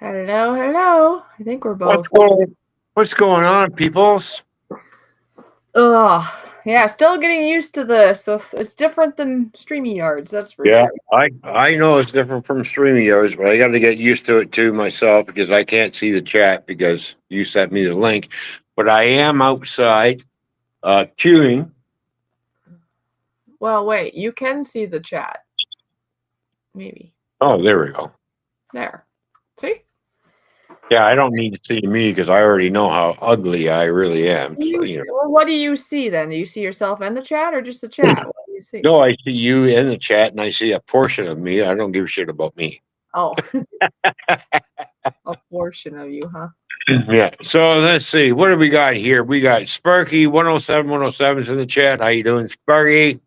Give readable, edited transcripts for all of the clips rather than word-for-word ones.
Hello, hello. I think we're What's both. going What's going on, peoples? Ugh. Yeah, still getting used to this. So it's different than streamy yards, that's for Yeah, sure. I know it's different from StreamYards, but I got to get used to it too myself because I can't see the chat because you sent me the link. But I am outside chewing. Well, wait, you can see the chat. Maybe. Oh, there we go. There. See? Yeah, I don't need to see me because I already know how ugly I really am. So Well, what do you see then? Do you see yourself in the chat or just the chat? What do you see? no, I see you in the chat and I see a portion of me. I don't give a shit about me. Oh, a portion of you, huh? Yeah. So let's see. What do we got here? We got Sparky 107 107's in the chat. How you doing, Sparky?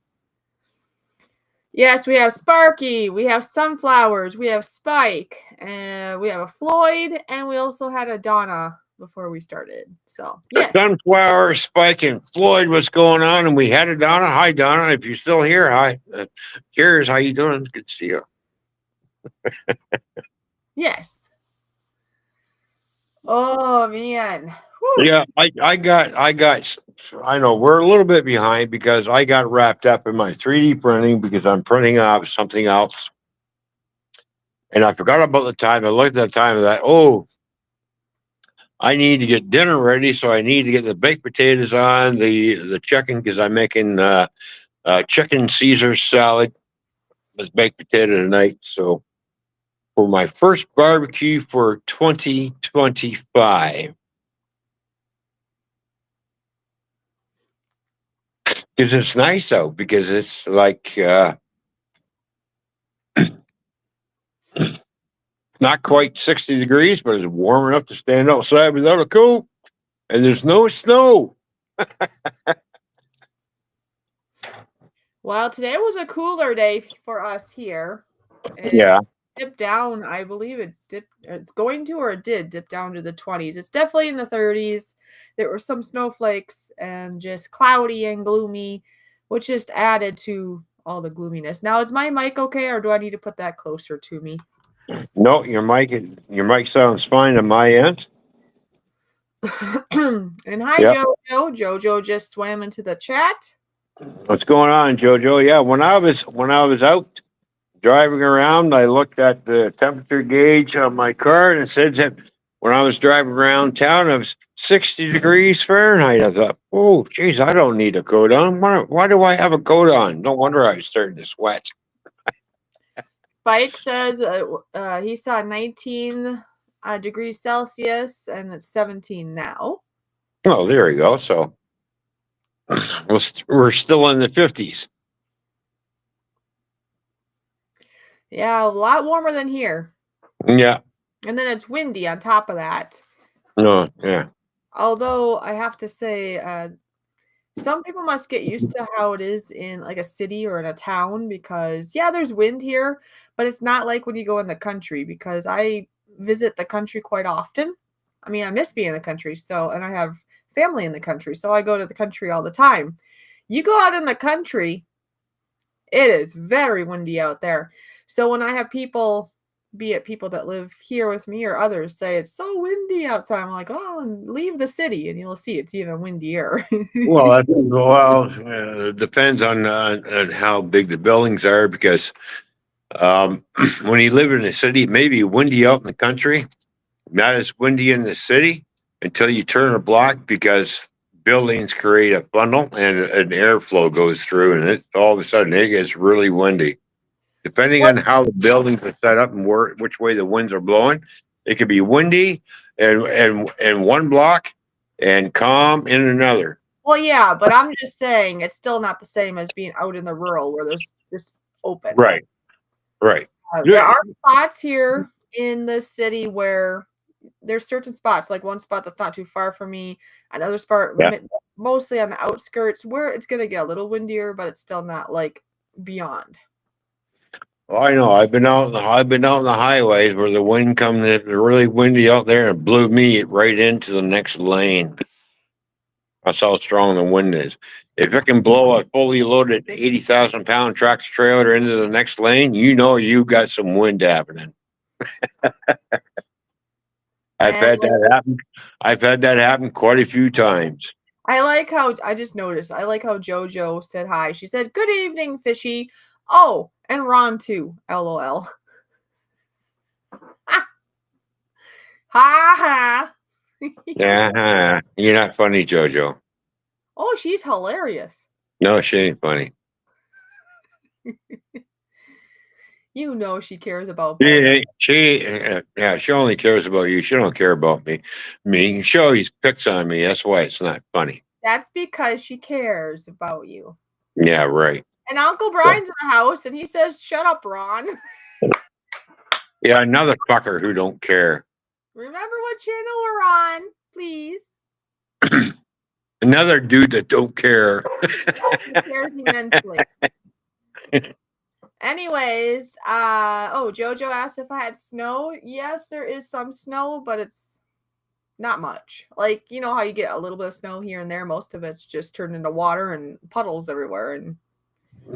Yes, we have Sparky, we have Sunflowers, we have Spike, and we have a Floyd, and we also had a Donna before we started. So, yes. Sunflower, Spike, and Floyd, what's going on? And we had it, Donna. Hi, Donna. If you're still here, hi. Cheers. How you doing? Good to see you. Yes. Oh man. Whew. Yeah, I know we're a little bit behind because I got wrapped up in my 3D printing because I'm printing off something else. And I forgot about the time. I looked at the time of that. Oh, I need to get dinner ready, so I need to get the baked potatoes on the chicken because I'm making chicken Caesar salad with baked potato tonight. So for my first barbecue for 2025, because it's nice out because it's like not quite 60 degrees, but it's warm enough to stand outside without a coat, and there's no snow. Well, today was a cooler day for us here. It Yeah. dipped down. I believe it dipped. It's going to, or it did dip down to the 20s. It's definitely in the 30s. There were some snowflakes and just cloudy and gloomy, which just added to all the gloominess. Now, is my mic okay, or do I need to put that closer to me? No, your mic sounds fine on my end. And hi, Yep. Jojo. Jojo just swam into the chat. What's going on, Jojo? Yeah, when I was out driving around, I looked at the temperature gauge on my car and it said that when I was driving around town, it was 60 degrees Fahrenheit. I thought, oh, geez, I don't need a coat on. Why do I have a coat on? No wonder I was starting to sweat. Spike says he saw 19 degrees Celsius and it's 17 now. Oh, there you go. So we're still in the 50s. Yeah, a lot warmer than here. Yeah. And then it's windy on top of that. No, yeah. Although I have to say, some people must get used to how it is in like a city or in a town because, yeah, there's wind here, but it's not like when you go in the country because I visit the country quite often. I mean, I miss being in the country, so, and I have family in the country, so I go to the country all the time. You go out in the country, it is very windy out there. So when I have people, be it people that live here with me or others, say it's so windy outside, I'm like, oh, and leave the city and you'll see it's even windier. It depends on how big the buildings are because when you live in a city, it may be windy out in the country, not as windy in the city until you turn a block because buildings create a funnel and an airflow goes through, and it all of a sudden it gets really windy. Depending on how the buildings are set up and which way the winds are blowing, it could be windy and one block and calm in another. Well, yeah, but I'm just saying it's still not the same as being out in the rural where there's just open. Right, right. There Yeah, are spots here in the city where there's certain spots, like one spot that's not too far from me, another spot yeah. mostly on the outskirts where it's gonna get a little windier, but it's still not like beyond. Well, I know. I've been out on the highways where the wind comes in really windy out there and blew me right into the next lane. That's how strong the wind is. If it can blow a fully loaded 80,000 pound tractor trailer into the next lane, you know you got some wind happening. I've And had that happen. I've had that happen quite a few times. I like how I just noticed. I like how JoJo said hi. She said, "Good evening, Fishy." Oh, and Ron too. LOL. Ha ha. Yeah, you're not funny, JoJo. Oh, she's hilarious. No, she ain't funny. You know she cares about both. Yeah, she only cares about you. She don't care about me. She always picks on me. That's why it's not funny. That's because she cares about you. Yeah, right. And Uncle Brian's in the house and he says, "Shut up, Ron." Yeah, another fucker who don't care. Remember what channel we're on, please. Another dude that don't care. He cares immensely. Anyways, Jojo asked if I had snow. Yes, there is some snow, but it's not much. Like, you know how you get a little bit of snow here and there, most of it's just turned into water and puddles everywhere. And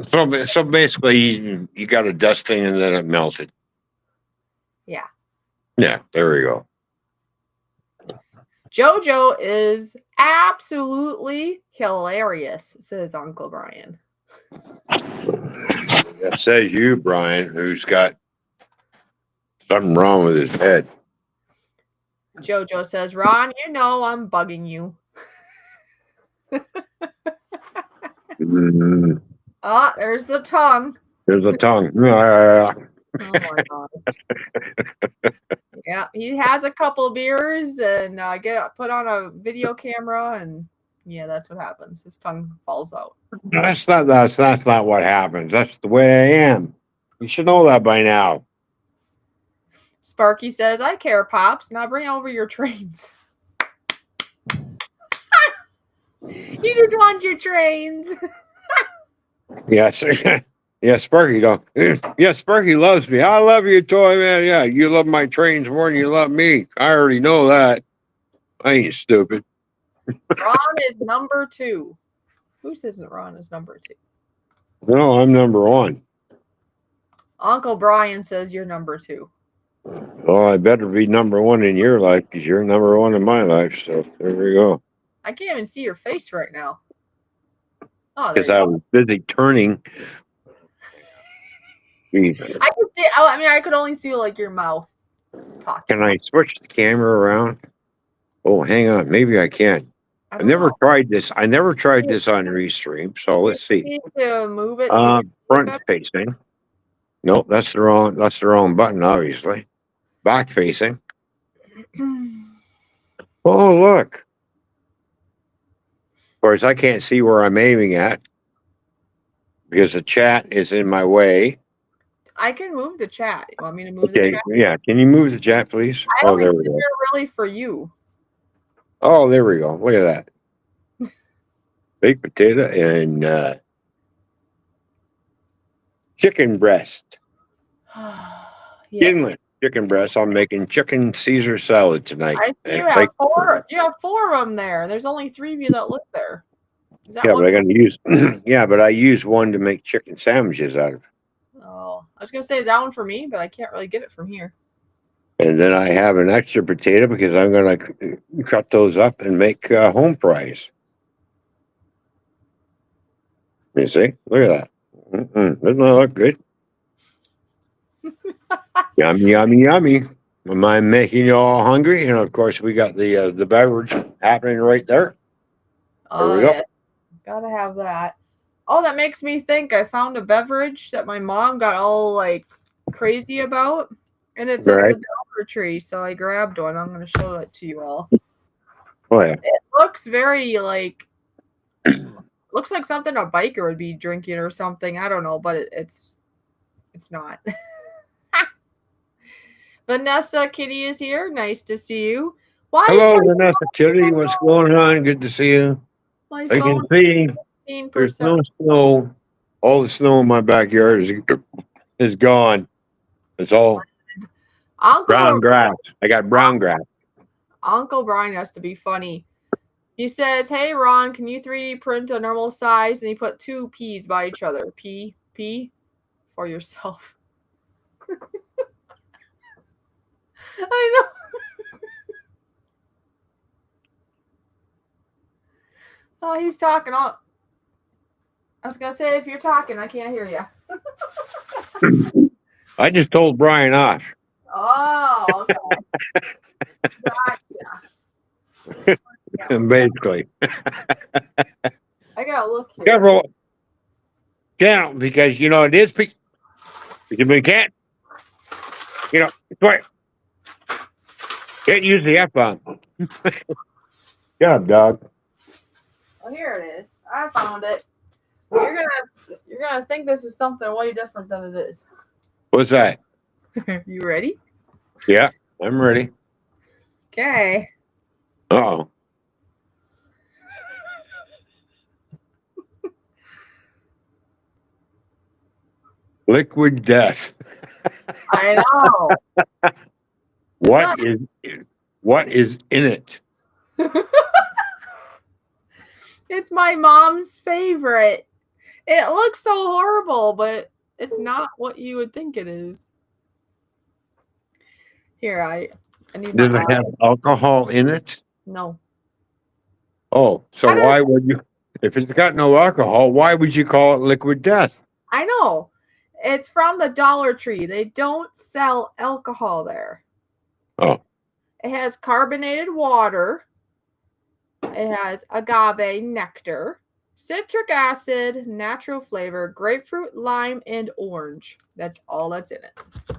So basically, you got a dusting and then it melted. yeah, Yeah, there we go. JoJo is absolutely hilarious, says Uncle Brian. That says you, Brian, who's got something wrong with his head. JoJo says, "Ron, you know I'm bugging you." Mm, Ah, there's the tongue. there's a tongue. Oh my god. Yeah, he has a couple beers and get put on a video camera, and yeah, that's what happens. His tongue falls out. That's not what happens. That's the way I am. You should know that by now. Sparky says, "I care, Pops. Now bring over your trains." You just want your trains. Yes. Yeah, Sparky don't. Yeah, Sparky loves me. I love you, toy man. Yeah, you love my trains more than you love me. I already know that. I ain't stupid. Ron is number 2. Who says that Ron is number 2? No, I'm number one. Uncle Brian says you're number 2. Well, I better be number one in your life because you're number one in my life. So there we go. I can't even see your face right now. Oh, there Because you I go. was busy turning. I could see. I mean, I could only see like your mouth talking. Can I switch the camera around? Oh, hang on. Maybe I can. I I don't never know. tried this. I never tried this on Restream. So You let's see. need to move it so you can see it Front better. facing. Nope, that's the wrong. That's the wrong button. Obviously, back facing. Oh, look. Of course, I can't see where I'm aiming at because the chat is in my way. I can move the chat. You want me to move the Okay, chat? yeah. Can you move the chat, please? I Oh, only there did we go. it really for you. Oh, there we go. Look at that. Baked potato and chicken breast. Yes. Skinless chicken breast. I'm making chicken Caesar salad tonight. I see And you have baked 4. You have 4 of them there. There's only 3 of you that live there. Is that Yeah, one but I for gotta use yeah, but I use one to make chicken sandwiches out of. Oh, I was gonna say, is that one for me? But I can't really get it from here. And then I have an extra potato because I'm gonna cut those up and make home fries. You see? Look at that. Doesn't that look good? Yummy, yummy, yummy. Am I making you all hungry? And of course, we got the beverage happening right there. There Oh we go. yeah, gotta have that. Oh, that makes me think. I found a beverage that my mom got all like crazy about, and it's All at right. the Dollar Tree. So I grabbed one. I'm gonna show it to you all. Oh yeah. It looks very like looks like something a biker would be drinking or something. I don't know, but it's not. Vanessa Kitty is here. Nice to see you. Why is Hello, Vanessa Kitty. What's going on? Good to see you. my I can phone see there's 15%? no snow. All the snow in my backyard is gone. It's all Uncle brown grass. I got brown grass. Uncle Brian has to be funny. He says, "Hey Ron, can you 3D print a normal size?" And he put 2 P's by each other. P for yourself. I know. Oh, he's talking. Oh, I was gonna say if you're talking, I can't hear you. I just told Brian off. Oh, okay. Gotcha. Yeah. Basically, I gotta look here. careful, count because you know it is. We can't, you know, it's right. Can't use the F bomb. Yeah, dog. Oh, here it is. I found it. You're gonna think this is something way different than it is. What's that? You ready? Yeah, I'm ready. Okay. Oh, liquid death. I know. It's What not. is what is in it? It's my mom's favorite. It looks so horrible, but it's not what you would think it is. Here, I need my Does it eye. have alcohol in it? No. Oh, so How does why would you? If it's got no alcohol, why would you call it liquid death? I know? It's from the Dollar Tree. They don't sell alcohol there. Oh, It has carbonated water. It has agave nectar, citric acid, natural flavor, grapefruit, lime, and orange. That's all that's in it.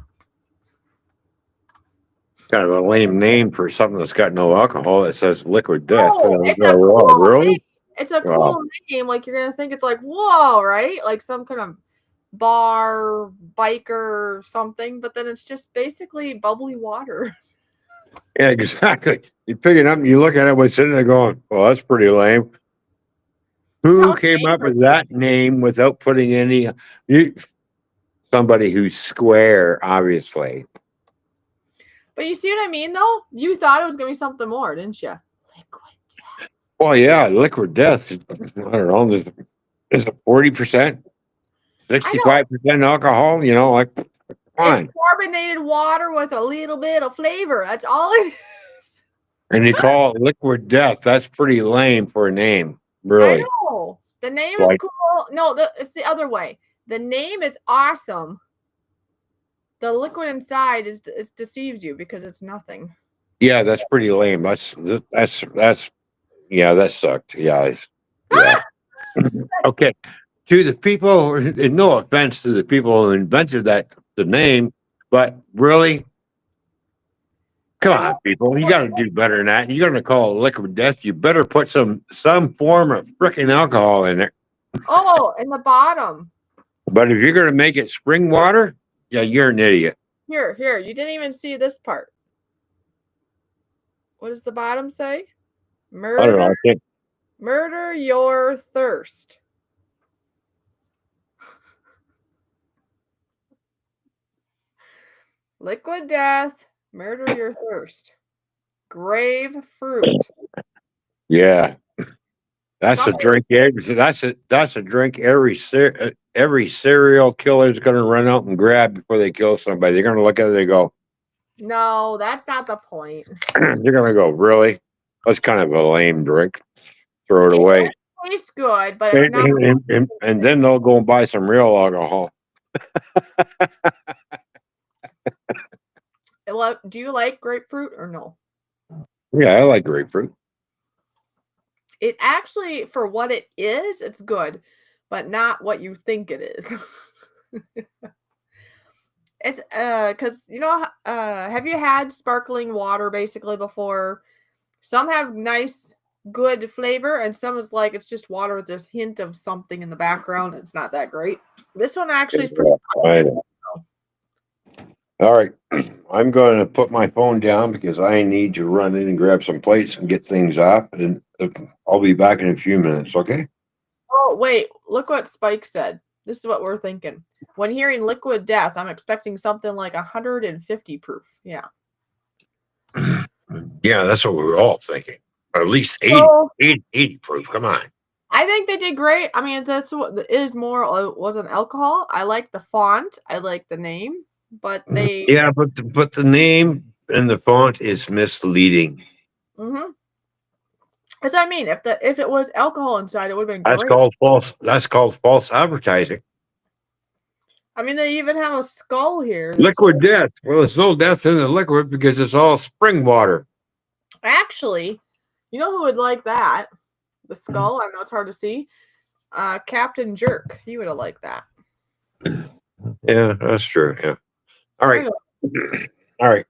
kind of a lame name for something that's got no alcohol. That says liquid death. Oh, it's a Wow, cool name. really? It's a Wow. cool name. Like you're gonna think it's like, whoa, right? Like some kind of bar, biker, something, but then it's just basically bubbly water. Yeah, exactly. You pick it up and you look at it, we're sitting there going, "Well, that's pretty lame." Who Sounds came up dangerous. with that name without putting any? You, somebody who's square, obviously. But you see what I mean, though? You thought it was gonna be something more, didn't you? Liquid. Well, yeah, liquid death. I don't know. Is it 40%, I know. 65% alcohol? You know, like, come It's on. carbonated water with a little bit of flavor. That's all it is. And you call it liquid death. That's pretty lame for a name, I really. know. The name is Like, cool. No, it's the other way. The name is awesome. The liquid inside is deceives you because it's nothing. yeah, that's pretty lame. That's yeah, that sucked. Yeah, yeah. Okay. To the people, and no offense to the people who invented the name, but really, come I know. on, people, you got to do better than that. You're going to call it liquid death. You better put some form of freaking alcohol in it. Oh, in the bottom. But if you're going to make it spring water, yeah, you're an idiot. Here. You didn't even see this part. What does the bottom say? I don't know. Murder, I think murder your thirst. Liquid death, murder your thirst. Grave fruit. yeah, that's a Somebody, drink. That's a drink. Every serial killer is going to run out and grab before they kill somebody. They're going to look at it. They go, no, that's not the point. they're going to go, really? That's kind of a lame drink. Throw it It away. tastes good, but it's And, not. and, and, and then they'll go and buy some real alcohol. Do you like grapefruit or no? Yeah, I like grapefruit. It actually, for what it is, it's good, but not what you think it is. It's because have you had sparkling water basically before? Some have nice, good flavor, and some is like it's just water with this hint of something in the background. It's not that great. This one actually is pretty I pungent. know. All right. I'm going to put my phone down because I need to run in and grab some plates and get things off. And I'll be back in a few minutes. Okay. Oh, wait, look what Spike said. This is what we're thinking. When hearing liquid death, I'm expecting something like 150 proof. Yeah. Yeah, that's what we were all thinking. Or at least 80, So 80 proof. Come on. I think they did great. I mean, that's what is more was an alcohol. I like the font. I like the name, but they. Yeah, but the name and the font is misleading. Mhm. That's what I mean. If it was alcohol inside, it would have been That's great. called false. That's called false advertising. I mean, they even have a skull here that's Liquid death. Well, there's no death in the liquid because it's all spring water. actually, you know who would like that? The skull. I know it's hard to see. Captain Jerk. He would have liked that. Yeah, that's true. Yeah. All right. Anyway. All right.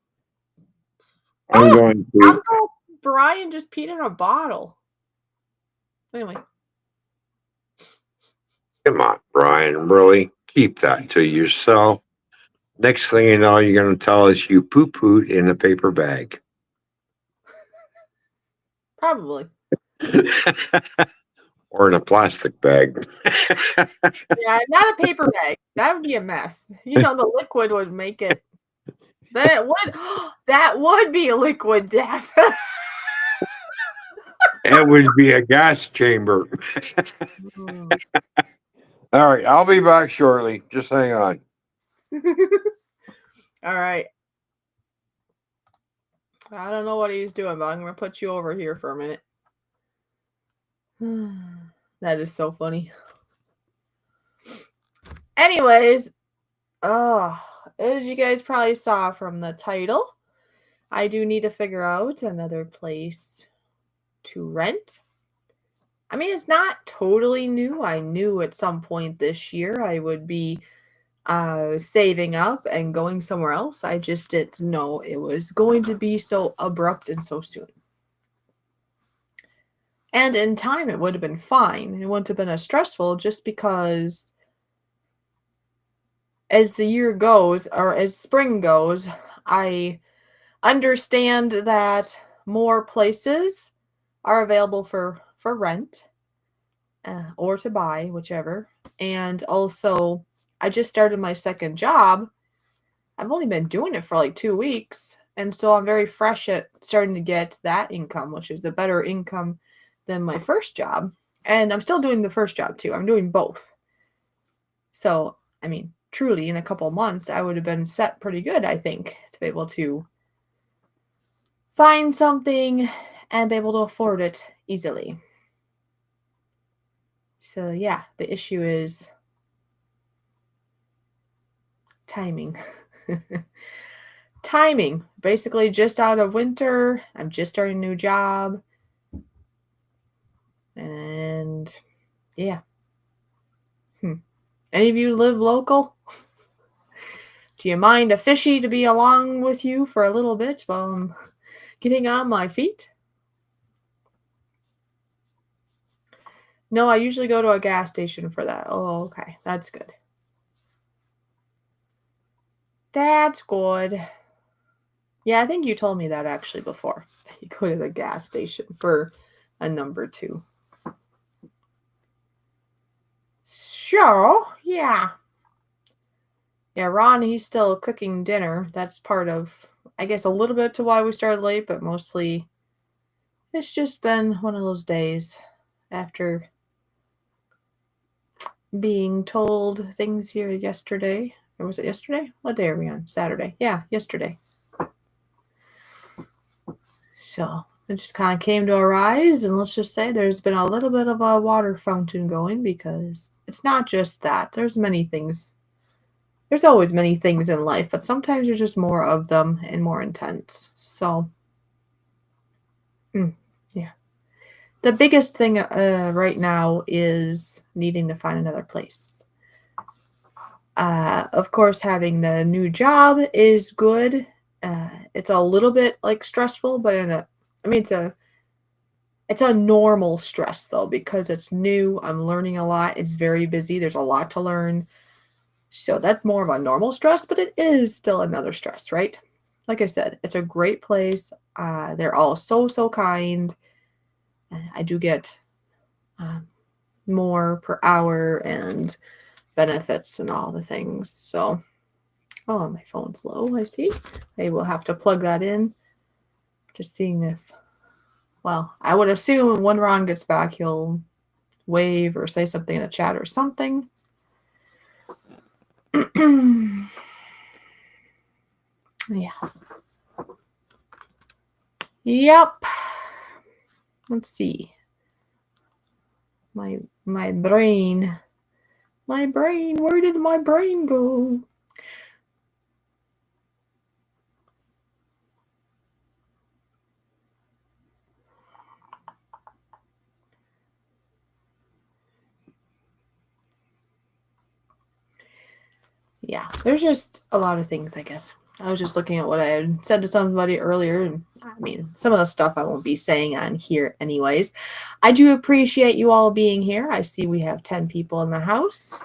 I'm Oh, going to. Uncle Brian just peed in a bottle. Anyway. Come on, Brian. Really keep that to yourself. Next thing you know, you're going to tell us you poo pooed in a paper bag. Probably. Or in a plastic bag. Yeah, not a paper bag. That would be a mess. You know, the liquid would make it. Then it would. That would be a liquid death. It would be a gas chamber. Mm. All right. I'll be back shortly. Just hang on. All right. I don't know what he's doing, but I'm going to put you over here for a minute. That is so funny. Anyways, as you guys probably saw from the title, I do need to figure out another place to rent. I mean, it's not totally new. I knew at some point this year I would be saving up and going somewhere else. I just didn't know it was going to be so abrupt and so soon. And in time, it would have been fine. It wouldn't have been as stressful just because as the year goes, or as spring goes, I understand that more places are available for rent or to buy, whichever. And also, I just started my second job. I've only been doing it for like 2 weeks. And so I'm very fresh at starting to get that income, which is a better income than my first job. And I'm still doing the first job too. I'm doing both. So, I mean, truly, in a couple of months, I would have been set pretty good, I think, to be able to find something and be able to afford it easily. So, yeah, the issue is timing. Timing. Basically, just out of winter, I'm just starting a new job. And yeah. Any of you live local? Do you mind a Fishy to be along with you for a little bit while I'm getting on my feet? No, I usually go to a gas station for that. Oh, okay. That's good. That's good. Yeah, I think you told me that actually before. You go to the gas station for a number 2. So, yeah. Yeah, Ron, he's still cooking dinner. That's part of, I guess, a little bit to why we started late, but mostly it's just been one of those days after being told things here yesterday. Or was it yesterday? What day are we on? Saturday. Yeah, yesterday. So it just kind of came to a rise, and let's just say there's been a little bit of a water fountain going because it's not just that. There's many things. There's always many things in life, but sometimes there's just more of them and more intense. So, yeah. The biggest thing right now is needing to find another place. Of course, having the new job is good. It's a little bit like stressful, but it's a normal stress though because it's new. I'm learning a lot. It's very busy. There's a lot to learn. So that's more of a normal stress, but it is still another stress, right? Like I said, it's a great place. They're all so kind. I do get more per hour and benefits and all the things. So, oh, my phone's low, I see. I will have to plug that in. Just seeing if, well, I would assume when Ron gets back, he'll wave or say something in the chat or something. Yeah. Yep. Let's see. My brain. My brain. Where did my brain go? Yeah, there's just a lot of things, I guess. I was just looking at what I had said to somebody earlier, and I mean, some of the stuff I won't be saying on here anyways. I do appreciate you all being here. I see we have 10 people in the house.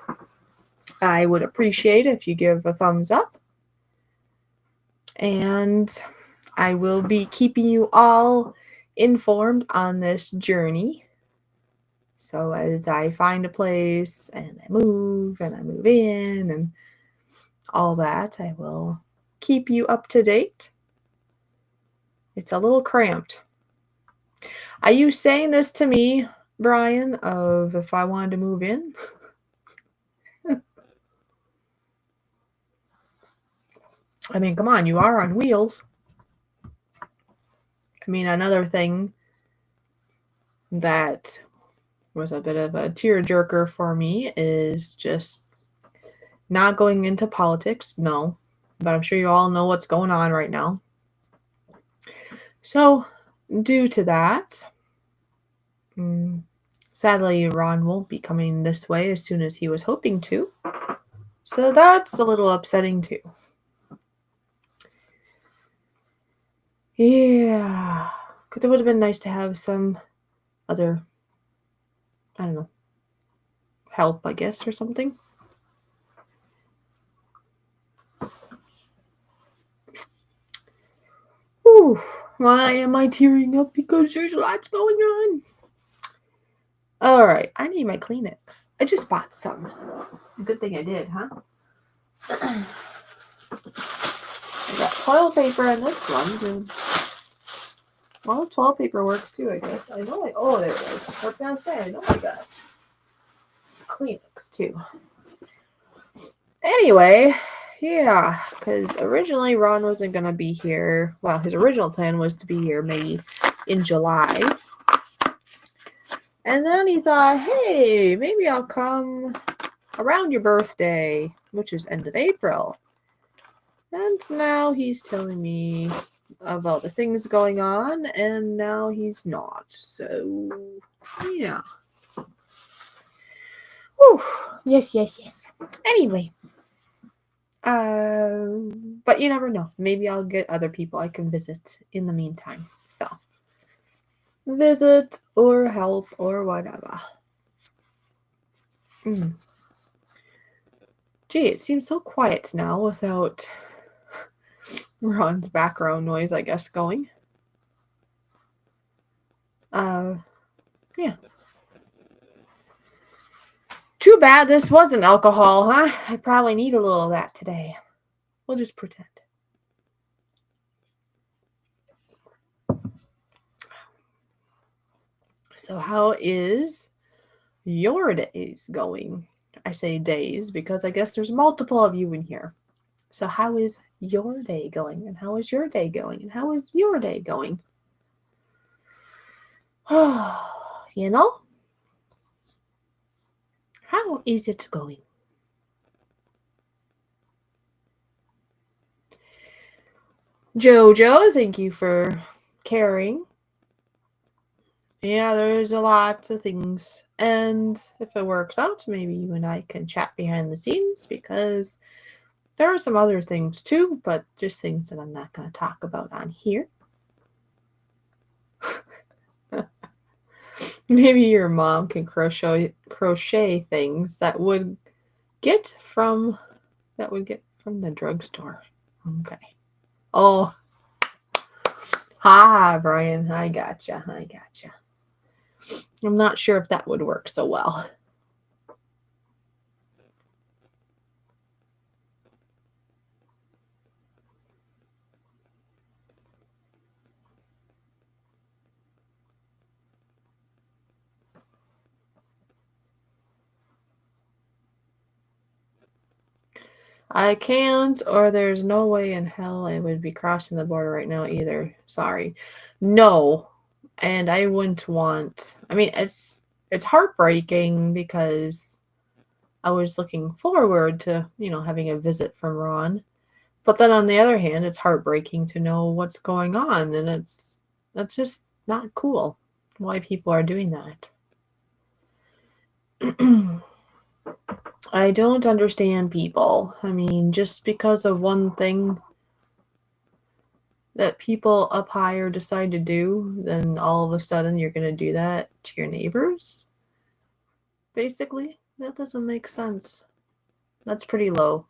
I would appreciate if you give a thumbs up. And I will be keeping you all informed on this journey. So as I find a place and I move in and all that, I will keep you up to date. It's a little cramped. Are you saying this to me, Brian, of if I wanted to move in? I mean, come on, you are on wheels. I mean, another thing that was a bit of a tearjerker for me is just not going into politics. No, but I'm sure you all know what's going on right now. So, due to that, sadly, Ron won't be coming this way as soon as he was hoping to. So that's a little upsetting too. Yeah, because it would have been nice to have some other, I don't know, help, I guess, or something. Whew, why am I tearing up? Because there's lots going on. All right, I need my Kleenex. I just bought some. Good thing I did, huh? I got toilet paper in this one, too. Well, toilet paper works too, I guess. I know oh, there it is. I was going to say, I know I got Kleenex too. Anyway, yeah, because originally Ron wasn't going to be here. Well, his original plan was to be here maybe in July. And then he thought, hey, maybe I'll come around your birthday, which is end of April. And now he's telling me about the things going on, and now he's not. So, yeah. Whew. Yes. Anyway. But you never know. Maybe I'll get other people I can visit in the meantime. So, visit or help or whatever. Gee, it seems so quiet now without Ron's background noise, I guess, going. Yeah. Too bad this wasn't alcohol, huh? I probably need a little of that today. We'll just pretend. So how is your days going? I say days because I guess there's multiple of you in here. So how is your day going? And how is your day going? And how is your day going? You know? How is it going? Jojo, thank you for caring. Yeah, there's a lot of things. And if it works out, maybe you and I can chat behind the scenes because there are some other things too, but just things that I'm not going to talk about on here. Maybe your mom can crochet things that would get from the drugstore. Okay. Oh. Ha, Brian. I gotcha. I'm not sure if that would work so well. I can't, or there's no way in hell I would be crossing the border right now either. Sorry. No, And I wouldn't want, I mean, it's heartbreaking because I was looking forward to, having a visit from Ron. But then on the other hand, it's heartbreaking to know what's going on, and that's just not cool. Why people are doing that. I don't understand people. I mean, just because of one thing that people up higher decide to do, then all of a sudden you're going to do that to your neighbors? Basically, that doesn't make sense. That's pretty low.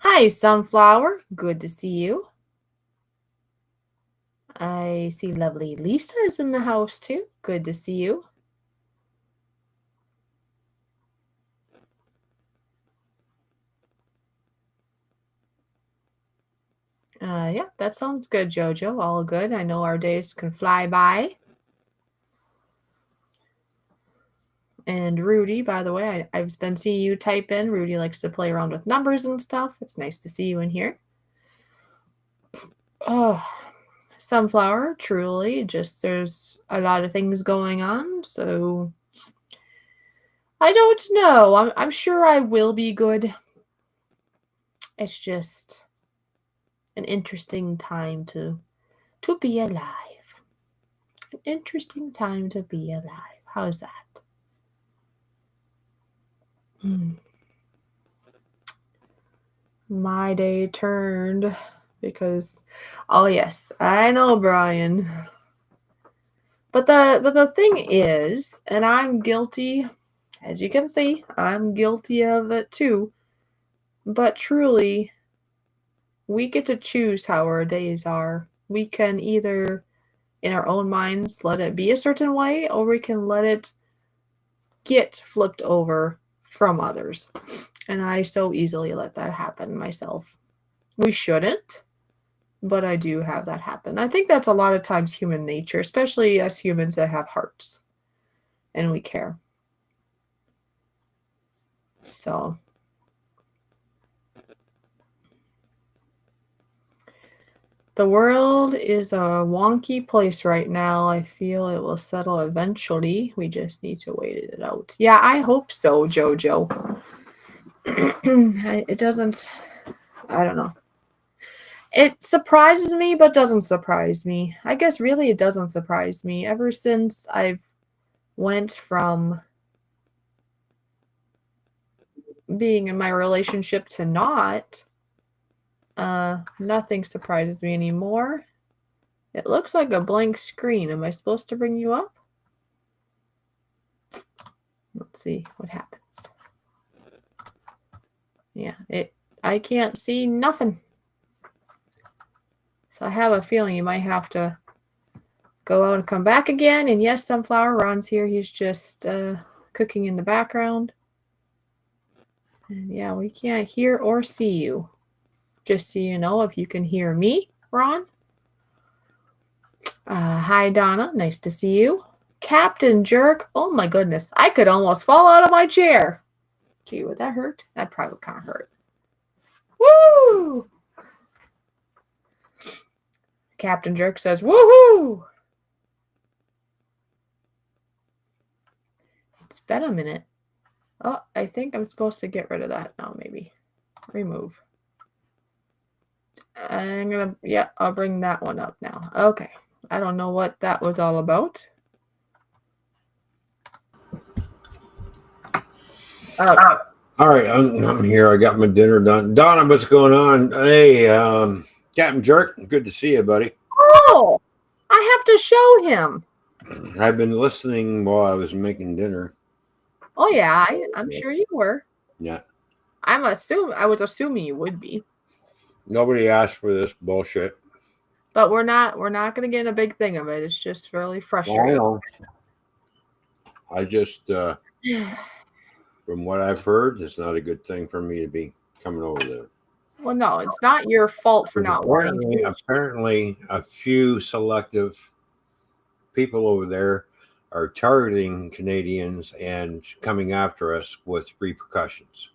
Hi, Sunflower. Good to see you. I see lovely Lisa is in the house too. Good to see you. Yeah, that sounds good, Jojo. All good. I know our days can fly by. And Rudy, by the way, I've been seeing you type in. Rudy likes to play around with numbers and stuff. It's nice to see you in here. Oh, Sunflower, truly, just there's a lot of things going on, so I don't know. I'm sure I will be good. It's just an interesting time to be alive. An interesting time to be alive. How's that? My day turned because, oh yes, I know, Brian. But the thing is, and I'm guilty, as you can see, I'm guilty of it too. But truly, we get to choose how our days are. We can either, in our own minds, let it be a certain way, or we can let it get flipped over from others. And I so easily let that happen myself. We shouldn't, but I do have that happen. I think that's a lot of times human nature, especially us humans that have hearts and we care. So, the world is a wonky place right now. I feel it will settle eventually. We just need to wait it out. Yeah, I hope so, Jojo. It doesn't, I don't know. It surprises me, but doesn't surprise me. I guess really it doesn't surprise me. Ever since I've went from being in my relationship to not, nothing surprises me anymore. It looks like a blank screen. Am I supposed to bring you up? Let's see what happens. Yeah, I can't see nothing. So I have a feeling you might have to go out and come back again. And yes, Sunflower, Ron's here. He's just cooking in the background. And yeah, we can't hear or see you. Just so you know, if you can hear me, Ron. Hi, Donna. Nice to see you. Captain Jerk. Oh my goodness. I could almost fall out of my chair. Gee, would that hurt? That probably kind of hurt. Woo! Captain Jerk says, woohoo! It's been a minute. Oh, I think I'm supposed to get rid of that now, maybe. Remove. I'm gonna, yeah, I'll bring that one up now. Okay. I don't know what that was all about. Oh. All right, I'm here. I got my dinner done. Donna, what's going on? Hey, Captain Jerk, good to see you, buddy. Oh, I have to show him. I've been listening while I was making dinner. Oh yeah, I'm sure you were. Yeah. I was assuming you would be. Nobody asked for this bullshit. But we're not gonna get in a big thing of it. It's just really frustrating. I know. I just from what I've heard, it's not a good thing for me to be coming over there. Well, no, it's not your fault for not wanting to. Apparently, a few selective people over there are targeting Canadians and coming after us with repercussions.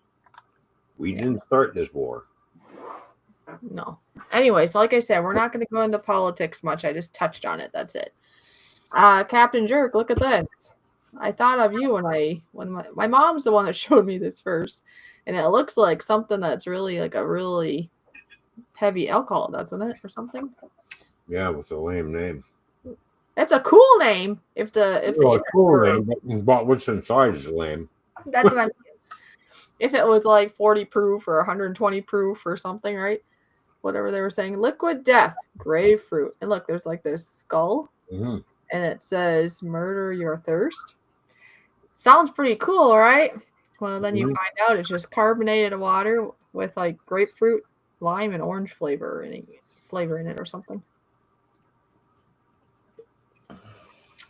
We didn't start this war. No. Anyway, so like I said, we're not going to go into politics much. I just touched on it. That's it. Captain Jerk, look at this. I thought of you when my mom's the one that showed me this first, and it looks like something that's really like a really heavy alcohol, doesn't it, or something? Yeah, with a lame name. It's a cool name. If the Well, a cool name, but what's inside is lame. that's what I mean. If it was like 40 proof or 120 proof or something, right? Whatever they were saying. Liquid Death, grapefruit. And look, there's like this skull, Mm-hmm. and it says "Murder Your Thirst." Sounds pretty cool, right? Well, then you find out it's just carbonated water with like grapefruit, lime, and orange flavor in it or something.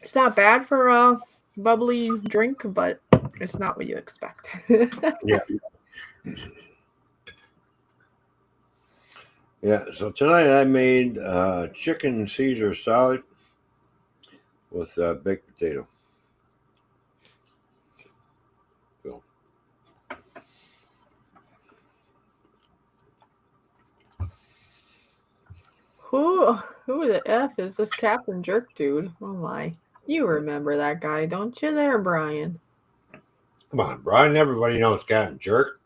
It's not bad for a bubbly drink, but it's not what you expect. Yeah. Yeah. So tonight I made chicken Caesar salad with baked potato. So. Who the F is this Captain Jerk dude? Oh my. You remember that guy, don't you there, Brian? Come on, Brian. Everybody knows Captain Jerk.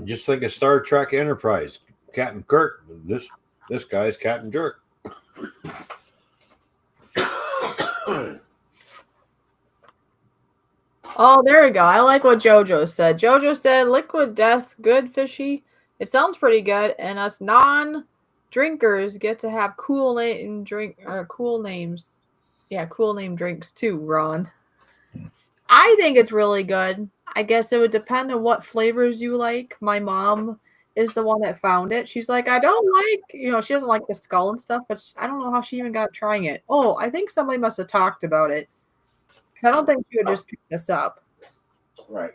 Just think of Star Trek Enterprise, Captain Kirk. This guy's Captain Jerk. Oh, there we go. I like what JoJo said. JoJo said, "Liquid Death, good fishy." It sounds pretty good, and us non-drinkers get to have cool names. Yeah, cool name drinks too, Ron. I think it's really good. I guess it would depend on what flavors you like. My mom is the one that found it. She's like, I don't like, she doesn't like the skull and stuff, but I don't know how she even got trying it. Oh, I think somebody must have talked about it. I don't think she would just pick this up. Right.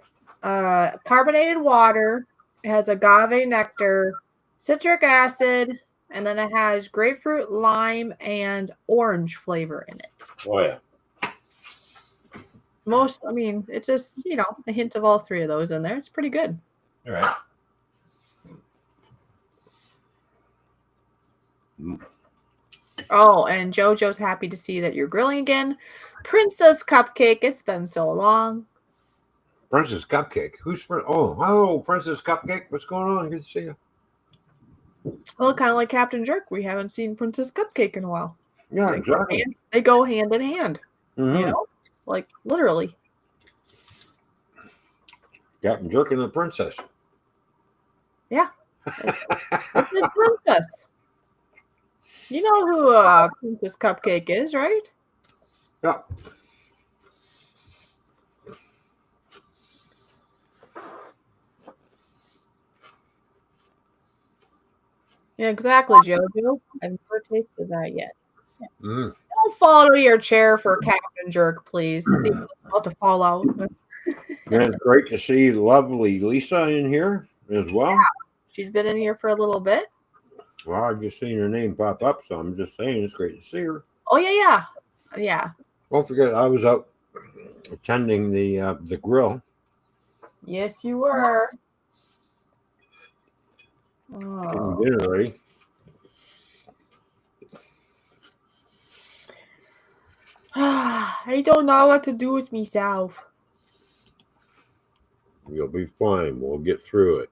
Carbonated water. It has agave nectar, citric acid, and then it has grapefruit, lime, and orange flavor in it. Oh yeah. It's just, a hint of all three of those in there. It's pretty good. All right. Oh, and JoJo's happy to see that you're grilling again. Princess Cupcake, it's been so long. Princess Cupcake. Who's hello, Princess Cupcake. What's going on? Good to see you. Well, kind of like Captain Jerk. We haven't seen Princess Cupcake in a while. Yeah, exactly. They go hand in hand. Mm-hmm. Like literally. Captain Jerk and the Princess. Yeah. It's the princess. You know who Princess Cupcake is, right? Yeah. Yeah, exactly, JoJo. I've never tasted that yet. Yeah. Mm. Don't fall to your chair for Captain Jerk, please. See, about to fall out. Yeah, it's great to see lovely Lisa in here as well. Yeah. She's been in here for a little bit. Well, I've just seen her name pop up, so I'm just saying it's great to see her. Oh yeah. Don't forget, I was out attending the grill. Yes, you were. Getting dinner ready. I don't know what to do with myself. You'll be fine. We'll get through it.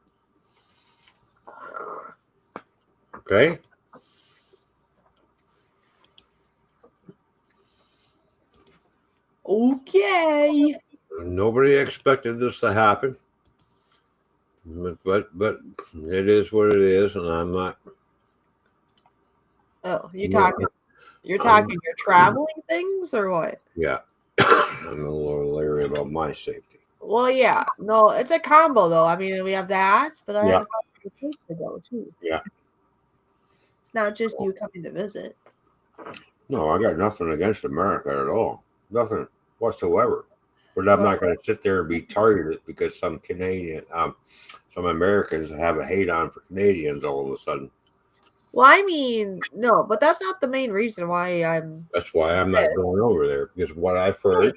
Okay? Okay. Nobody expected this to happen. But it is what it is, and I'm not. Oh, you're talking your traveling things or what? Yeah. I'm a little leery about my safety. Well, yeah. No, it's a combo though. I mean, we have that, but I have a place to go too. Yeah. It's not just you coming to visit. No, I got nothing against America at all. Nothing whatsoever. But I'm not going to sit there and be targeted because some Americans have a hate on for Canadians all of a sudden. Well, I mean, no, but that's not the main reason why I'm. That's why I'm not going over there, because what I've heard.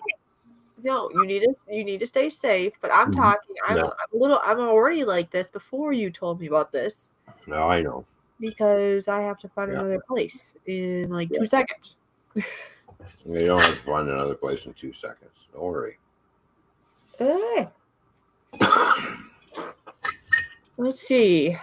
No, you need to stay safe. But I'm talking. I'm already like this before you told me about this. No, I know. because I have to find Yeah. another place in like Yeah. 2 seconds. You don't have to find another place in 2 seconds. Don't worry. Let's see.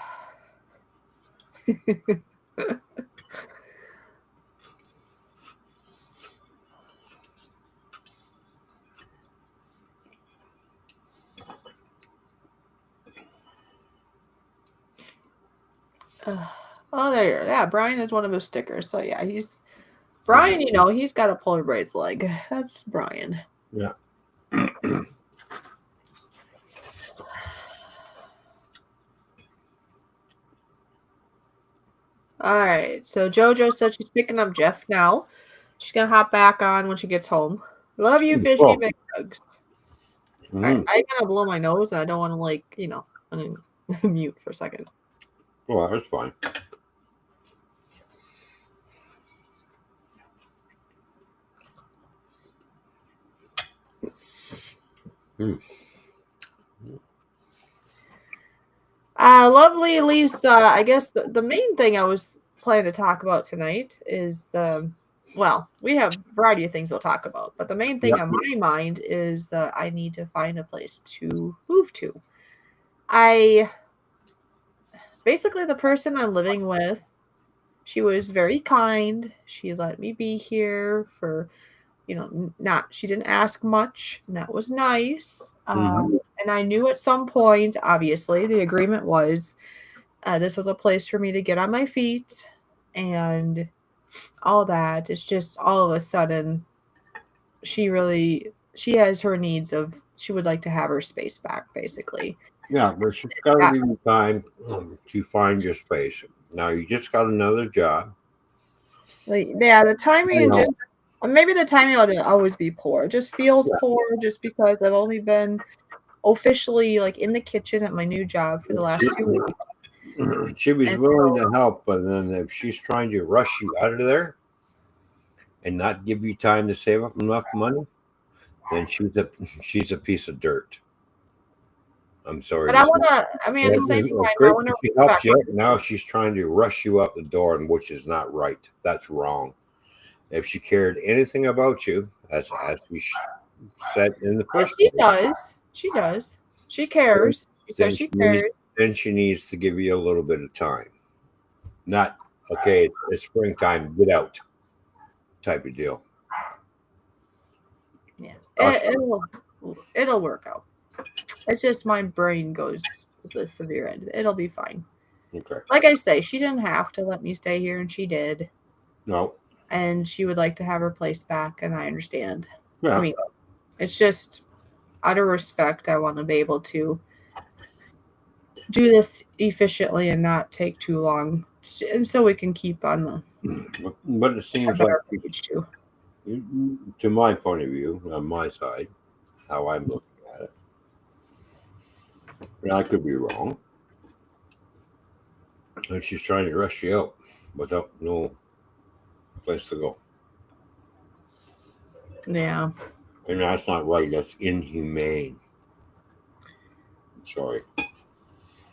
Oh, there you are. Yeah, Brian is one of his stickers. So yeah, he's Brian. You know, he's got a polar bear's leg. That's Brian. Yeah. All right. So JoJo said she's picking up Jeff now. She's gonna hop back on when she gets home. Love you, Fishy. Cool. Big hugs. Mm. All right, I gotta blow my nose. I don't want to mute for a second. Well, that's fine. Lovely Lisa. I guess the main thing I was planning to talk about tonight is we have a variety of things we'll talk about, but the main thing on my mind is that I need to find a place to move to. Basically, the person I'm living with, she was very kind. She let me be here for, she didn't ask much, and that was nice. And I knew at some point, obviously, the agreement was this was a place for me to get on my feet and all that. It's just all of a sudden, she has her needs of, she would like to have her space back, basically. Yeah, but she's got to give you time to find your space. Now you just got another job. The timing and just maybe the timing ought to always be poor. It just feels poor just because I've only been officially like in the kitchen at my new job for the last 2 weeks. She was willing to help, but then if she's trying to rush you out of there and not give you time to save up enough money, then she's a piece of dirt. I'm sorry. But at the same time, I want to she helps you. Now she's trying to rush you out the door, and which is not right. That's wrong. If she cared anything about you, as we said in the first place, she does. She cares. She says she cares. Then she needs to give you a little bit of time. Not okay. It's springtime. Get out. Type of deal. Yeah, it'll work out. It's just my brain goes to the severe end. It'll be fine. Okay. Like I say, she didn't have to let me stay here, and she did. No. And she would like to have her place back, and I understand. Yeah. I mean, it's just out of respect, I want to be able to do this efficiently and not take too long, and so we can keep on the. But it seems like, to my point of view, on my side, how I'm looking at it, and I could be wrong, and she's trying to rush you out without no place to go. Yeah. And that's not right. That's inhumane. Sorry.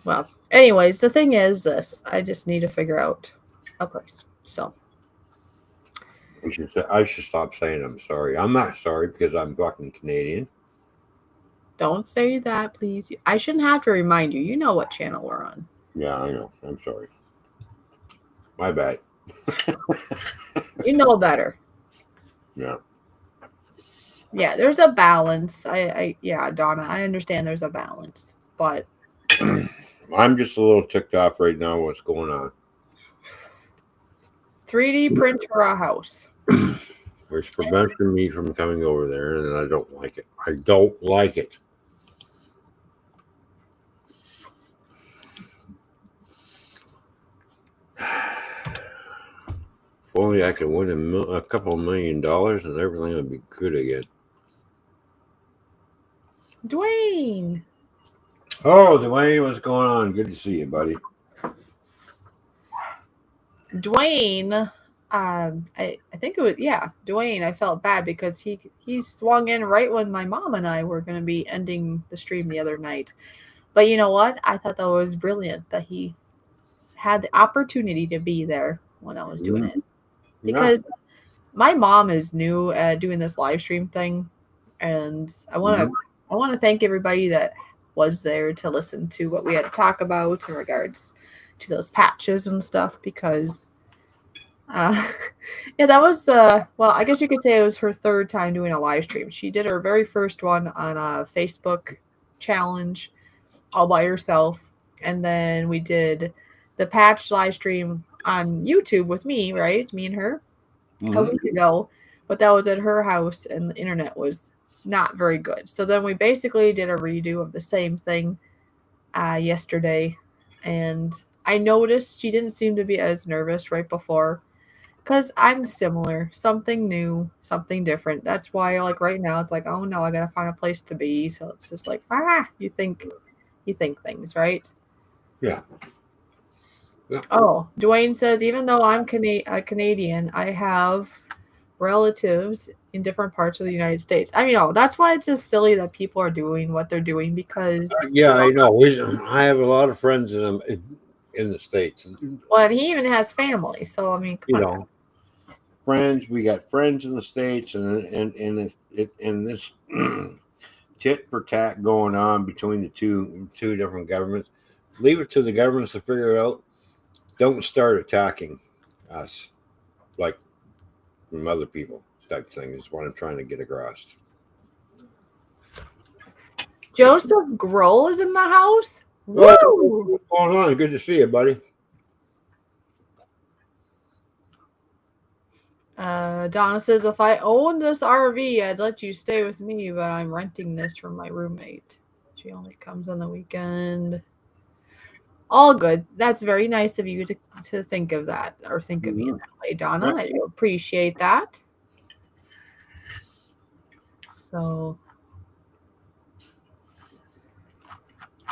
Well, anyways, the thing is this. I just need to figure out a place. So. I should stop saying I'm sorry. I'm not sorry because I'm fucking Canadian. Don't say that, please. I shouldn't have to remind you. You know what channel we're on. Yeah, I know. I'm sorry. My bad. You know better. Yeah. Yeah, there's a balance. Yeah, Donna, I understand there's a balance, but I'm just a little ticked off right now. What's going on? 3D printer a house. Which prevents me from coming over there, and I don't like it. I don't like it. If only I could win a couple $1 million and everything would be good again. Dwayne. Oh, Dwayne, what's going on? Good to see you, buddy. Dwayne, I think it was, Dwayne, I felt bad because he swung in right when my mom and I were going to be ending the stream the other night. But you know what? I thought that was brilliant that he had the opportunity to be there when I was doing it. Yeah. Because my mom is new at doing this live stream thing, and I want to thank everybody that was there to listen to what we had to talk about in regards to those patches and stuff, because yeah, that was the, well, I guess you could say it was her third time doing a live stream. She did her very first one on a Facebook challenge all by herself, and then we did the patch live stream on YouTube with me, right? Me and her a week ago, but that was at her house and the internet was not very good. So then we basically did a redo of the same thing yesterday, and I noticed she didn't seem to be as nervous right before, because I'm similar, something new, something different. That's why, like, right now it's like, oh no, I gotta find a place to be. So it's just like, you think things, right? Yeah. Oh, Dwayne says, even though I'm a Canadian, I have relatives in different parts of the United States. I mean, that's why it's just silly that people are doing what they're doing, because, Yeah, I know. I have a lot of friends in the States. well, and he even has family. So, I mean, You come on. know, friends. We got friends in the States, and this tit for tat going on between the two different governments. Leave it to the governments to figure it out. Don't start attacking us like from other people. Type thing is what I'm trying to get across. Joseph Grohl is in the house. Oh, Woo! what's going on? Good to see you, buddy. Donna says, if I owned this RV, I'd let you stay with me, but I'm renting this from my roommate. She only comes on the weekend. All good. That's very nice of you to think of that, or think of me in that way, Donna. I appreciate that. So,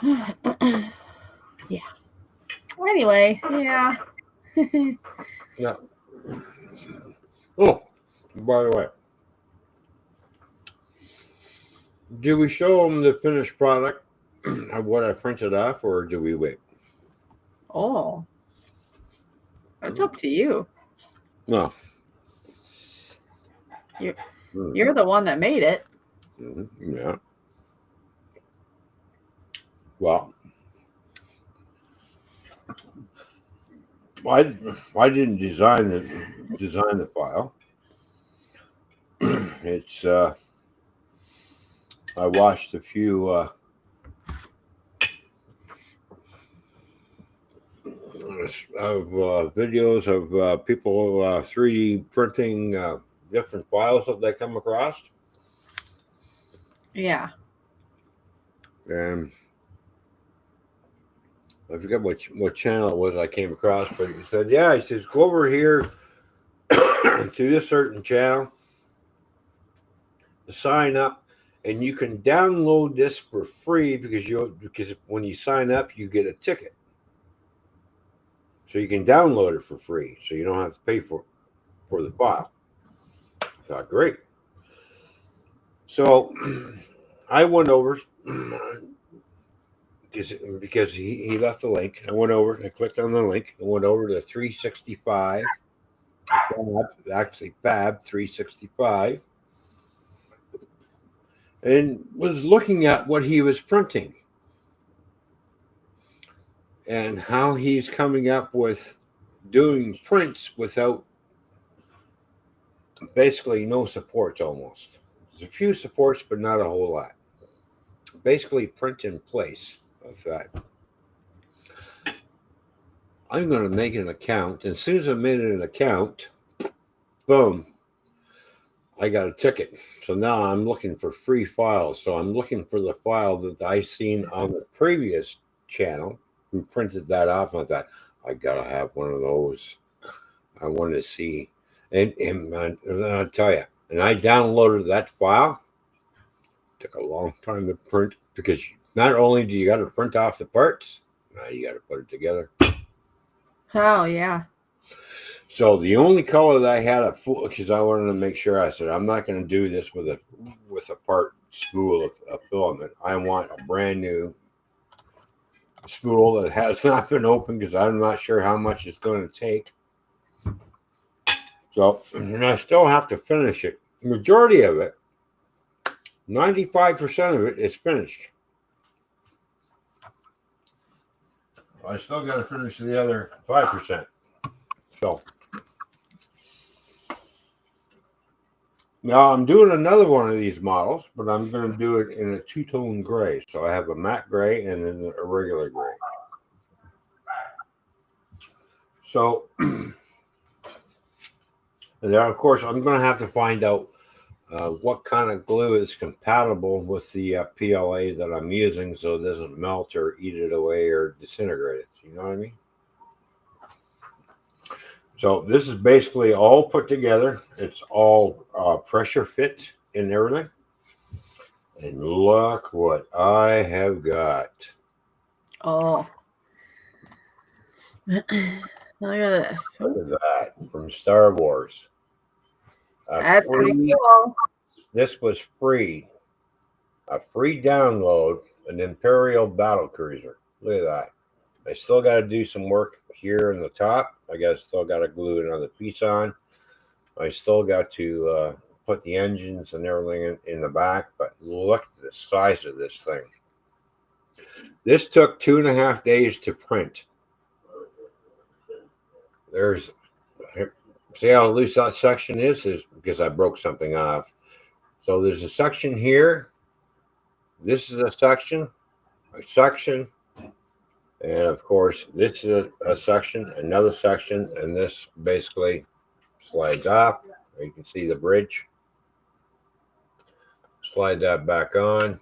yeah. Anyway, yeah. Yeah. Oh, by the way, do we show them the finished product of what I printed off, or do we wait? Oh, that's up to you. No. You're the one that made it. Yeah. Well, I didn't design the file. It's I watched a few videos of people 3D printing different files that they come across. Yeah. And I forget what channel it was I came across, but he said, yeah, he says, go over here to this certain channel, sign up, and you can download this for free because when you sign up, you get a ticket. So you can download it for free, so you don't have to pay for the file. I thought, great. So I went over because he left the link. I went over and I clicked on the link and went over to 365, Fab 365, and was looking at what he was printing and how he's coming up with doing prints without basically no supports almost. There's a few supports, but not a whole lot. Basically print in place. I thought, I'm going to make an account. And as soon as I made an account, boom, I got a ticket. So now I'm looking for free files. So I'm looking for the file that I seen on the previous channel who printed that off. I thought, I got to have one of those. I wanted to see. And I'll tell you, and I downloaded that file. It took a long time to print because not only do you got to print off the parts, now you got to put it together. Oh, yeah. So the only color that I had because I wanted to make sure, I said, I'm not going to do this with a part spool of filament. I want a brand new spool that has not been opened because I'm not sure how much it's going to take. So, and I still have to finish it. The majority of it, 95% of it is finished. I still got to finish the other 5%. So now I'm doing another one of these models, but I'm going to do it in a two-tone gray. So I have a matte gray and then a regular gray. So, and then of course I'm going to have to find out what kind of glue is compatible with the PLA that I'm using so it doesn't melt or eat it away or disintegrate it. You know what I mean? So this is basically all put together. It's all pressure fit and everything. And look what I have got. Oh. Look at this. Look at that from Star Wars. That's pretty cool. This was free. A free download, an Imperial battle cruiser. Look at that. I still got to do some work here in the top. Still got to glue another piece on. I still got to put the engines and everything in the back. But look at the size of this thing. This took 2.5 days to print. See how loose that section is because I broke something off. So there's a section here. This is a section, and of course this is a section, another section, and this basically slides off. You can see the bridge. Slide that back on.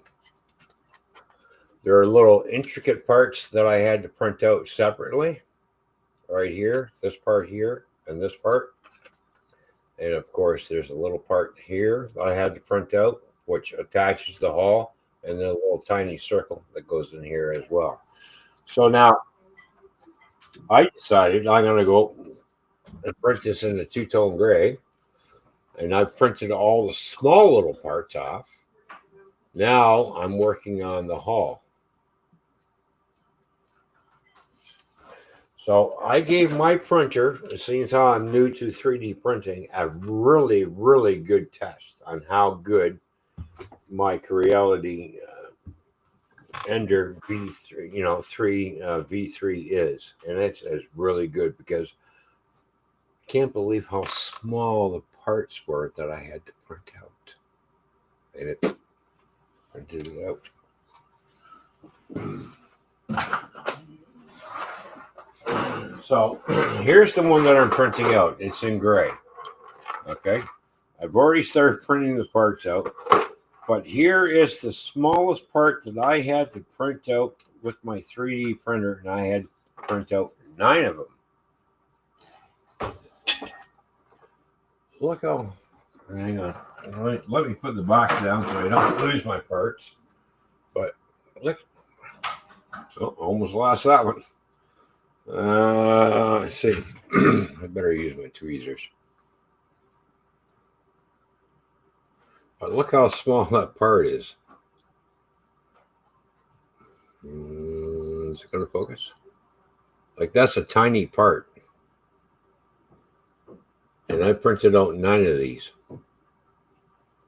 There are little intricate parts that I had to print out separately. Right here, this part here, and this part. And of course, there's a little part here that I had to print out, which attaches the hull, and then a little tiny circle that goes in here as well. So now I decided I'm going to go and print this in the two-tone gray. And I've printed all the small little parts off. Now I'm working on the hull. So I gave my printer, seeing as how I'm new to 3D printing, a really, really good test on how good my Creality Ender V3, 3 V3 is. And it's really good because I can't believe how small the parts were that I had to print out. And it printed it out. So here's the one that I'm printing out. It's in gray. Okay. I've already started printing the parts out. But here is the smallest part that I had to print out with my 3D printer. And I had to print out 9 of them. Look how, hang on. Let me put the box down so I don't lose my parts. But look. Oh, almost lost that one. Let's see. I better use my tweezers. But look how small that part is. Is it going to focus? Like, that's a tiny part. And I printed out 9 of these.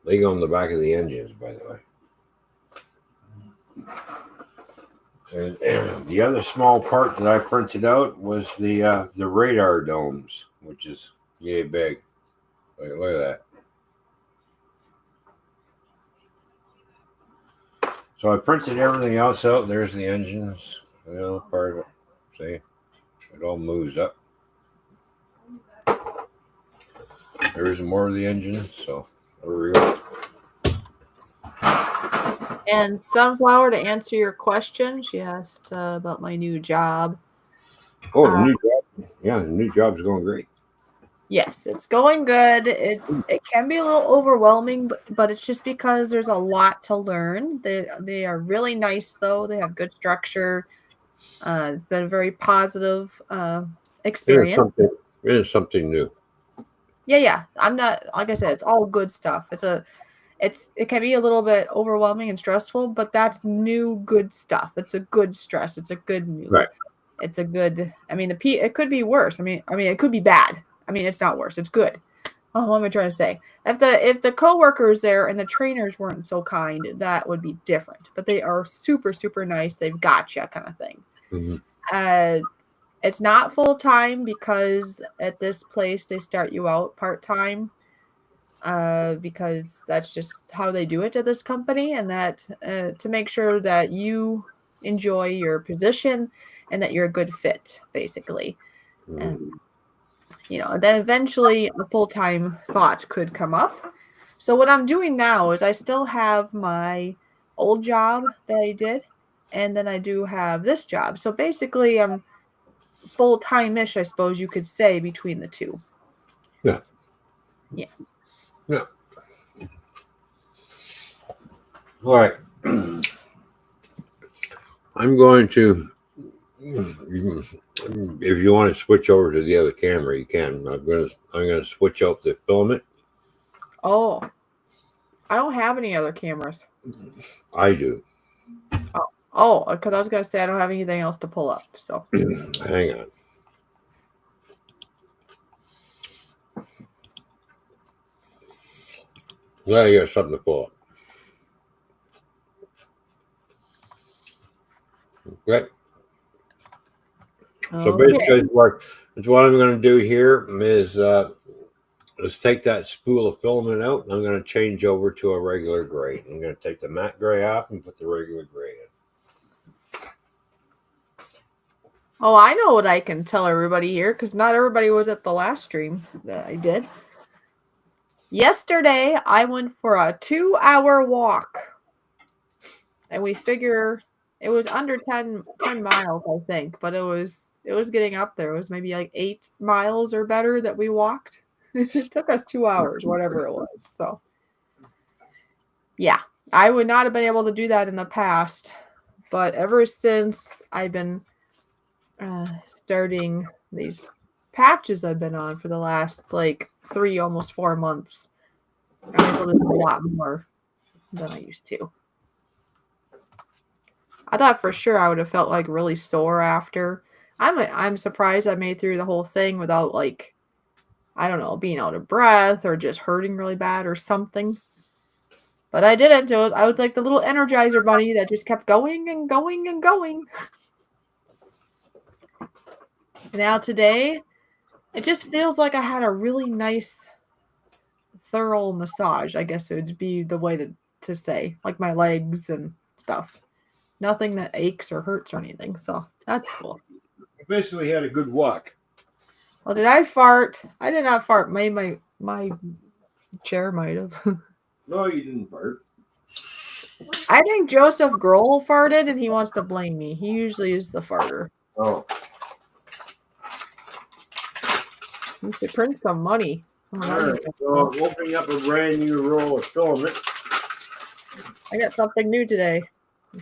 They go on the back of the engines, by the way. And the other small part that I printed out was the radar domes, which is yay big. Look at that. So I printed everything else out. There's the engines, part of it. See, it all moves up. There's more of the engines. So there we go. And Sunflower, to answer your question, she asked about my new job. Oh, the new job. Yeah, the new job's going great. Yes, it's going good. It can be a little overwhelming, but it's just because there's a lot to learn. They are really nice, though. They have good structure. It's been a very positive experience. It is something new. Yeah. I'm not, like I said, it's all good stuff. it can be a little bit overwhelming and stressful, but that's new good stuff. It's a good stress. It's a good new. Right. It's a good. I mean, it could be worse. I mean, it could be bad. I mean, it's not worse. It's good. Oh, what am I trying to say? If the coworkers there and the trainers weren't so kind, that would be different. But they are super, super nice. They've got you, kind of thing. Mm-hmm. It's not full time because at this place they start you out part time. Because that's just how they do it at this company, and that to make sure that you enjoy your position and that you're a good fit, basically. And then eventually a full-time thought could come up. So what I'm doing now is I still have my old job that I did, and then I do have this job. So basically I'm full-time-ish, I suppose you could say, between the two. Yeah. Yeah. Yeah. All right. I'm going to, if you want to switch over to the other camera, you can. I'm going to switch out the filament. Oh, I don't have any other cameras. I do. Oh, because I was going to say I don't have anything else to pull up. So hang on. Well, you got something to pull up. Okay. So basically, what I'm going to do here is let's take that spool of filament out, and I'm going to change over to a regular gray. I'm going to take the matte gray off and put the regular gray in. Oh, I know what I can tell everybody here, because not everybody was at the last stream that I did. Yesterday, I went for a 2-hour walk. And we figure it was under 10 miles, I think, but it was getting up there. It was maybe like 8 miles or better that we walked. It took us 2 hours, whatever it was. So, yeah, I would not have been able to do that in the past. But ever since I've been starting these patches I've been on for the last like 3, almost 4 months, I'm able to do a lot more than I used to. I thought for sure I would have felt like really sore after. I'm surprised I made through the whole thing without, like, I don't know, being out of breath or just hurting really bad or something. But I didn't. I was like the little Energizer bunny that just kept going and going and going. Now today, it just feels like I had a really nice, thorough massage, I guess it would be the way to say, like my legs and stuff. Nothing that aches or hurts or anything, so that's cool. You basically had a good walk. Well, did I fart? I did not fart. Maybe my chair might have. No, you didn't fart. I think Joseph Grohl farted, and he wants to blame me. He usually is the farter. Oh. You should print some money. All right, so I'm opening up a brand new roll of filament. I got something new today.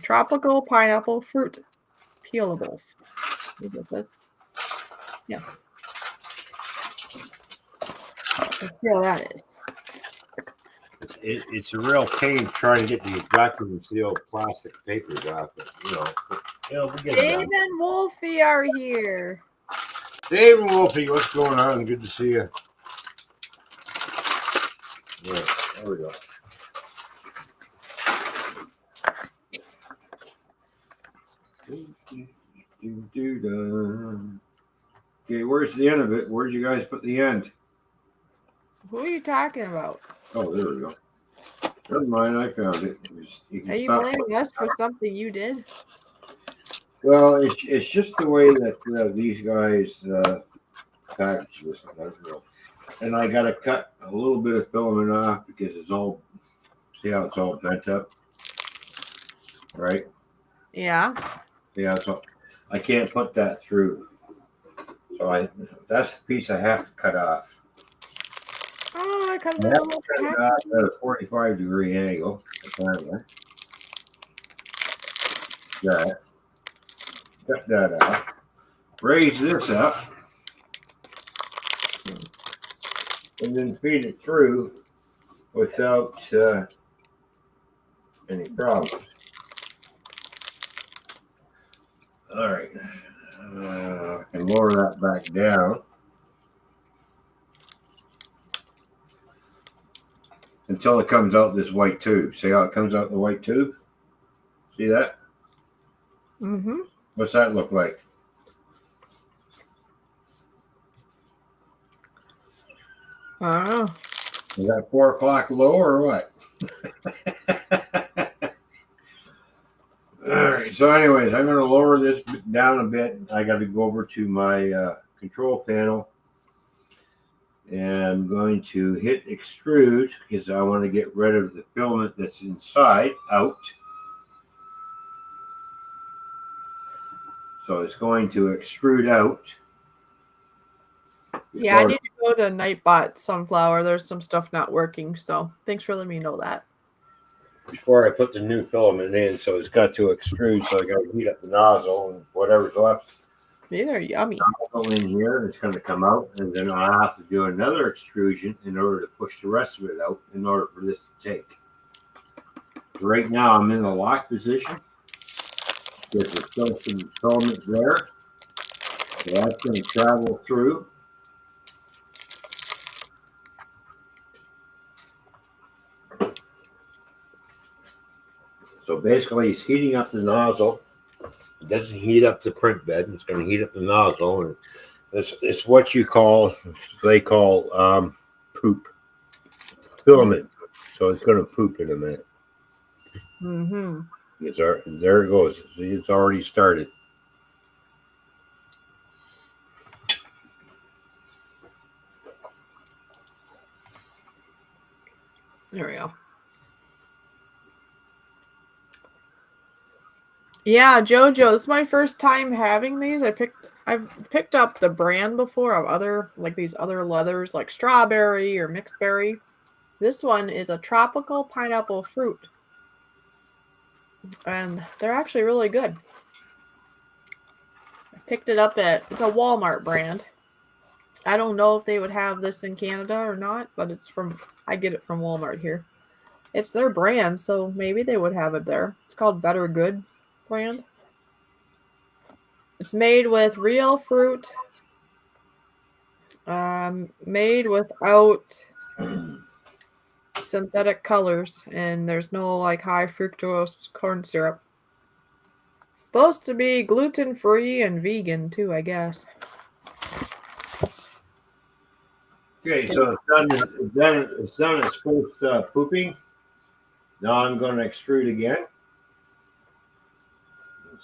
Tropical pineapple fruit peelables. Yeah. Let's see how that is. It's a real pain trying to get the vacuum sealed plastic papers off, but we get Dave and Wolfie are here. Dave and Wolfie, what's going on? Good to see you. Yeah, there we go. Okay, where's the end of it? Where'd you guys put the end? Who are you talking about? Oh, there we go. Never mind, I found it. Are you blaming us for something you did? Well, it's just the way that these guys package this. And I got to cut a little bit of filament off because it's all, see how it's all bent up? Right? Yeah. Yeah, so I can't put that through. So that's the piece I have to cut off. Oh, I cut it off at a 45-degree angle. That. Cut that out. Raise this up. And then feed it through without any problems. All right. I can lower that back down until it comes out this white tube. See how it comes out the white tube? See that? Mm-hmm. What's that look like? I don't know. Is that 4 o'clock low or what? All right. So, anyways, I'm going to lower this down a bit. I got to go over to my control panel, and I'm going to hit extrude because I want to get rid of the filament that's inside out. So it's going to extrude out. Yeah, I need to go to Nightbot Sunflower. There's some stuff not working, so thanks for letting me know that. Before I put the new filament in, so it's got to extrude, so I got to heat up the nozzle and whatever's left. These are yummy. Nozzle in here, it's going to come out, and then I have to do another extrusion in order to push the rest of it out in order for this to take. Right now, I'm in the lock position. There's still some filament there, so that's going to travel through. So basically, it's heating up the nozzle. It doesn't heat up the print bed. It's going to heat up the nozzle, and it's what they call poop filament. So it's going to poop in a minute. Mm-hmm. There it goes. See, it's already started. There we go. Yeah, JoJo, this is my first time having these. I've picked up the brand before of other these other leathers like strawberry or mixed berry. This one is a tropical pineapple fruit. And they're actually really good. I picked it up it's a Walmart brand. I don't know if they would have this in Canada or not, but I get it from Walmart here. It's their brand, so maybe they would have it there. It's called Better Goods brand. It's made with real fruit, made without synthetic colors, and there's no high fructose corn syrup. Supposed to be gluten-free and vegan too, I guess. Okay, so it's done its first pooping. Now I'm going to extrude again.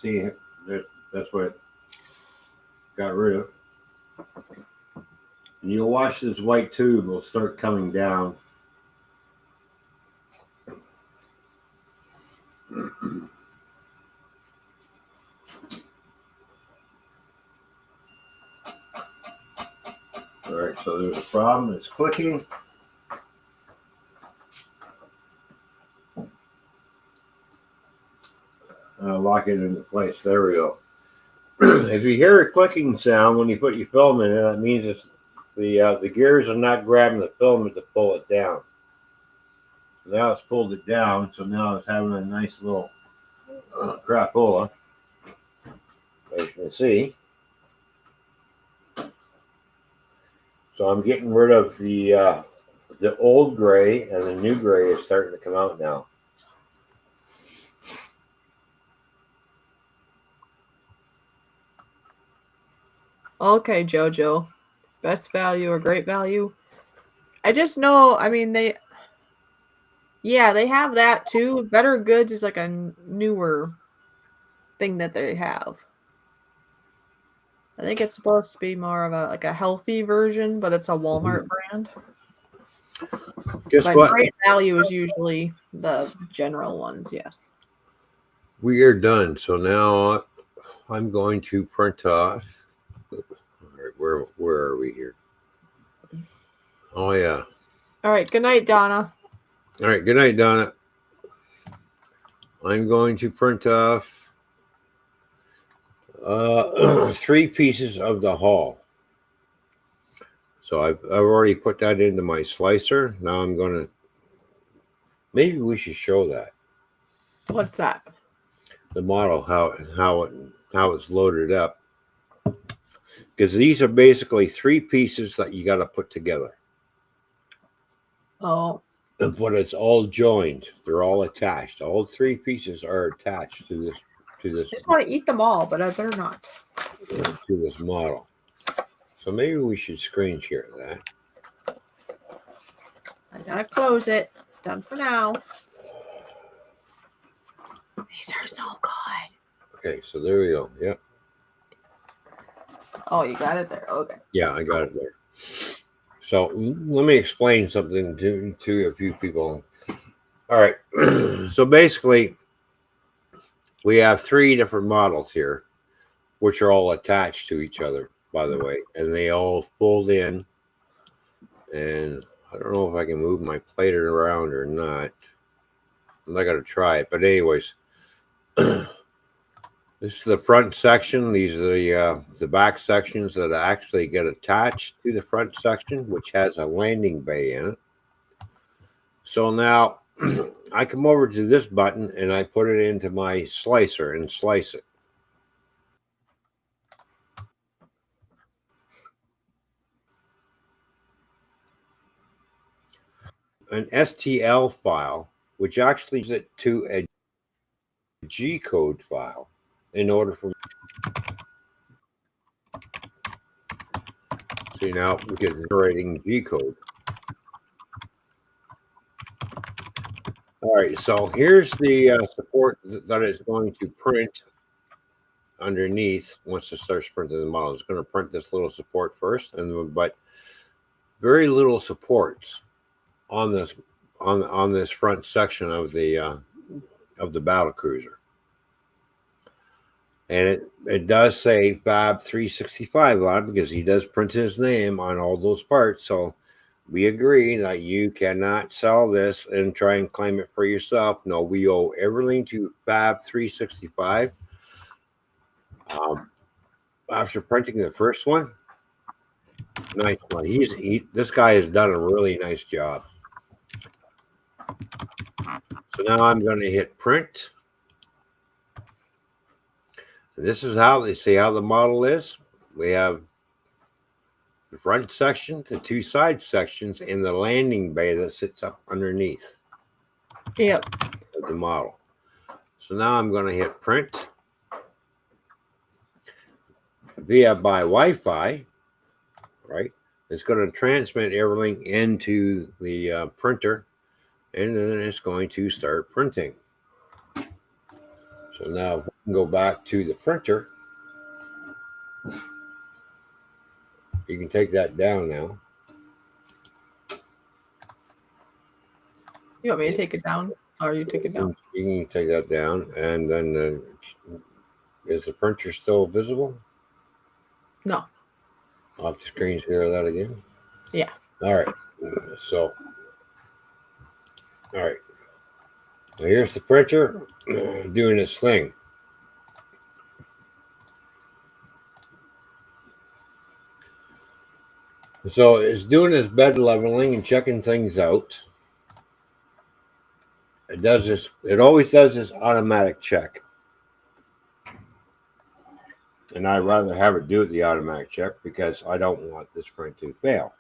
See, that's what it got rid of. And you'll watch this white tube will start coming down. All right, so there's a problem. It's clicking. Lock it into place. There we go. If you hear a clicking sound when you put your filament in, that means it's the gears are not grabbing the filament to pull it down. So now it's pulled it down, so now it's having a nice little crapola, as you can see. So I'm getting rid of the old gray, and the new gray is starting to come out now. Okay, JoJo. Best value or great value. I just know, I mean, they have that too. Better Goods is like a newer thing that they have. I think it's supposed to be more of a healthy version, but it's a Walmart brand. Guess but what? Great value is usually the general ones, yes. We are done. So now I'm going to print off. All right, where are we here? Oh yeah. All right. Good night, Donna. All right. Good night, Donna. I'm going to print off 3 pieces of the hull. So I've already put that into my slicer. Now I'm going to. Maybe we should show that. What's that? The model, how it's loaded up. Because these are basically three pieces that you got to put together. Oh, But it's all joined. They're all attached. All three pieces are attached to this I just want to eat them all, but I better not. model. So maybe we should screen share that. I gotta close it. Done for now. These are so good. Okay, so there we go. Yep. Oh, you got it there. Okay. Yeah, I got it there. So let me explain something to a few people. All right. So basically, we have three different models here, which are all attached to each other, by the way, and they all fold in. And I don't know if I can move my plate around or not. I'm not going to try it. But anyways, this is the front section. These are the back sections that actually get attached to the front section, which has a landing bay in it. So now I come over to this button and I put it into my slicer and slice it. An STL file, which actually is it to a G code file in order for. See, now we get generating G code. All right, so here's the support that it's going to print underneath once it starts printing the model. It's going to print this little support first, but very little supports on this on this front section of the battle cruiser. And it does say Fab 365 on it because he does print his name on all those parts. So we agree that you cannot sell this and try and claim it for yourself. No, we owe everything to Fab 365. After printing the first one, nice one. This guy has done a really nice job. So now I'm going to hit print. This is how they see how the model is. We have the front section, the two side sections, and the landing bay that sits up underneath. Yep. Of the model. So now I'm going to hit print by Wi-Fi, right? It's going to transmit everything into the printer, and then it's going to start printing. So now if we can go back to the printer, you can take that down now. You want me to take it down? Or you take it down? You can take that down, and then is the printer still visible? No. I'll have to screen share that again. Yeah. All right. So, all right. Now here's the printer doing its thing. So it's doing its bed leveling and checking things out. It does this. It always does this automatic check. And I'd rather have it do it the automatic check because I don't want this print to fail.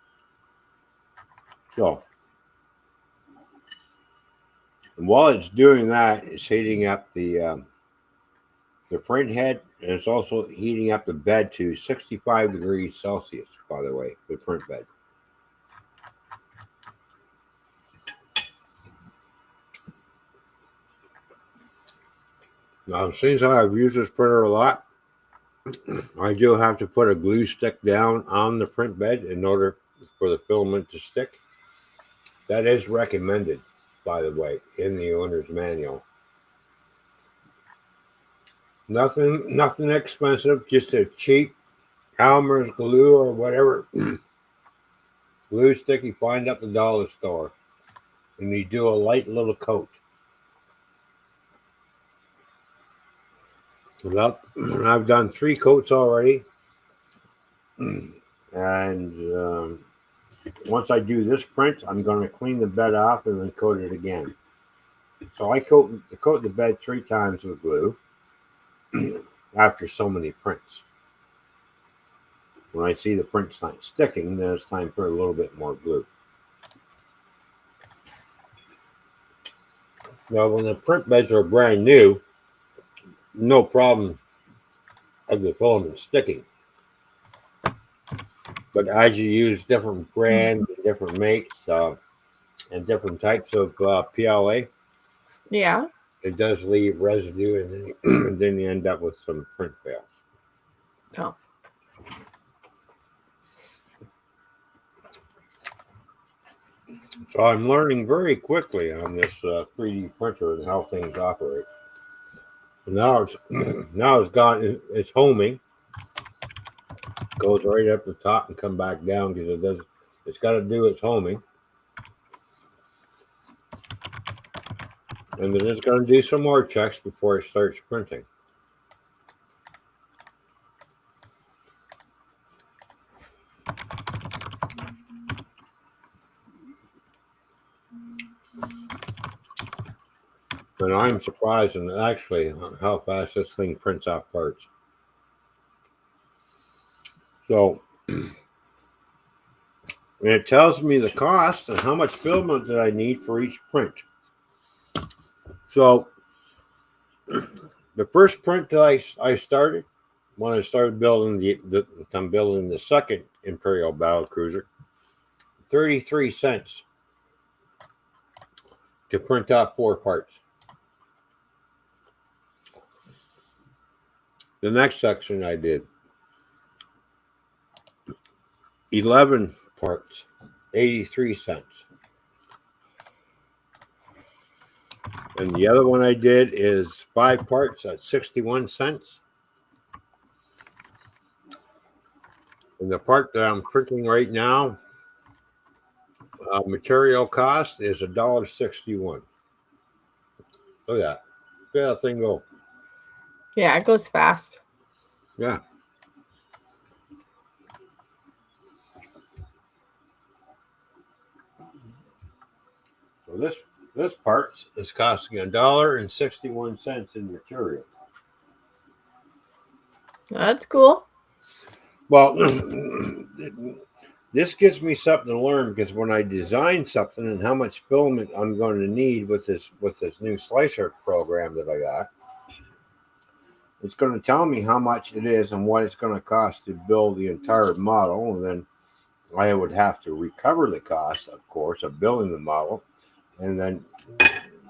So, and while it's doing that, it's heating up the print head, and it's also heating up the bed to 65 degrees Celsius, by the way, the print bed. Now, since I've used this printer a lot, I do have to put a glue stick down on the print bed in order for the filament to stick. That is recommended, by the way, in the owner's manual. Nothing expensive, just a cheap Elmer's glue or whatever glue stick you find at the dollar store, and you do a light little coat. I've done 3 coats already, and once I do this print, I'm going to clean the bed off and then coat it again. So I coat the bed 3 times with glue after so many prints. When I see the print's not sticking, then it's time for a little bit more glue. Now, when the print beds are brand new, no problem of the filament sticking. But as you use different brands, different makes, and different types of PLA, Yeah. it does leave residue, and then and then you end up with some print fails. Oh. So I'm learning very quickly on this 3D printer and how things operate. And now it's now it's gone. It's homing. Goes right up the top and come back down because it does. It's got to do its homing, and then it's going to do some more checks before it starts printing. And I'm surprised and actually how fast this thing prints out parts. So, and it tells me the cost and how much filament that I need for each print. So, the first print that I started, when I started building I'm building the second Imperial Battle Cruiser, 33 cents to print out 4 parts. The next section I did 11 parts, 83 cents. And the other one I did is 5 parts at 61 cents. And the part that I'm printing right now, material cost is $1.61. Look at that. Look at that thing go. Yeah, it goes fast. Yeah. So this part is costing $1.61 in material. That's cool. Well, this gives me something to learn because when I design something and how much filament I'm going to need with this new slicer program that I got, it's going to tell me how much it is and what it's going to cost to build the entire model, and then I would have to recover the cost, of course, of building the model, and then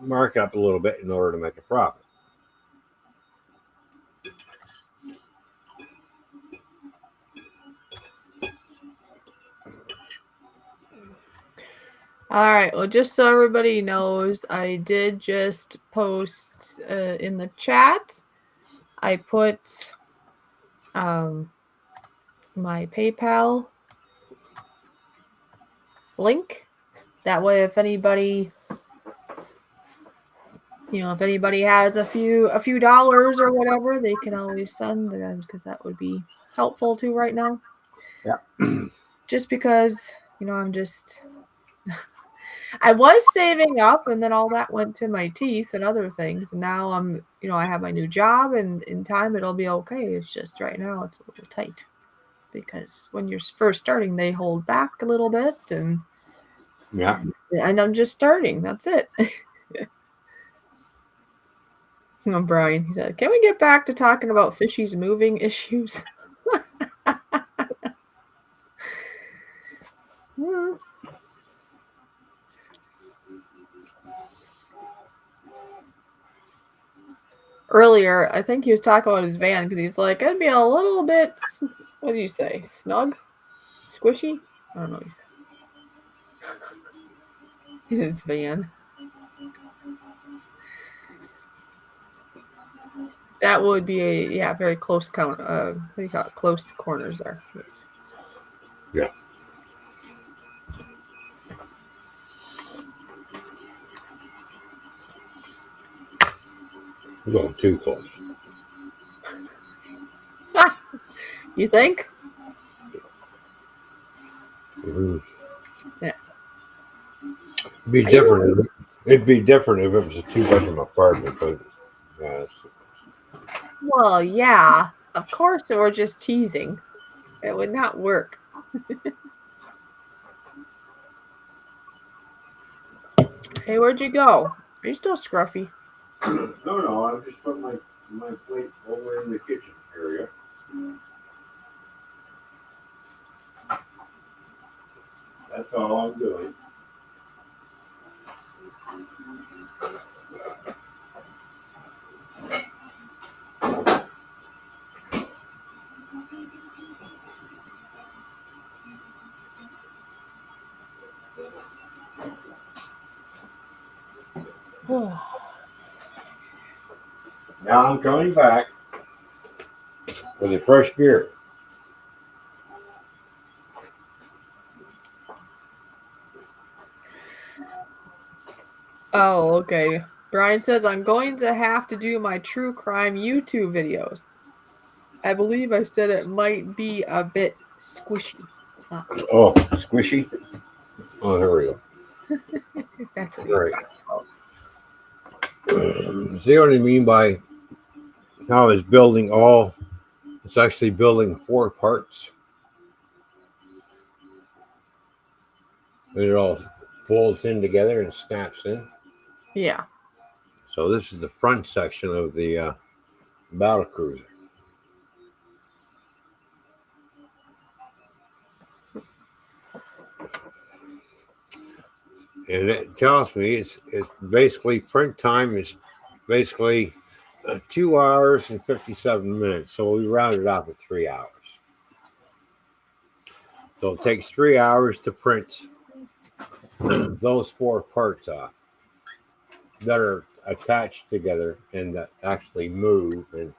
mark up a little bit in order to make a profit. All right. Well, just so everybody knows, I did just post in the chat. I put my PayPal link. That way, if anybody, if anybody has a few dollars or whatever, they can always send because that would be helpful too right now. Yeah. Just because, I'm just. I was saving up, and then all that went to my teeth and other things. And now I'm, I have my new job, and in time it'll be okay. It's just right now it's a little tight because when you're first starting, they hold back a little bit, and Yeah. And I'm just starting. That's it. Oh, Brian, he said, "Can we get back to talking about Fishy's moving issues?" Earlier, I think he was talking about his van because he's like, "It'd be a little bit, what do you say, snug, squishy?" I don't know what he says. His van. That would be a very close count. What do you call it? Close corners there. Yes. Yeah. We're going too close. You think? Mm-hmm. Yeah. Be different. It'd be different if it was a 2-bedroom apartment, but yeah, Well, yeah, of course, we're just teasing. It would not work. Hey, where'd you go? Are you still scruffy? no, I just put my plate over in the kitchen area. That's all I'm doing. Now I'm coming back with a fresh beer. Oh, okay. Brian says, I'm going to have to do my true crime YouTube videos. I believe I said it might be a bit squishy. Oh, squishy. Oh, there we go. That's what Right. See what I mean by how it's building all? It's actually building 4 parts. And it all folds in together and snaps in. Yeah. So this is the front section of the battle cruiser. And it tells me it's basically print time is basically 2 hours and 57 minutes. So we rounded off at 3 hours. So it takes 3 hours to print those 4 parts off that are attached together and that actually move and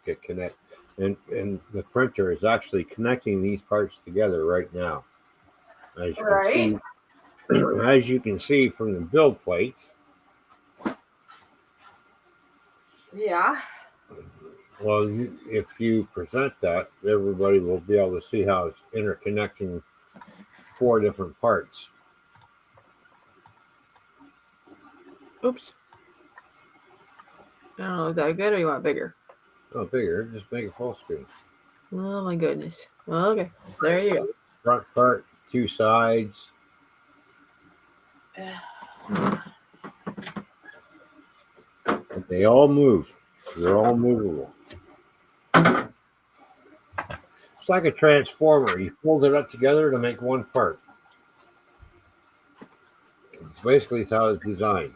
get connected. And the printer is actually connecting these parts together right now. As you can see, as you can see from the build plate. Yeah. Well, if you present that, everybody will be able to see how it's interconnecting 4 different parts. Oops. I don't know. Is that good or you want it bigger? Oh, bigger. Just make it full screen. Oh, my goodness. Okay. There you go. Front part, 2 sides. They all move. They're all movable. It's like a transformer. You fold it up together to make 1 part. It's basically how it's designed.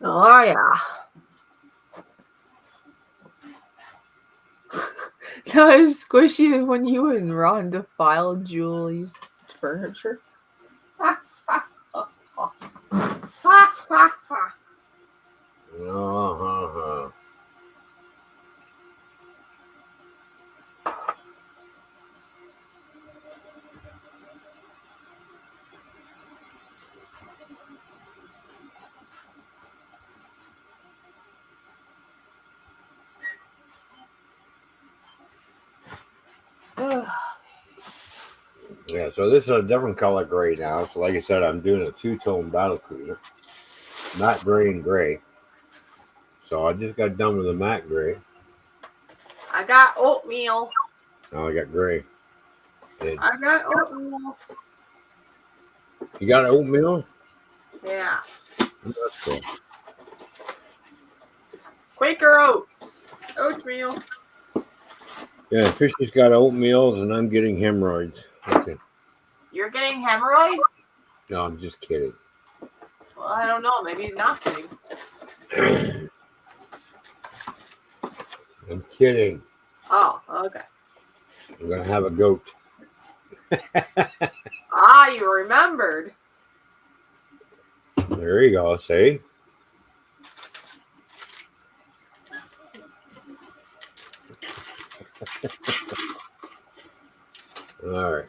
Oh, yeah. That was squishy when you and Ron defiled Julie's furniture. Uh-huh. Yeah, so this is a different color gray now. So like I said, I'm doing a 2-tone battle cruiser. Matte gray and gray. So I just got done with the matte gray. I got oatmeal. Now I got gray. I got oatmeal. You got oatmeal? Yeah. That's cool. Quaker Oats. Oatmeal. Yeah, Fishy's got oatmeal and I'm getting hemorrhoids. Okay. You're getting hemorrhoids? No, I'm just kidding. Well, I don't know. Maybe he's not kidding. I'm kidding. Oh, okay. I'm going to have a goat. Ah, you remembered. There you go. See? All right.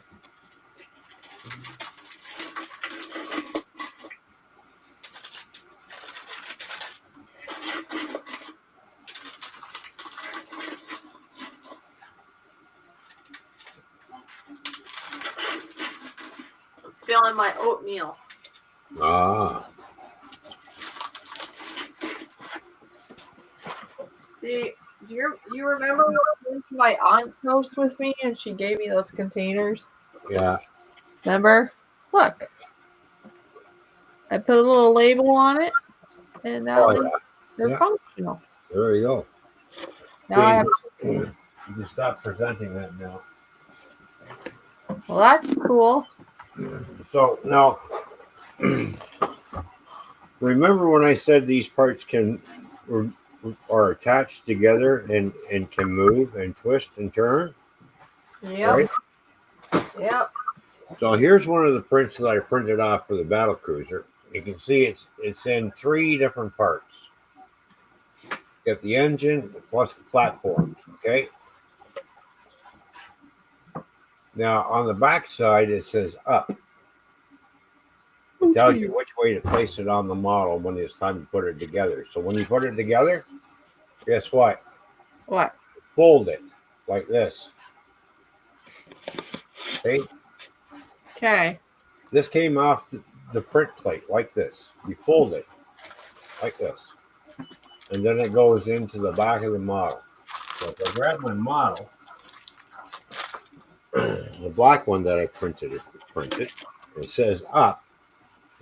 my oatmeal. Ah. See, do you remember when I went to my aunt's house with me and she gave me those containers? Yeah. Remember? Look, I put a little label on it, and now Oh, yeah. they're Yeah. functional. There you go. Now I have. You can stop presenting that now. Well, that's cool. So now, remember when I said these parts are attached together and can move and twist and turn, Yep. right? Yep. So here's one of the prints that I printed off for the battle cruiser. You can see it's in 3 different parts. You got the engine plus the platforms. Okay. Now on the back side it says up. It tells you which way to place it on the model when it's time to put it together. So when you put it together, guess what? What? Fold it like this. Okay. Okay. This came off the print plate like this. You fold it like this. And then it goes into the back of the model. So if I grab my model, the black one that I printed, it says up.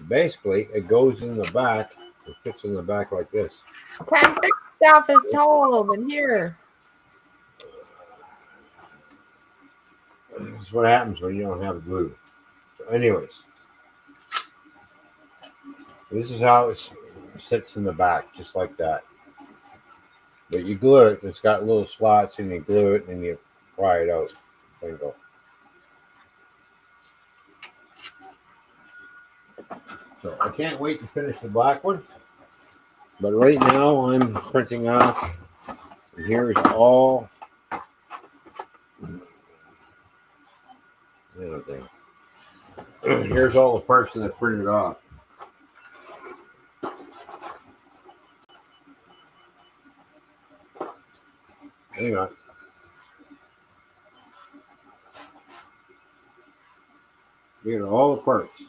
Basically, it goes in the back. It fits in the back like this. Can't fix stuff is told in here. That's what happens when you don't have glue. So anyways, this is how it sits in the back, just like that. But you glue it. It's got little slots, and you glue it, and you pry it out. Bingo. So I can't wait to finish the black one. But right now I'm printing off. And here's all. Here's all the parts that I printed off. Hang on. Here are all the parts.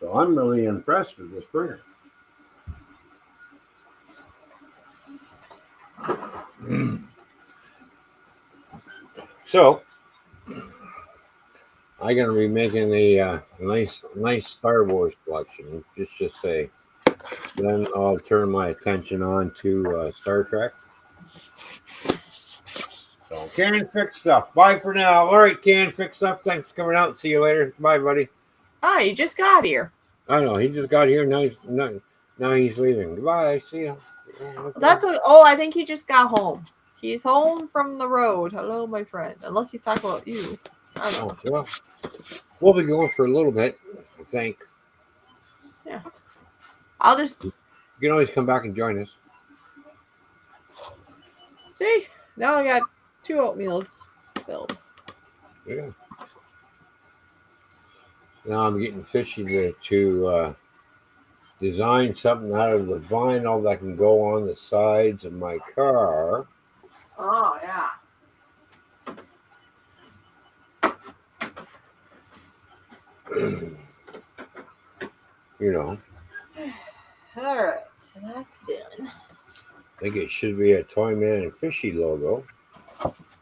So I'm really impressed with this printer. So I'm going to be making a nice Star Wars collection. Just say. Then I'll turn my attention on to Star Trek. So Can Fix Stuff. Bye for now. All right, Can Fix Stuff. Thanks for coming out. See you later. Bye, buddy. Ah, you just got here. I know. He just got here. Now he's leaving. Goodbye. See you. That's what. Oh, I think he just got home. He's home from the road. Hello, my friend. Unless he's talking about you. I don't know. Well, we'll be going for a little bit, I think. Yeah. I'll just. You can always come back and join us. See? Now I got 2 oatmeals filled. Yeah. Now I'm getting Fishy to design something out of the vinyl that can go on the sides of my car. Oh, yeah. You know. All right. So that's done. I think it should be a Toy Man and Fishy logo.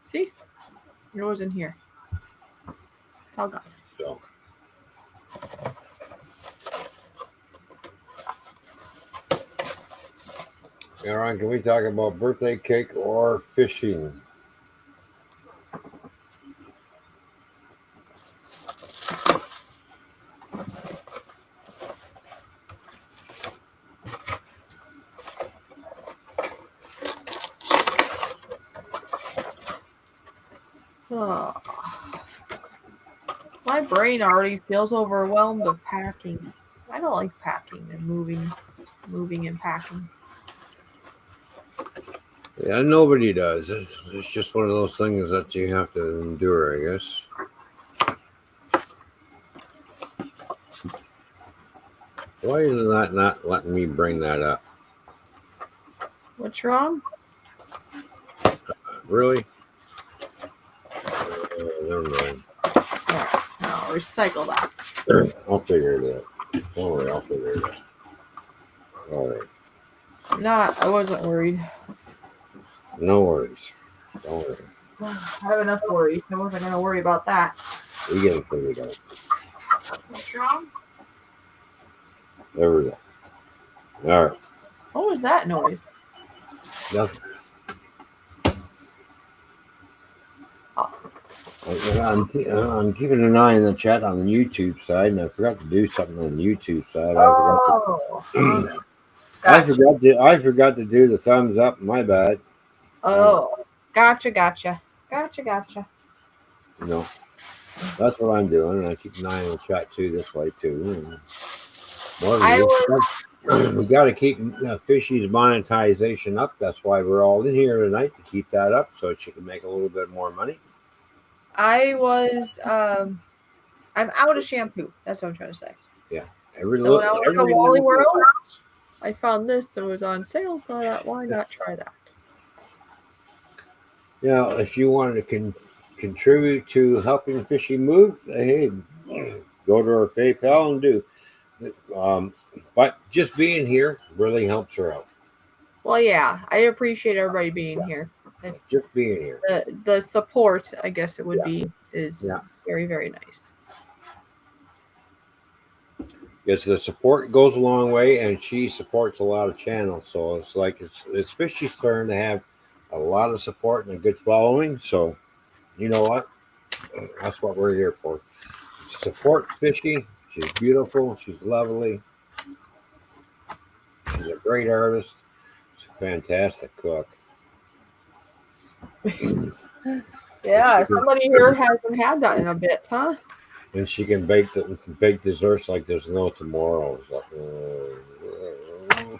See? Yours in here. It's all gone. So. Aaron, can we talk about birthday cake or fishing? Oh. My brain already feels overwhelmed of packing. I don't like packing and moving and packing. Yeah, nobody does. It's just one of those things that you have to endure, I guess. Why is that not letting me bring that up? What's wrong? Really? Never mind. No, recycle that. I'll figure it out. Don't worry, I'll figure it out. All right. I wasn't worried. No worries. Don't worry. I have enough worries. I wasn't going to worry about that. We get it figured out. What's wrong? There we go. All right. What was that noise? Nothing. Oh. I'm keeping an eye on the chat on the YouTube side, and I forgot to do something on the YouTube side. I forgot to do the thumbs up. My bad. Oh, gotcha. No, that's what I'm doing, and I keep an eye on the chat too. This way too. We got to keep Fishy's monetization up. That's why we're all in here tonight, to keep that up so she can make a little bit more money. I'm out of shampoo. That's what I'm trying to say. Yeah. So when I went to Wally World, I found this that was on sale, so I thought, why not try that? Yeah, if you wanted to contribute to helping Fishy move, hey, go to our PayPal and do. But just being here really helps her out. Well, yeah, I appreciate everybody being here. Just being here. The support, I guess it would be, is very, very nice. Because the support goes a long way, and she supports a lot of channels. So it's like it's Fishy's turn to have a lot of support and a good following. So you know what? That's what we're here for. Support Fishy. She's beautiful. She's lovely. She's a great artist. She's a fantastic cook. Yeah, somebody here hasn't had that in a bit, huh? And she can bake desserts like there's no tomorrow. Like,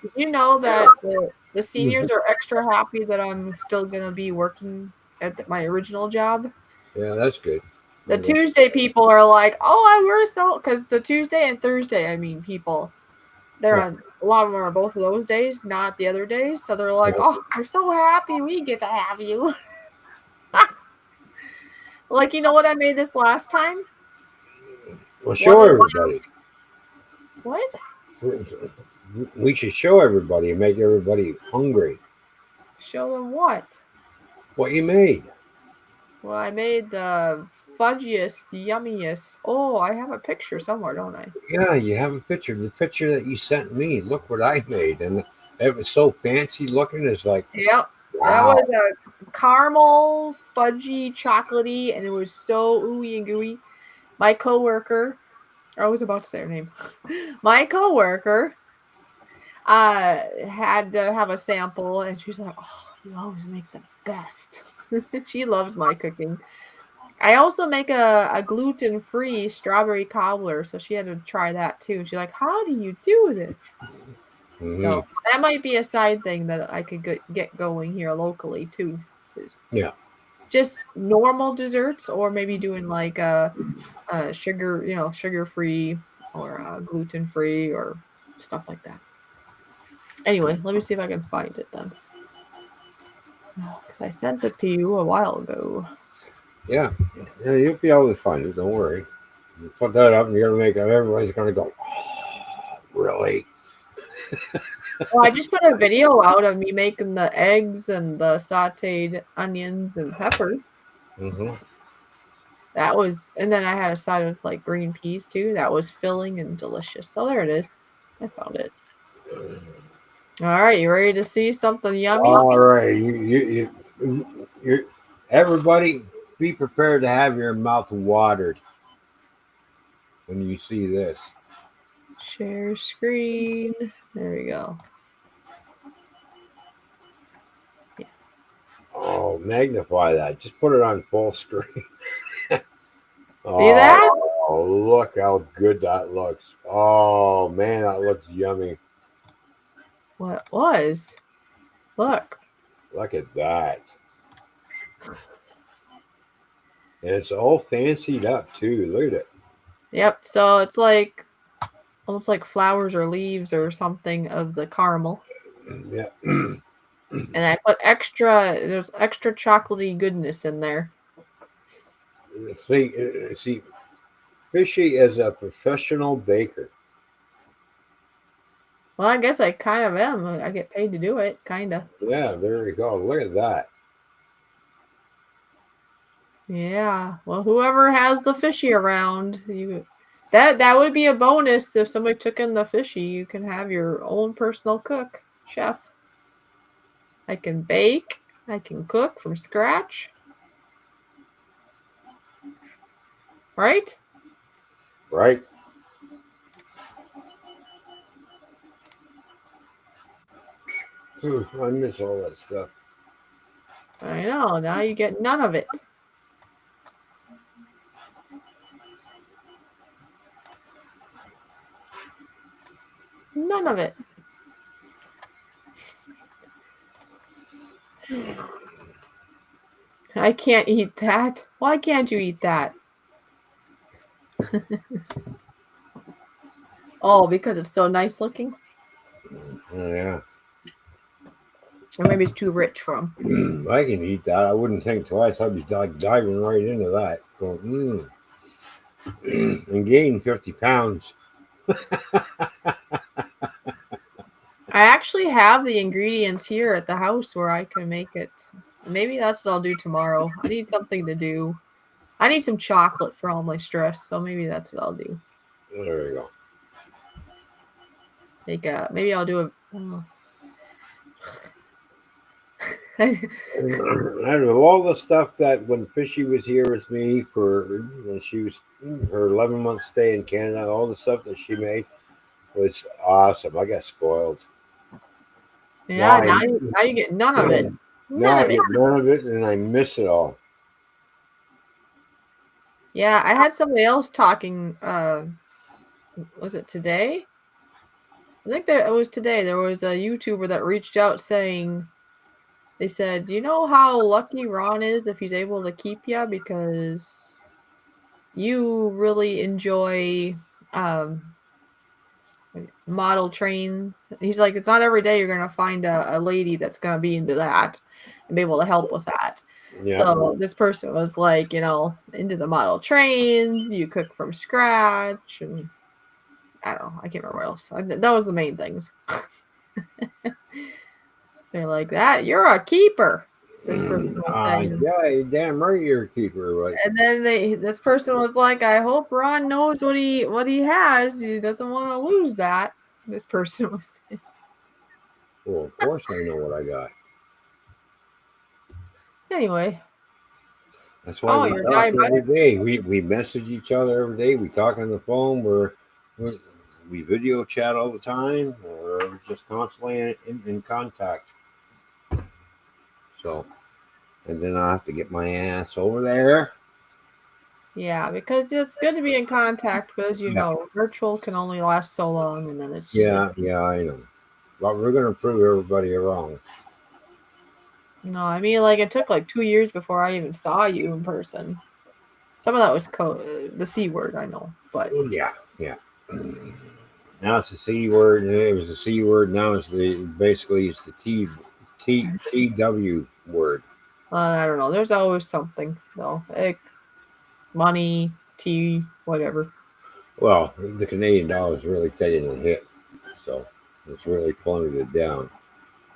Did you know that the seniors are extra happy that I'm still going to be working at my original job? Yeah, that's good. The Tuesday people are like, oh, we're so, because the Tuesday and Thursday, people, they're on, a lot of them are both of those days, not the other days. So they're like, oh, we're so happy we get to have you. Like, you know what I made this last time? Well, show everybody. What? We should show everybody and make everybody hungry. Show them what? What you made. Well, I made the fudgiest, yummiest. Oh, I have a picture somewhere, don't I? Yeah, you have a picture. The picture that you sent me. Look what I made. And it was so fancy looking. It's like, yep. Wow. That was a caramel, fudgy, chocolatey, and it was so ooey and gooey. My coworker, I was about to say her name. My coworker had to have a sample, and she's like, oh, you always make the best. She loves my cooking. I also make a gluten-free strawberry cobbler, so she had to try that too. She's like, how do you do this? Mm-hmm. So that might be a side thing that I could get going here locally too. Yeah. Just normal desserts, or maybe doing like sugar, sugar-free or gluten-free or stuff like that. Anyway, let me see if I can find it then. Because I sent it to you a while ago. Yeah, you'll be able to find it. Don't worry. You put that up, and you're gonna make it. Everybody's gonna go, oh, really? Well, I just put a video out of me making the eggs and the sautéed onions and pepper. Mm-hmm. That was, and then I had a side of like green peas too. That was filling and delicious. So there it is. I found it. All right, you ready to see something yummy? All right, you everybody, be prepared to have your mouth watered when you see this. Share screen. There we go. Yeah. Oh, magnify that. Just put it on full screen. See that? Oh, look how good that looks. Oh, man, that looks yummy. What was? Look. Look at that. And it's all fancied up, too. Look at it. Yep. So it's like almost like flowers or leaves or something of the caramel. Yeah. And I put there's extra chocolatey goodness in there. See, Fishy is a professional baker. Well, I guess I kind of am. I get paid to do it, kind of. Yeah, there you go. Look at that. Yeah. Well, whoever has the fishy around, that would be a bonus if somebody took in the fishy. You can have your own personal cook, chef. I can bake. I can cook from scratch. Right? Right? I miss all that stuff. I know. Now you get none of it. None of it. I can't eat that. Why can't you eat that? Oh, because it's so nice looking? Yeah. Or maybe it's too rich for him. I can eat that. I wouldn't think twice. I'd be like diving right into that. Going, and gain 50 pounds. I actually have the ingredients here at the house where I can make it. Maybe that's what I'll do tomorrow. I need something to do. I need some chocolate for all my stress, so maybe that's what I'll do. There you go. Maybe I'll do a. Out of all the stuff that when Fishy was here with me for when she was her 11-month stay in Canada, all the stuff that she made was awesome. I got spoiled. Yeah, now you get none of it. Now I get none of it, and I miss it all. Yeah, I had somebody else talking. Was it today? I think that it was today. There was a YouTuber that reached out saying, they said, "You know how lucky Ron is if he's able to keep you because you really enjoy model trains." He's like, "It's not every day you're gonna find a lady that's gonna be into that and be able to help with that." Yeah. So this person was like, into the model trains. You cook from scratch, and I don't know. I can't remember what else. That was the main things. They're like that. You're a keeper. This person was saying. Yeah, you're damn right you're a keeper. Right? And then this person was like, "I hope Ron knows what he has. He doesn't want to lose that." This person was saying. Well, of course I know what I got. Anyway. That's why we you're talk diabetic? every day. We message each other every day. We talk on the phone. We video chat all the time. We're just constantly in contact. So, and then I have to get my ass over there. Yeah, because it's good to be in contact, but as you know, virtual can only last so long, and then it's yeah, I know. But we're gonna prove everybody wrong. No, I mean, like, it took like 2 years before I even saw you in person. Some of that was the C word, I know, but Yeah. Now it's the C word. It was the C word. Now it's basically it's the TW word. I don't know. There's always something though. Money, tea, whatever. Well, the Canadian dollar is really taking a hit, so it's really plummeted it down.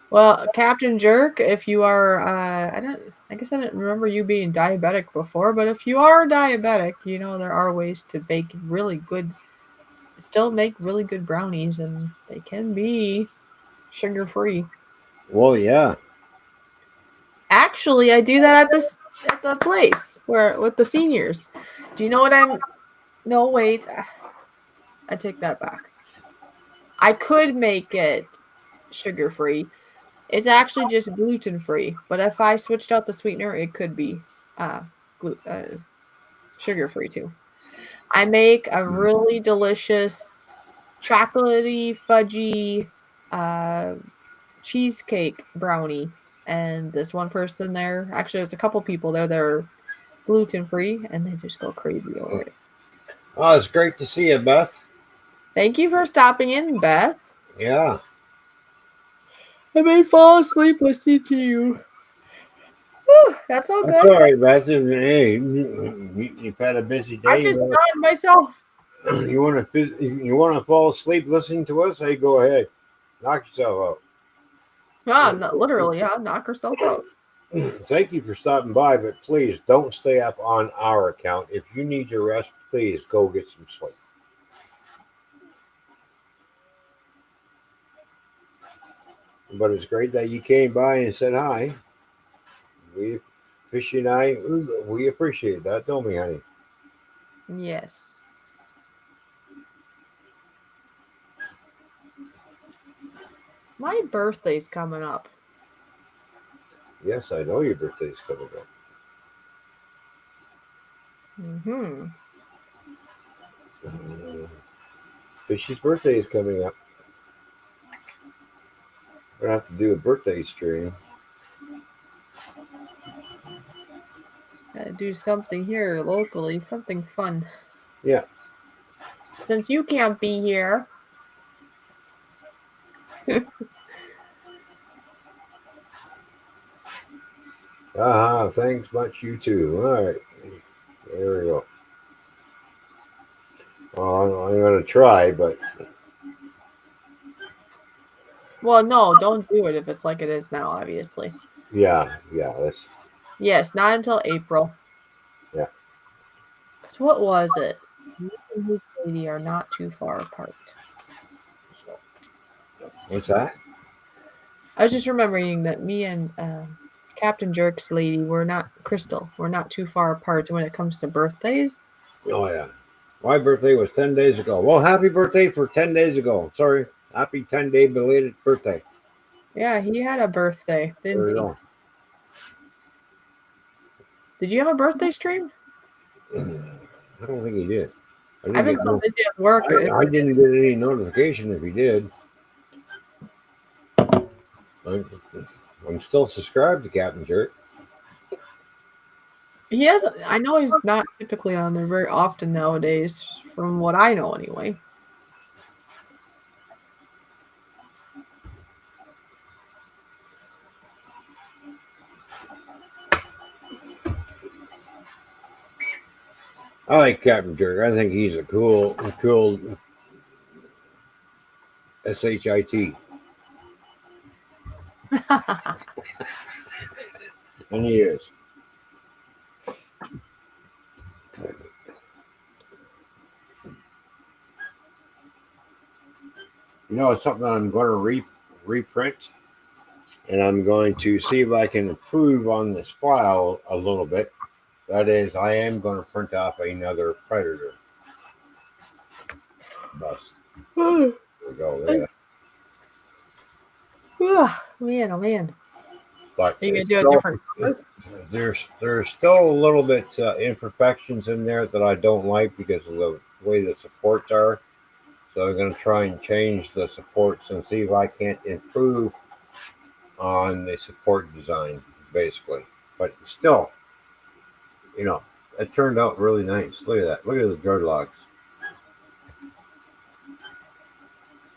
Well, Captain Jerk, if you are, I guess I didn't remember you being diabetic before, but if you are diabetic, there are ways to still make really good brownies, and they can be sugar-free. Well, yeah. Actually, I do that at the place with the seniors. Do you know what I'm? No, wait. I take that back. I could make it sugar-free. It's actually just gluten-free, but if I switched out the sweetener, it could be sugar-free too. I make a really delicious chocolatey, fudgy cheesecake brownie. And this one person there, actually, there's a couple people there, they're gluten-free, and they just go crazy over it. Oh, it's great to see you, Beth. Thank you for stopping in, Beth. Yeah. I may fall asleep listening to you. Whew, that's all I'm good. sorry, Beth. Hey, you've had a busy I day. just got myself. You want to fall asleep listening to us? Hey, go ahead. Knock yourself out. Literally, knock herself out. Thank you for stopping by, but please don't stay up on our account. If you need your rest, please go get some sleep. But it's great that you came by and said hi. Fishy and I, we appreciate that, don't we, honey? Yes. My birthday's coming up. Yes, I know your birthday's coming up. Mm-hmm. Fishy's birthday is coming up. We're going to have to do a birthday stream. Gotta do something here locally, something fun. Yeah. Since you can't be here. Thanks much, you too. All right. There we go. Well, I'm going to try, but. Well, no, don't do it if it's like it is now, obviously. Yeah, that's. Yes, not until April. Yeah. Because what was it? Me and his lady are not too far apart. What's that? I was just remembering that me and Captain Jerk's lady were not Crystal. We're not too far apart when it comes to birthdays. Oh, yeah. My birthday was 10 days ago. Well, happy birthday for 10 days ago. Sorry. Happy 10-day belated birthday. Yeah, he had a birthday, didn't There he? we go. Did you have a birthday stream? I don't think he did. I've been so busy at work. I didn't get any notification if he did. I'm still subscribed to Captain Jerk. He has. I know he's not typically on there very often nowadays, from what I know anyway. I like Captain Jerk. I think he's a cool SHIT. And he is. You know, it's something I'm going to reprint, and I'm going to see if I can improve on this file a little bit. That is, I am going to print off another Predator bust. There we go. There. Man, oh man. But Are you gonna do a different color? There's still a little bit imperfections in there that I don't like because of the way the supports are. So I'm going to try and change the supports and see if I can't improve on the support design, basically. But still, you know, it turned out really nice. Look at that. Look at the dreadlocks.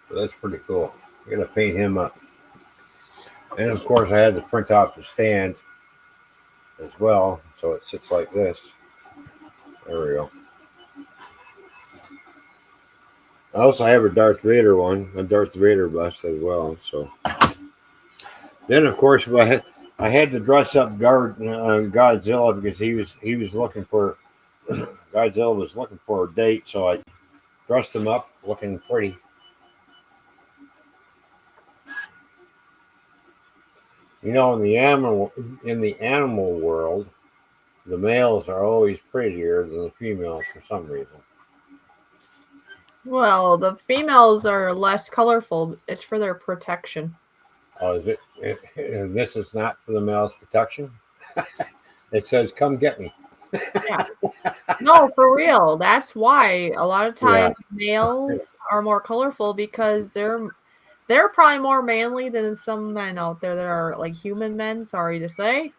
So that's pretty cool. I'm going to paint him up. And of course, I had to print off the stand as well. So it sits like this. There we go. I also have a Darth Vader one, a Darth Vader bust as well. So then, of course, I had to dress up Godzilla because he was looking for Godzilla was looking for a date, so I dressed him up looking pretty. You know, in the animal world, the males are always prettier than the females for some reason. Well, the females are less colorful. It's for their protection. Oh, is it? And this is not for the male's protection. It says, "Come get me." Yeah. No, for real. That's why a lot of times males are more colorful because they're probably more manly than some men out there that are like human men, sorry to say.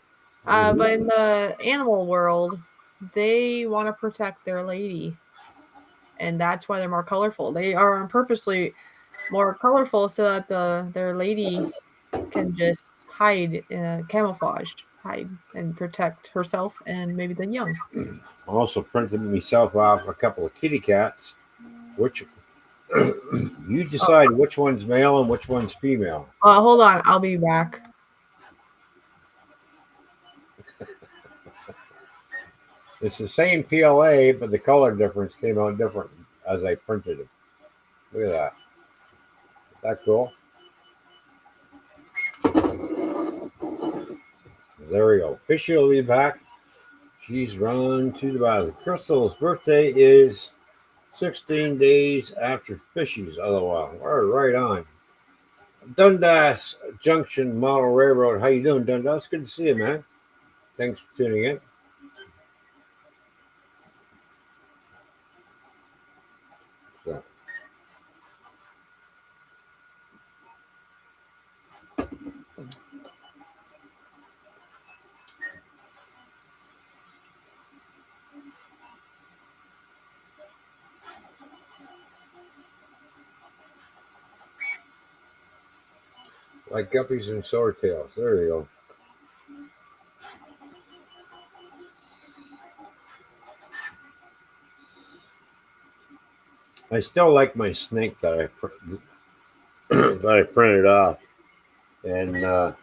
But in the animal world, they want to protect their lady. And that's why they're more colorful. They are purposely more colorful so that their lady can just hide, camouflaged, hide and protect herself and maybe the young. I also printed myself off a couple of kitty cats, which you decide which one's male and which one's female. Hold on, I'll be back. It's the same PLA, but the color difference came out different as I printed it. Look at that. Is that cool? There we go. Fishy will be back. She's run to the bottom. Crystal's birthday is 16 days after Fishy's. LOL. We're right on. Dundas Junction Model Railroad. How you doing, Dundas? Good to see you, man. Thanks for tuning in. So. Like guppies and swordtails. There you go. I still like my snake that I printed off, and I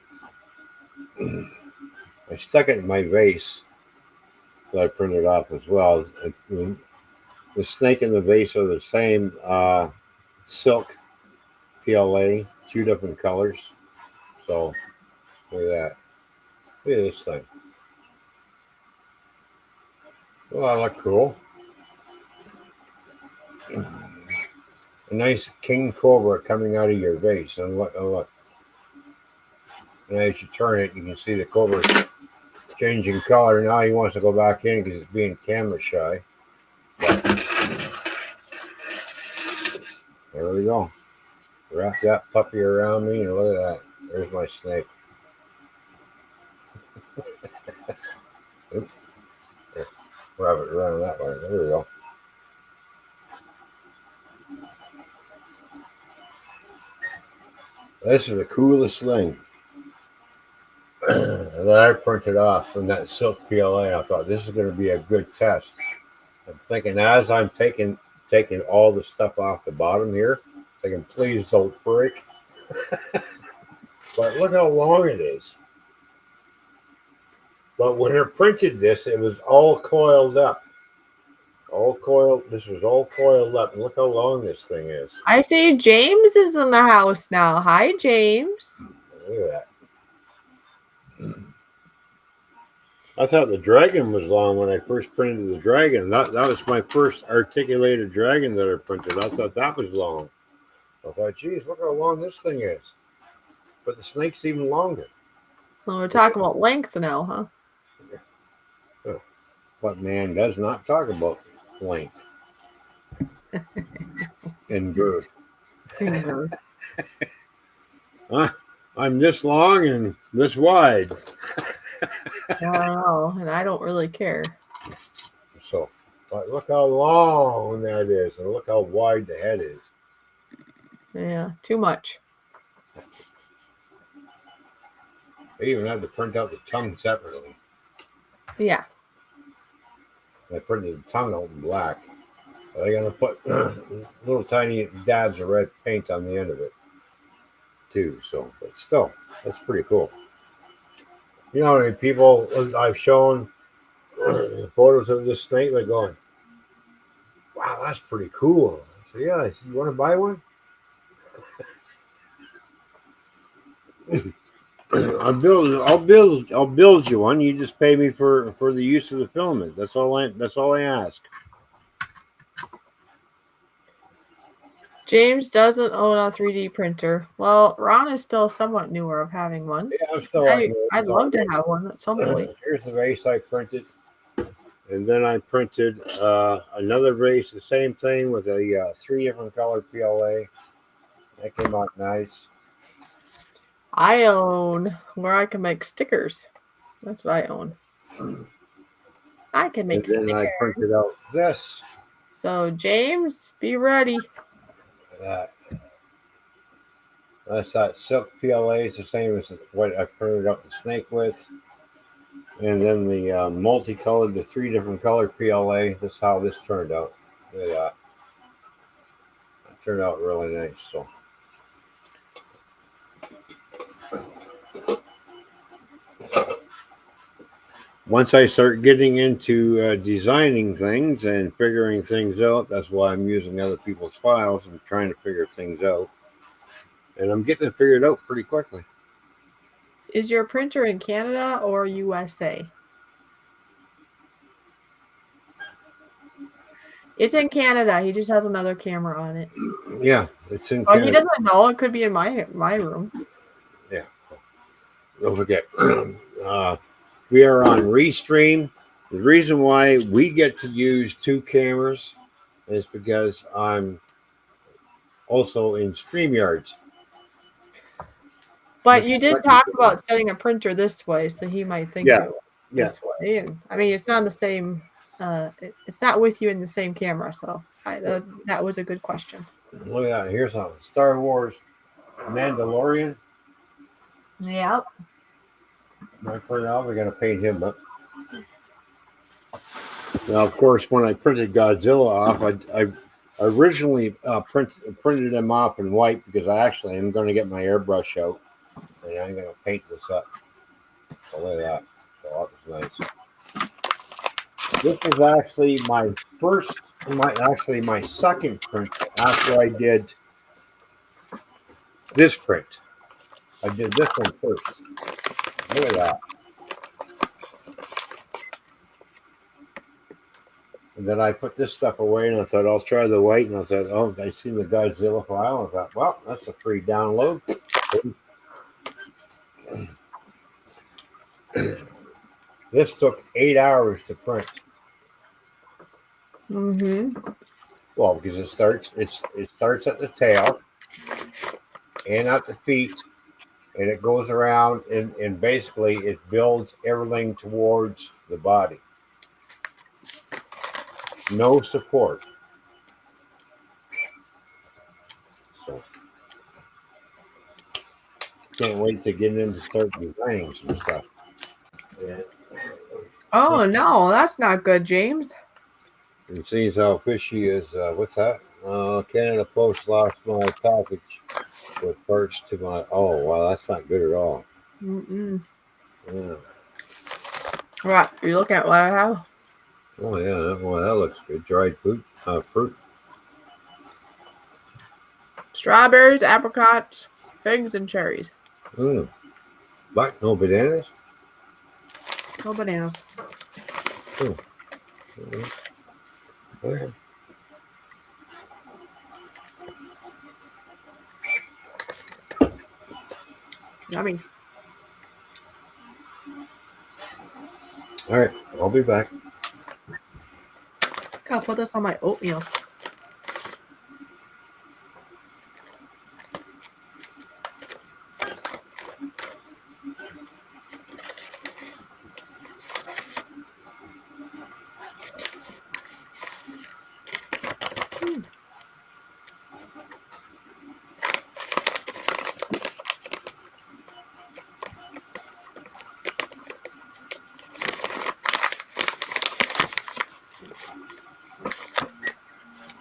stuck it in my vase that I printed off as well. The snake and the vase are the same silk PLA, 2 different colors. So look at that. Look at this thing. Well, that look cool. A nice king cobra coming out of your vase. And look. And as you turn it, you can see the cobra changing color. Now he wants to go back in because he's being camera shy. But there we go. Wrap that puppy around me and look at that. There's my snake. Oops. Wrap it around that way. There we go. This is the coolest thing that I printed off from that silk PLA. I thought this is going to be a good test. I'm thinking as I'm taking all the stuff off the bottom here, thinking please don't break. But look how long it is. But when I printed this, it was all coiled up. This was all coiled up. And look how long this thing is. I see James is in the house now. Hi, James. Look at that. I thought the dragon was long when I first printed the dragon. That was my first articulated dragon that I printed. I thought that was long. I thought, geez, look how long this thing is. But the snake's even longer. Well, we're talking about length now, huh? But man does not talk about length and girth. I'm this long and this wide. I don't know, and I don't really care. So, but look how long that is, and look how wide the head is. Yeah, too much. I even had to print out the tongue separately. Yeah. I printed the tongue out in black. They're going to put little tiny dabs of red paint on the end of it, too. So, but still, that's pretty cool. You know how many people I've shown photos of this snake? They're going, wow, that's pretty cool. So, yeah, you want to buy one? I'll build you one. You just pay me for the use of the filament. That's all I ask. James doesn't own a 3D printer. Well, Ron is still somewhat newer of having one. Yeah, I'm still. I'd love to have one at some point. Here's the vase I printed, and then I printed another vase, the same thing with a 3 different color PLA. That came out nice. I own where I can make stickers. That's what I own. I can make And then stickers. I printed out this. So, James, be ready. That. That's that silk PLA is the same as what I printed out the snake with. And then the multicolored, the 3 different color PLA. This is how this turned out. Look at that. It turned out really nice. So once I start getting into designing things and figuring things out, that's why I'm using other people's files and trying to figure things out. And I'm getting it figured out pretty quickly. Is your printer in Canada or USA? It's in Canada. He just has another camera on it. Yeah, it's in Oh, Canada. he doesn't know. It could be in my room. Yeah. Don't forget. We are on Restream. The reason why we get to use 2 cameras is because I'm also in StreamYards. But you did talk about setting a printer this way, so he might think it this way. And I mean, it's not the same. It's not with you in the same camera. So that was a good question. Look at that. Here's something. Star Wars Mandalorian. Yep. My print out. We're gonna paint him up. Now, of course, when I printed Godzilla off, I originally printed him off in white because I actually am going to get my airbrush out and I'm going to paint this up. So look at that. So that was nice. This is actually my second print after I did this print. I did this one first. Look at that. And then I put this stuff away and I thought, I'll try the white. And I thought, oh, I seen the Godzilla file. I thought, well, that's a free download. This took 8 hours to print. Mm-hmm. Well, because it starts at the tail and at the feet, and it goes around and basically it builds everything towards the body. No support. So can't wait to get in to start designing some stuff. Yeah. Oh no, that's not good, James. And seeing how Fishy is, what's that? Canada Post lost my package with parts to my. Oh, wow, that's not good at all. Mm-mm. Yeah. Right, you look at what I have. Oh yeah, well that looks good. Dried fruit. Strawberries, apricots, figs, and cherries. But no bananas. No bananas. Okay. Yummy. All right, I'll be back. Gotta put this on my oatmeal.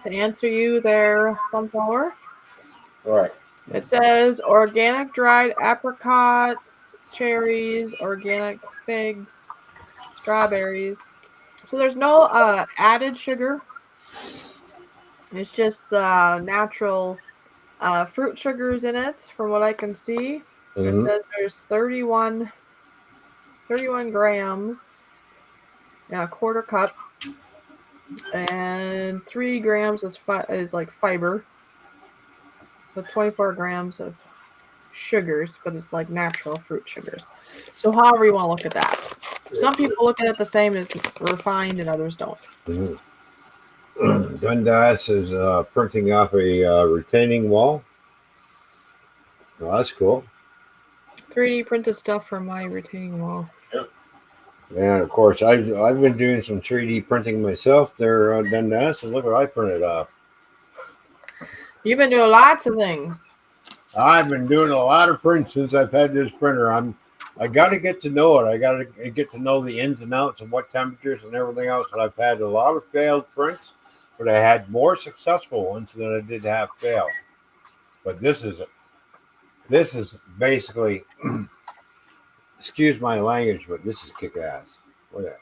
To answer you there, Sunflower. All right. It says organic dried apricots, cherries, organic figs, strawberries. So there's no added sugar. It's just the natural fruit sugars in it, from what I can see. It says there's 31 grams, a quarter cup, and 3 grams is like fiber. So 24 grams of sugars, but it's like natural fruit sugars. So however you want to look at that. Some people look at it the same as refined and others don't. Dundas is printing off a retaining wall. Well, that's cool. 3D printed stuff for my retaining wall. Yep. And of course, I've been doing some 3D printing myself there, Dundas, and look what I printed off. You've been doing lots of things. I've been doing a lot of prints since I've had this printer. I got to get to know it. I got to get to know the ins and outs and what temperatures and everything else. And I've had a lot of failed prints, but I had more successful ones than I did have fail. But this is basically, excuse my language, but this is kick ass. Look at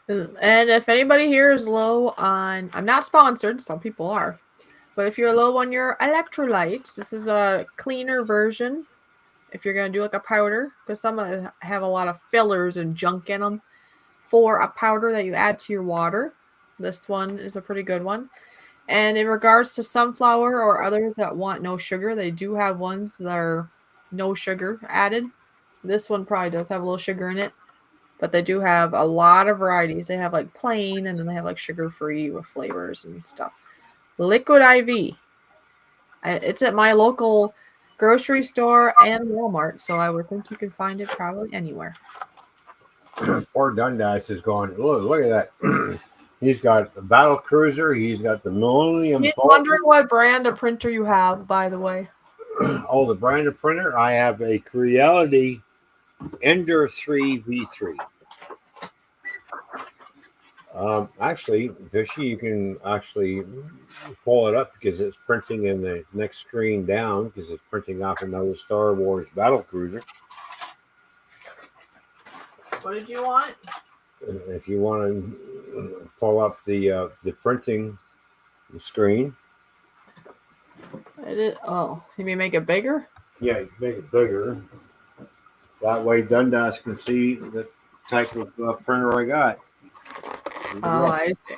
that. And if anybody here is low on, I'm not sponsored, some people are, but if you're low on your electrolytes, this is a cleaner version. If you're going to do like a powder, because some have a lot of fillers and junk in them, for a powder that you add to your water. This one is a pretty good one. And in regards to sunflower or others that want no sugar, they do have ones that are no sugar added. This one probably does have a little sugar in it, but they do have a lot of varieties. They have like plain, and then they have like sugar-free with flavors and stuff. Liquid IV. It's at my local grocery store and Walmart, so I would think you can find it probably anywhere. Poor Dundas is going, look at that. He's got the battle cruiser. He's got the Millennium. He's wondering what brand of printer you have, by the way. Oh, the brand of printer? I have a Creality Ender 3 V3. Actually, Fishy, you can actually pull it up because it's printing in the next screen down because it's printing off another Star Wars battle cruiser. What did you want? If you want to pull up the printing screen. Oh, you mean make it bigger? Yeah, you make it bigger. That way Dundas can see the type of printer I got. Oh, I see.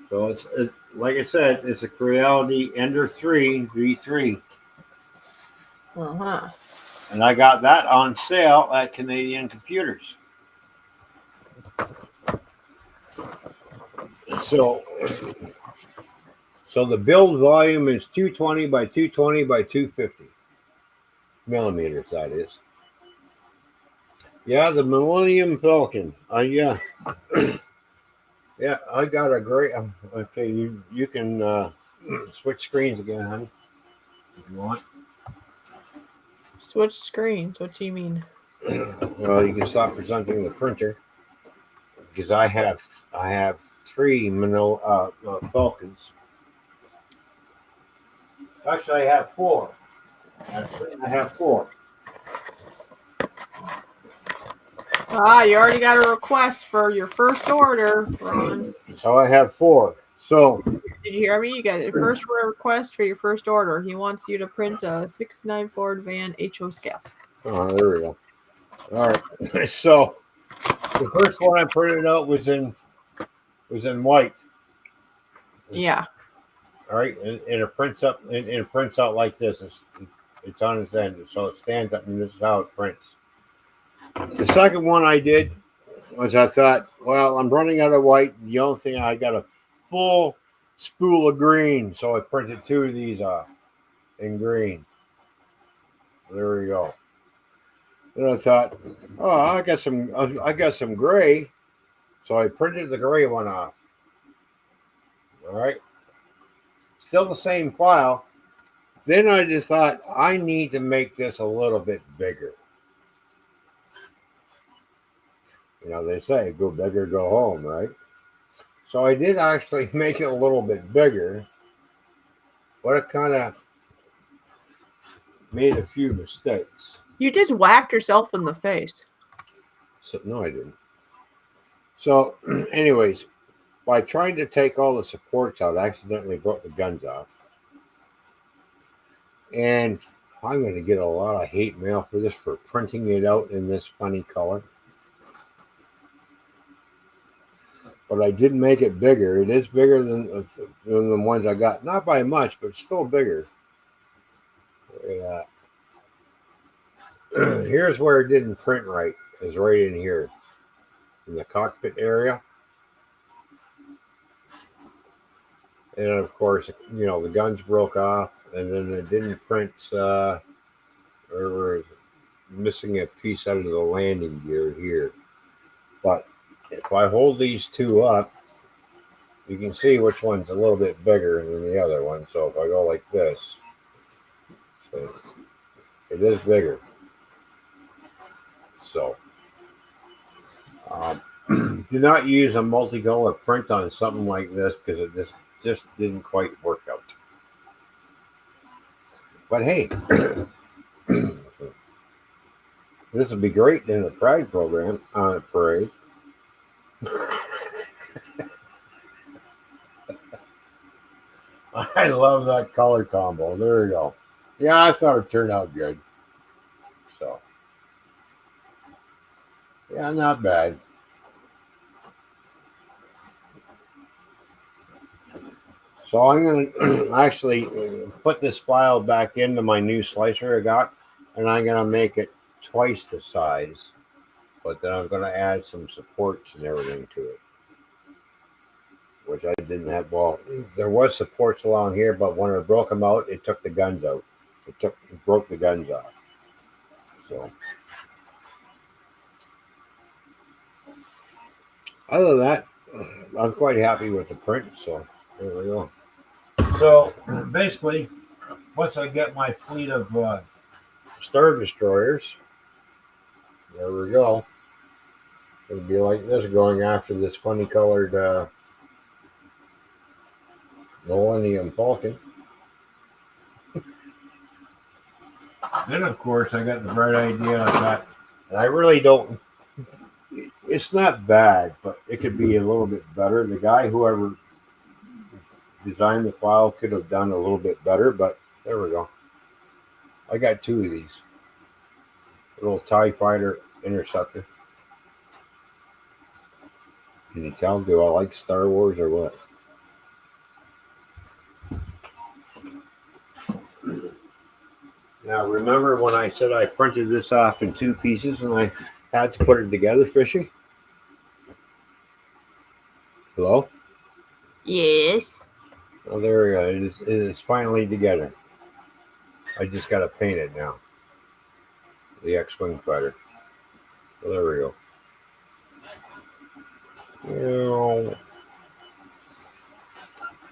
So it's like I said, it's a Creality Ender 3 V3. Uh-huh. And I got that on sale at Canadian Computers. So the build volume is 220 by 220 by 250 millimeters, that is. Yeah, the Millennium Falcon. Yeah. Yeah, I got a great. Okay, you can switch screens again, honey, if you want. Switch screens. What do you mean? Well, you can stop presenting the printer because I have 3 Falcons. Actually, I have 4. I have 4. You already got a request for your first order, Ron. So I have 4. So Did you hear me? You got your first request for your first order. He wants you to print a 69 Ford van HO scale. oh, there we go. All right. So the first one I printed out was in white. Yeah. All right, and it prints up and it prints out like this. It's on its end, so it stands up, and this is how it prints. The second one I did was I thought, well, I'm running out of white. The only thing I got a full spool of green, so I printed 2 of these off in green. There we go. Then I thought, oh, I got some gray, so I printed the gray one off. All right, still the same file. Then I just thought I need to make this a little bit bigger. You know, they say go big or go home, right? So I did actually make it a little bit bigger, but it kind of made a few mistakes. You just whacked yourself in the face. So, no, I didn't. So, anyways, by trying to take all the supports out, I accidentally broke the guns off. And I'm going to get a lot of hate mail for this, for printing it out in this funny color. But I did make it bigger. It is bigger than the ones I got. Not by much, but still bigger. Look at that. Here's where it didn't print right. Is right in here. In the cockpit area. And of course, you know, the guns broke off. And then it didn't print, or missing a piece out of the landing gear here. But if I hold these 2 up, You can see which one's a little bit bigger than the other one. So if I go like this, so it is bigger. So do not use a multicolor print on something like this because it just didn't quite work out. But hey, this would be great in the Pride program on a parade. I love that color combo. There we go. Yeah, I thought it turned out good. So, yeah, not bad. So I'm going to actually put this file back into my new slicer I got, and I'm going to make it twice the size, but then I'm going to add some supports and everything to it, which I didn't have. Well, there was supports along here, but when I broke them out, it took the guns out. It broke the guns off. So, other than that, I'm quite happy with the print. So there we go. So basically, once I get my fleet of Star Destroyers, there we go. It'll be like this going after this funny colored Millennium Falcon. Then, of course, I got the bright idea I thought, and I really don't. It's not bad, but it could be a little bit better. The guy, whoever designed the file, could have done a little bit better, but there we go. I got two of these. Little TIE Fighter Interceptor. Can you tell? Do I like Star Wars or what? Now, remember when I said I printed this off in two pieces and I had to put it together, Fishy? Hello? Yes. Oh, there we go. It is finally together. I just got to paint it now. The X-Wing fighter. So there we go.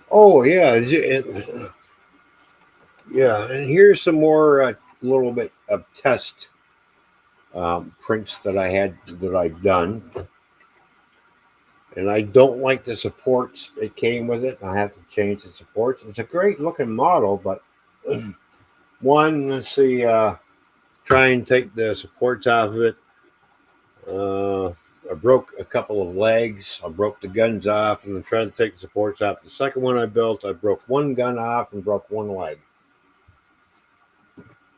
Oh, yeah. Yeah, and here's some more little bit of test prints that I've done. And I don't like the supports that came with it. I have to change the supports. It's a great looking model, but one, let's see, try and take the supports off of it. I broke a couple of legs. I broke the guns off, and I'm trying to take the supports off. The second one I built, I broke one gun off and broke one leg.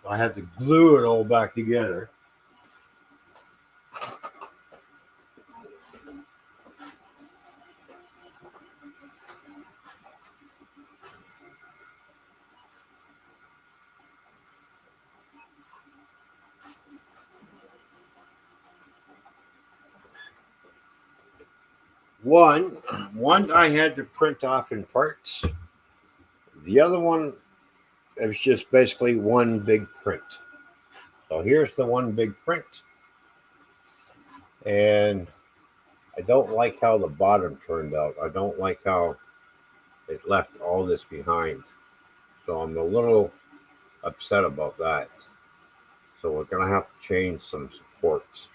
I had to glue it all back together. One I had to print off in parts. The other one, it was just basically one big print. So here's the one big print. And I don't like how the bottom turned out. I don't like how it left all this behind. So I'm a little upset about that. So we're going to have to change some supports.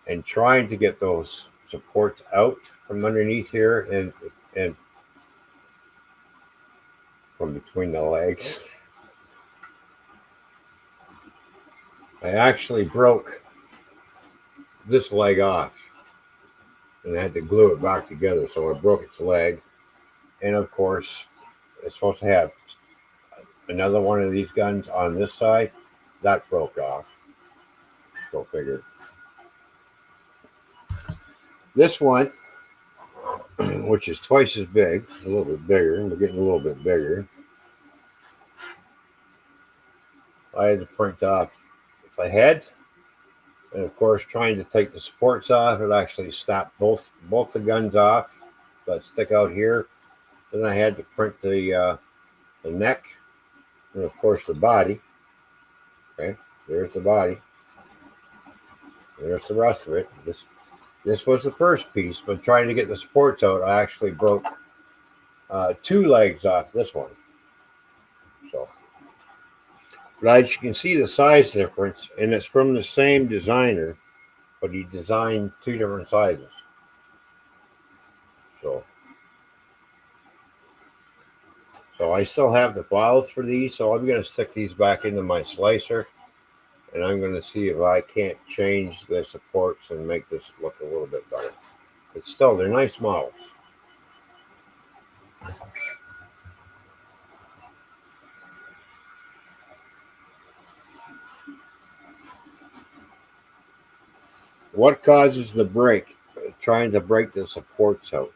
And trying to get those supports out from underneath here and from between the legs. I actually broke this leg off and I had to glue it back together. So I broke its leg. And of course, it's supposed to have another one of these guns on this side. That broke off. Go figure. This one, which is twice as big, a little bit bigger, we're getting a little bit bigger. I had to print off the head, and of course, trying to take the supports off, it actually snapped both the guns off that stick out here. Then I had to print the neck, and of course the body. Okay, there's the body. There's the rest of it. This was the first piece, but trying to get the supports out, I actually broke 2 legs off this one. So, but as you can see the size difference, and it's from the same designer, but he designed 2 different sizes. So I still have the files for these, so I'm going to stick these back into my slicer, and I'm going to see if I can't change the supports and make this look a little bit better. But still, they're nice models. What causes the break? Trying to break the supports out.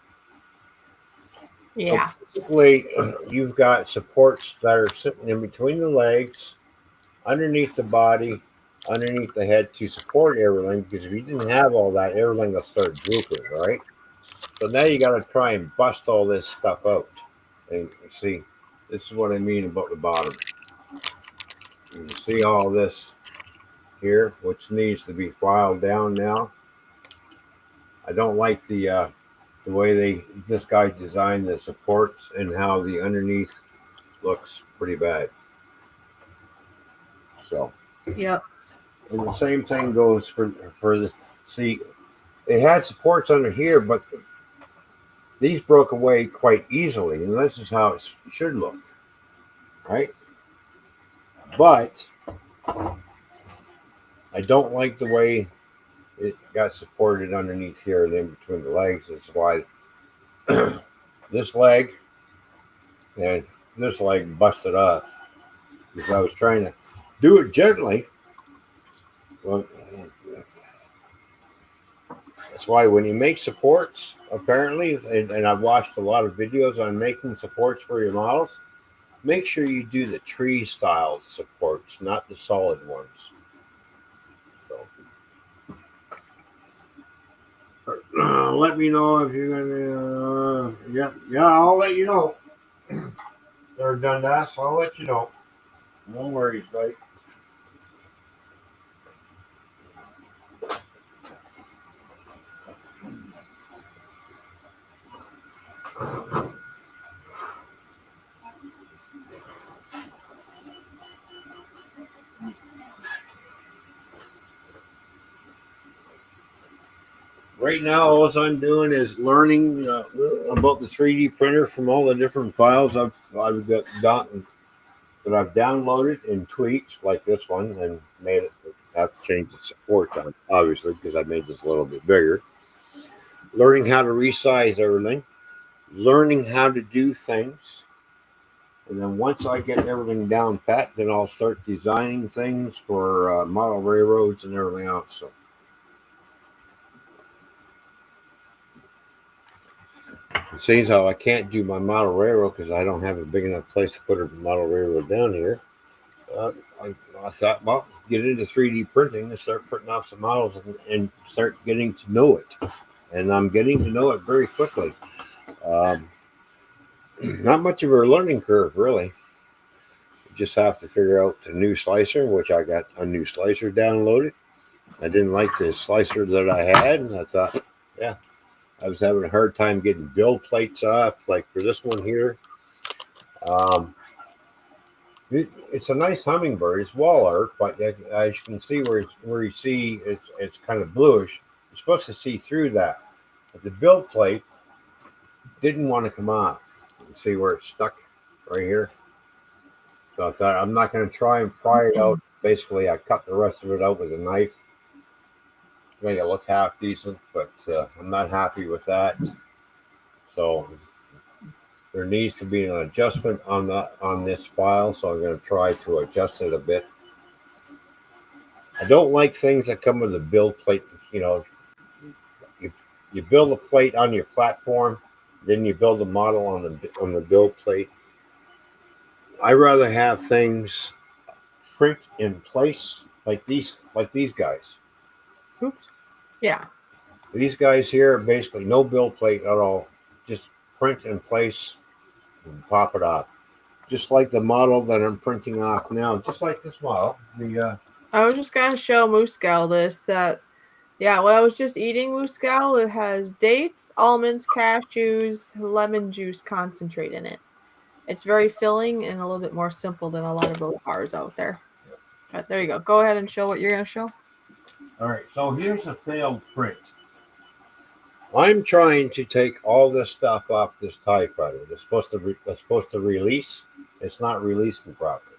Yeah. So basically, you've got supports that are sitting in between the legs, underneath the body, underneath the head to support everything. Because if you didn't have all that, everything will start drooping, right? So now you got to try and bust all this stuff out. And you see, this is what I mean about the bottom. You can see all this here, which needs to be filed down now. I don't like the way this guy designed the supports and how the underneath looks pretty bad. So, Yep. and the same thing goes for the, see, it had supports under here, but these broke away quite easily, and this is how it should look, right? But I don't like the way it got supported underneath here and in between the legs. That's why this leg and this leg busted off, because I was trying to do it gently. Well, that's why when you make supports, apparently, and I've watched a lot of videos on making supports for your models, make sure you do the tree style supports, not the solid ones. So, let me know if you're gonna. Yeah, I'll let you know. They're done that, so I'll let you know. No worries, right? Right now, all I'm doing is learning about the 3D printer from all the different files I've gotten that I've downloaded and tweaked, like this one, and made it. I have to change the support on, obviously, because I made this a little bit bigger. Learning how to resize everything, learning how to do things, and then once I get everything down pat, then I'll start designing things for model railroads and everything else. So. Seems how I can't do my model railroad because I don't have a big enough place to put a model railroad down here. I thought, well, get into 3D printing and start printing off some models and start getting to know it. And I'm getting to know it very quickly. Not much of a learning curve, really. You just have to figure out the new slicer, which I got a new slicer downloaded. I didn't like the slicer that I had, and I thought, yeah, I was having a hard time getting build plates off, like for this one here. It's a nice hummingbird. It's wall art, but as you can see where you see it's kind of bluish. You're supposed to see through that. But the build plate didn't want to come off. You can see where it's stuck right here. So I thought I'm not going to try and pry it out. Basically, I cut the rest of it out with a knife. Make it look half decent, but I'm not happy with that. So there needs to be an adjustment on this file, so I'm going to try to adjust it a bit. I don't like things that come with a build plate. You know, you build a plate on your platform, then you build a model on the build plate. I rather have things print in place like these guys. Oops. Yeah. These guys here are basically no build plate at all. Just print in place and pop it off. Just like the model that I'm printing off now. Just like this model. I was just gonna show Moose Gal this, that Yeah, what I was just eating, Muscal, it has dates, almonds, cashews, lemon juice concentrate in it. It's very filling and a little bit more simple than a lot of those bars out there. But there you go. Go ahead and show what you're going to show. All right, so here's a failed print. I'm trying to take all this stuff off this typewriter. It's supposed to release. It's not releasing properly.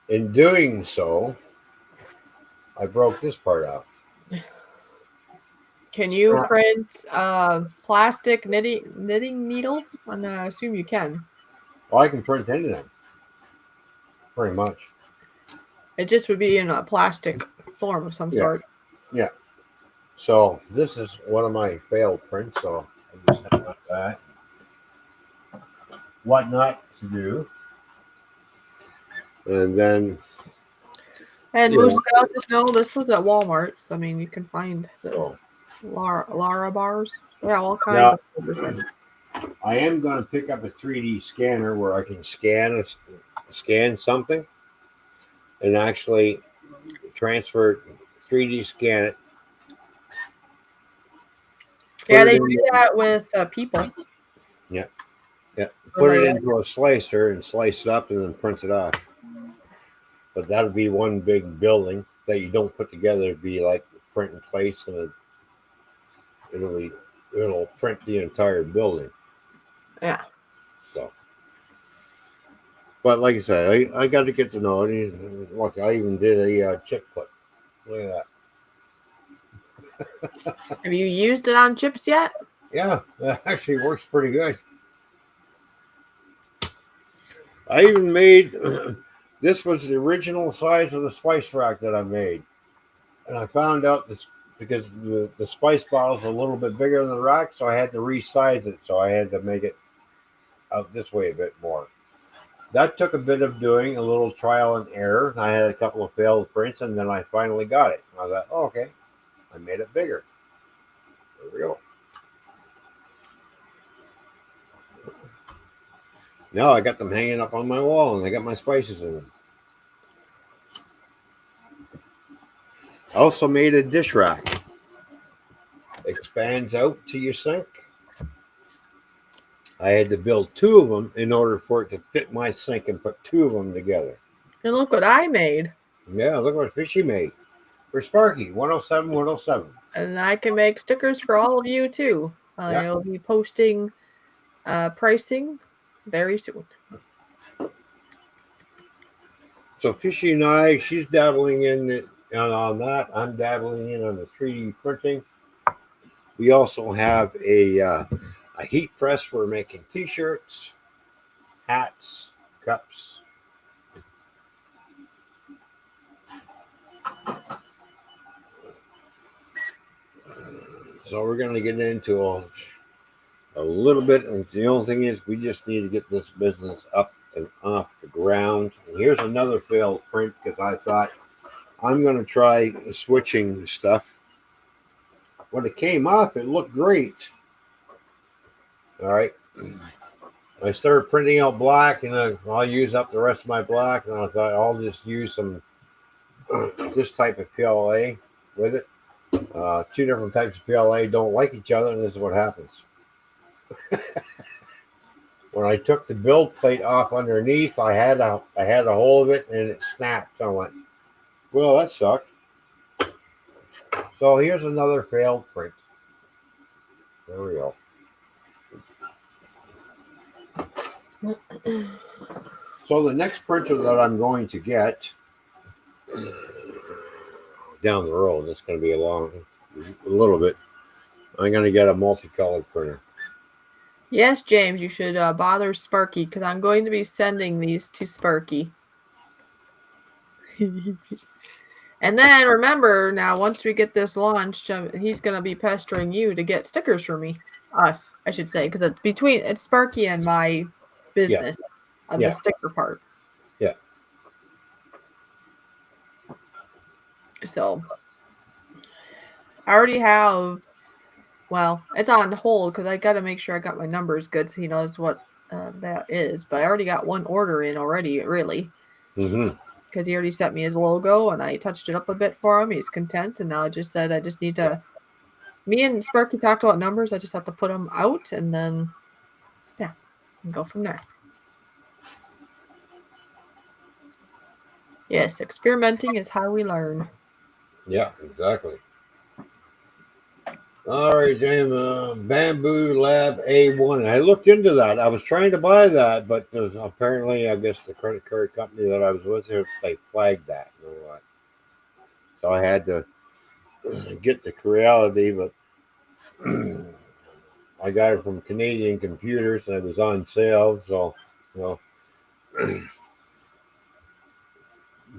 In doing so, I broke this part out. Can you print plastic knitting needles? And I assume you can. Well, I can print anything, pretty much. It just would be in a plastic form of some sort. Yeah. So this is one of my failed prints. So I just have that. What not to do. And then. And Muscal, just know this was at Walmart. So, I mean, you can find the Lara bars. Yeah, all kinds of flavors. I am going to pick up a 3D scanner where I can scan something and actually transfer 3D scan it. Yeah, they do that with people. Yeah. Put it into a slicer and slice it up and then print it off. But that'll be one big building that you don't put together. It'd be like print in place, and it'll print the entire building. Yeah. So, but like I said, I got to get to know it. Look, I even did a chip clip. Look at that. Have you used it on chips yet? Yeah, that actually works pretty good. I even made. This was the original size of the spice rack that I made. And I found out this because the spice bottle is a little bit bigger than the rack, so I had to resize it. So I had to make it out this way a bit more. That took a bit of doing, a little trial and error. I had a couple of failed prints, and then I finally got it. I thought, oh, okay, I made it bigger. There we go. Now I got them hanging up on my wall, and I got my spices in them. I also made a dish rack. Expands out to your sink. I had to build two of them in order for it to fit my sink and put two of them together. And look what I made. Yeah, look what Fishy made. For Sparky, 107, 107. And I can make stickers for all of you too. I'll be posting pricing very soon. So Fishy and I, she's dabbling in on that. I'm dabbling in on the 3D printing. We also have a heat press for making t-shirts, hats, cups. So we're going to get into a little bit. And the only thing is we just need to get this business up and off the ground. And here's another failed print because I thought I'm going to try switching stuff. When it came off, it looked great. All right. I started printing out black, and I'll use up the rest of my black. And I thought I'll just use some this type of PLA with it. Two different types of PLA don't like each other, and this is what happens. When I took the build plate off underneath, I had a hold of it, and it snapped. So I went, well, that sucked. So here's another failed print. There we go. So the next printer that I'm going to get down the road, it's going to be a little bit. I'm going to get a multicolored printer. Yes, James, you should bother Sparky because I'm going to be sending these to Sparky. And then remember, now once we get this launched, he's going to be pestering you to get stickers for me. Us, I should say, because it's Sparky and my business of the sticker part. Yeah. So I already have. Well, it's on hold because I got to make sure I got my numbers good so he knows what that is. But I already got one order in already, really. Mm-hmm. because he already sent me his logo, and I touched it up a bit for him. He's content, and now I just said I just need to. Me and Sparky talked about numbers. I just have to put them out, and then and go from there. Yes, experimenting is how we learn. Yeah, exactly. All right, James, Bamboo Lab A1. I looked into that. I was trying to buy that, but apparently, I guess the credit card company that I was with, they flagged that. You know what? So I had to get the reality, but I got it from Canadian Computers, and it was on sale. So, you know,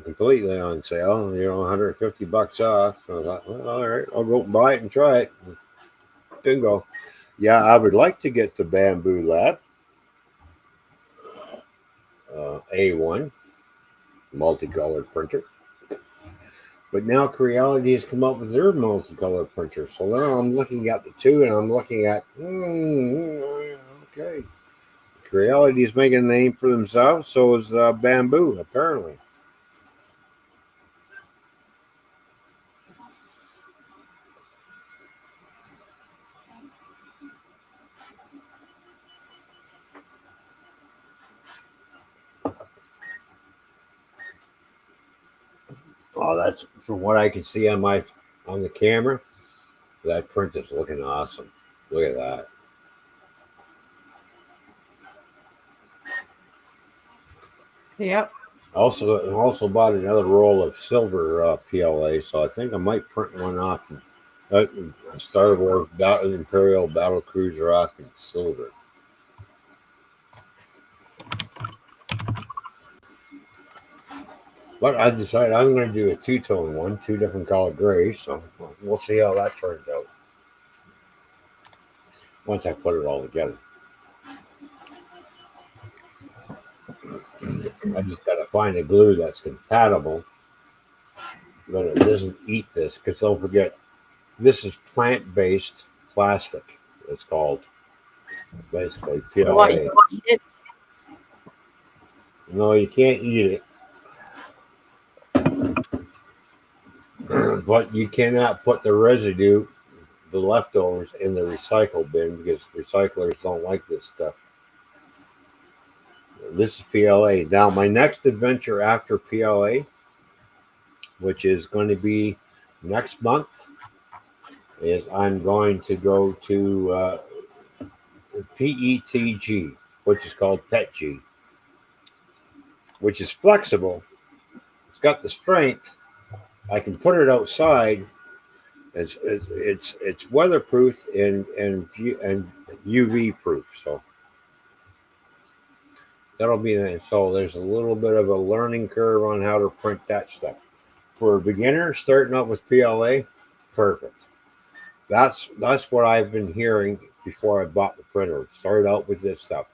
completely on sale. You know, $150 off. So I thought, well, all right, I'll go buy it and try it. Bingo. Yeah, I would like to get the Bamboo Lab A1 multicolored printer. But now Creality has come up with their multicolored printer. So now I'm looking at the two and I'm looking at, okay. Creality is making a name for themselves. So is Bamboo, apparently. Oh, that's from what I can see on the camera. That print is looking awesome. Look at that. Yep. Also bought another roll of silver PLA, so I think I might print one off. Star Wars Imperial Battle Cruiser off in silver. But I decided I'm going to do a two-tone one, two different color grays. So we'll see how that turns out once I put it all together. I just got to find a glue that's compatible, but it doesn't eat this. Because don't forget, this is plant-based plastic. It's called basically PLA. What, you want to eat it? No, you can't eat it. But you cannot put the residue, the leftovers, in the recycle bin because recyclers don't like this stuff. This is PLA. Now, my next adventure after PLA, which is going to be next month, is I'm going to go to PETG, which is called PETG, which is flexible. It's got the strength. I can put it outside. It's weatherproof and UV proof. So that'll be nice. So there's a little bit of a learning curve on how to print that stuff. For a beginner starting out with PLA, perfect. That's what I've been hearing before I bought the printer. Start out with this stuff.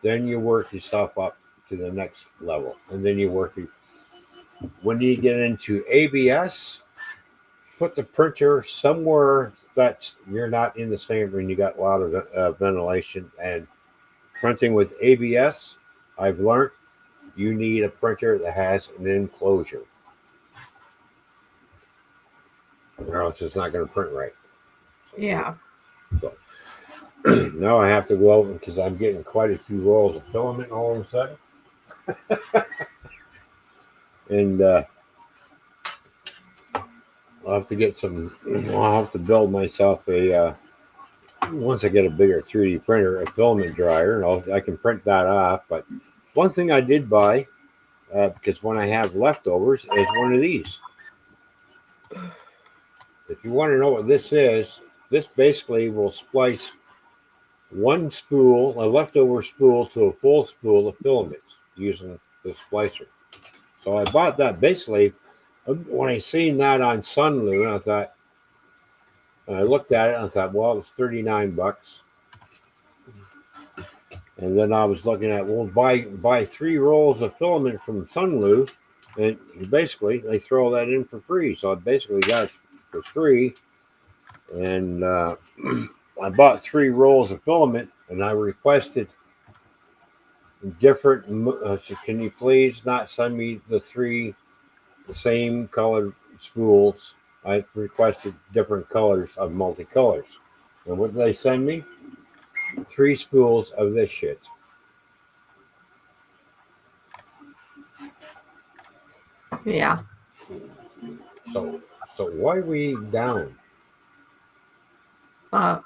Then you work yourself up to the next level. And then you work when you get into ABS, put the printer somewhere that you're not in the same room. You got a lot of ventilation. And printing with ABS, I've learned you need a printer that has an enclosure, or else it's not going to print right. Yeah. So now I have to go out because I'm getting quite a few rolls of filament all of a sudden. And I'll have to get some. I'll have to build myself a. Once I get a bigger 3D printer, a filament dryer, and I can print that off. But one thing I did buy, because when I have leftovers, is one of these. If you want to know what this is, this basically will splice one spool, a leftover spool, to a full spool of filaments using the splicer. So I bought that basically when I seen that on Sunloo, and I thought, and I looked at it and I thought, well, it's $39. And then I was looking at, well, buy 3 rolls of filament from Sunloo, and basically they throw that in for free. So I basically got it for free, and I bought 3 rolls of filament, and I requested different. So can you please not send me the 3 the same colored spools. I requested different colors of multicolors. And what did they send me? 3 spools of this shit. Yeah. So, so why are we down?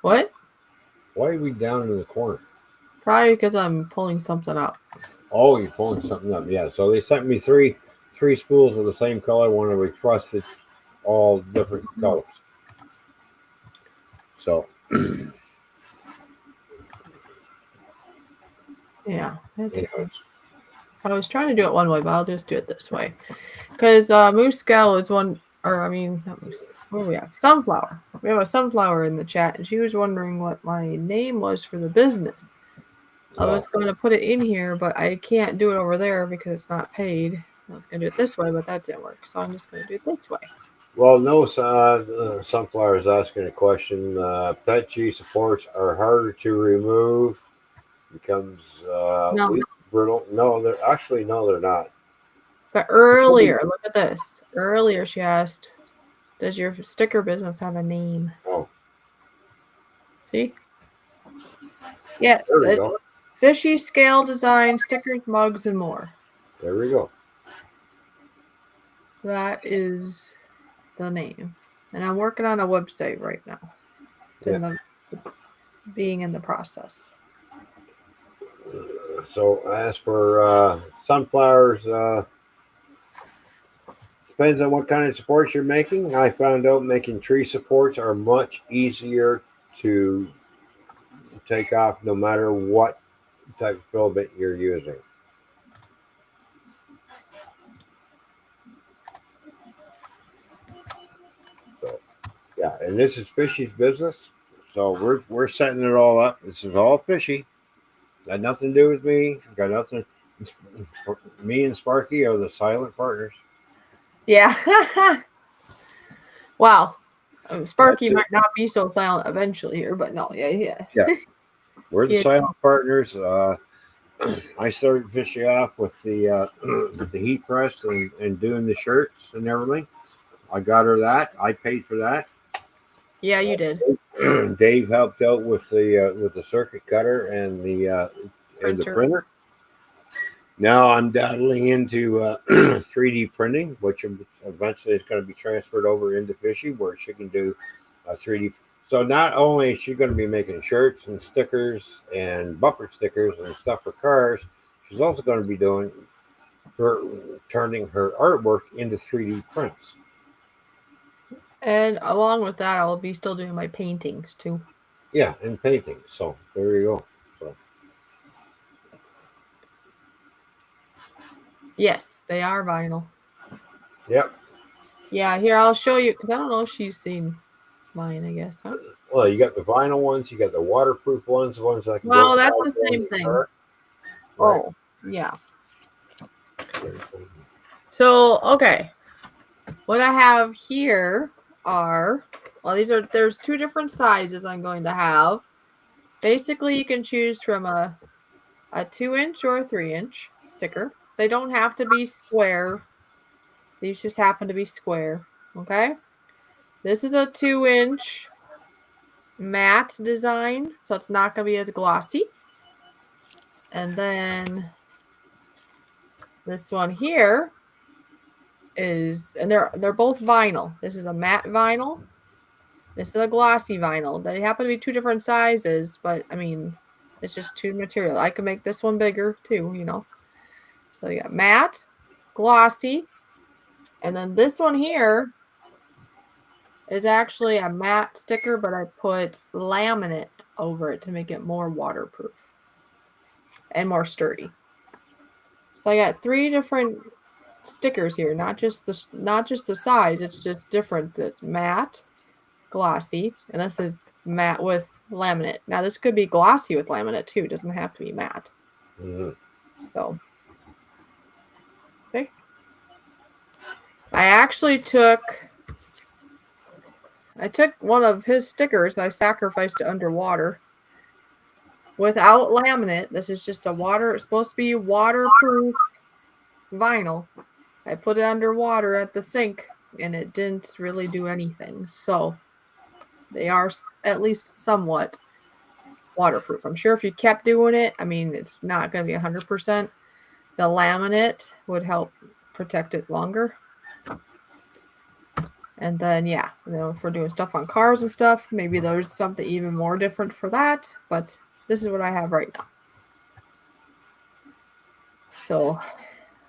What? Why are we down in the corner? Probably because I'm pulling something up. Oh, you're pulling something up. Yeah. So they sent me three spools of the same color. One I requested all different colors. So Yeah. anyways, I was trying to do it one way, but I'll just do it this way. Because Moose Gal is one, or I mean, not Moose. What do we have? Sunflower. We have a sunflower in the chat, and she was wondering what my name was for the business. I was going to put it in here, but I can't do it over there because it's not paid. I was going to do it this way, but that didn't work. So I'm just going to do it this way. well, no, Sunflower is asking a question. Pet G supports are harder to remove. Becomes No. weak, brittle. No, they're actually no, they're not. But earlier, look at this. Earlier, she asked, does your sticker business have a name? Oh, See? Yes. there we go. Fishy scale design, stickers, mugs, and more. There we go. That is the name. And I'm working on a website right now. It's being in the process. So as for sunflowers, depends on what kind of supports you're making. I found out making tree supports are much easier to take off no matter what type of filament you're using. So yeah, and this is Fishy's business. So we're setting it all up. This is all Fishy. Got nothing to do with me. Got nothing. Me and Sparky are the silent partners. Yeah. Wow. Sparky That's it. might not be so silent eventually here, but no, yeah. We're the Yeah. silent partners. I started Fishy off with the heat press and doing the shirts and everything. I got her that. I paid for that. Yeah, you did. Dave helped out with the circuit cutter and the printer. Now I'm dabbling into 3D printing, which eventually is going to be transferred over into Fishy, where she can do 3D. So not only is she going to be making shirts and stickers and bumper stickers and stuff for cars, she's also going to be turning her artwork into 3D prints. And along with that, I'll be still doing my paintings too. Yeah, and painting. So there you go. So yes, they are vinyl. yep. Yeah, here I'll show you because I don't know if she's seen mine. I guess. Huh? Well, you got the vinyl ones, you got the waterproof ones, the ones that can Well, go that's the same thing. Right. Oh, yeah. So okay, what I have here are there's 2 different sizes I'm going to have. Basically, you can choose from a 2-inch or a 3-inch sticker. They don't have to be square. These just happen to be square. Okay. This is a 2-inch matte design, so it's not going to be as glossy. And then this one here is, and they're both vinyl. This is a matte vinyl. This is a glossy vinyl. They happen to be 2 different sizes, but I mean, it's just 2 material. I can make this one bigger too, you know. So you got matte, glossy, and then this one here is actually a matte sticker, but I put laminate over it to make it more waterproof and more sturdy. So I got 3 different stickers here, not just the size, it's just different. That's matte, glossy, and this is matte with laminate. Now this could be glossy with laminate too, it doesn't have to be matte. Mm-hmm. So see, I actually took one of his stickers I sacrificed to underwater without laminate. This is just it's supposed to be waterproof vinyl. I put it underwater at the sink, and it didn't really do anything. So they are at least somewhat waterproof. I'm sure if you kept doing it, I mean, it's not going to be 100%. The laminate would help protect it longer. And then, yeah, if we're doing stuff on cars and stuff, maybe there's something even more different for that. But this is what I have right now. So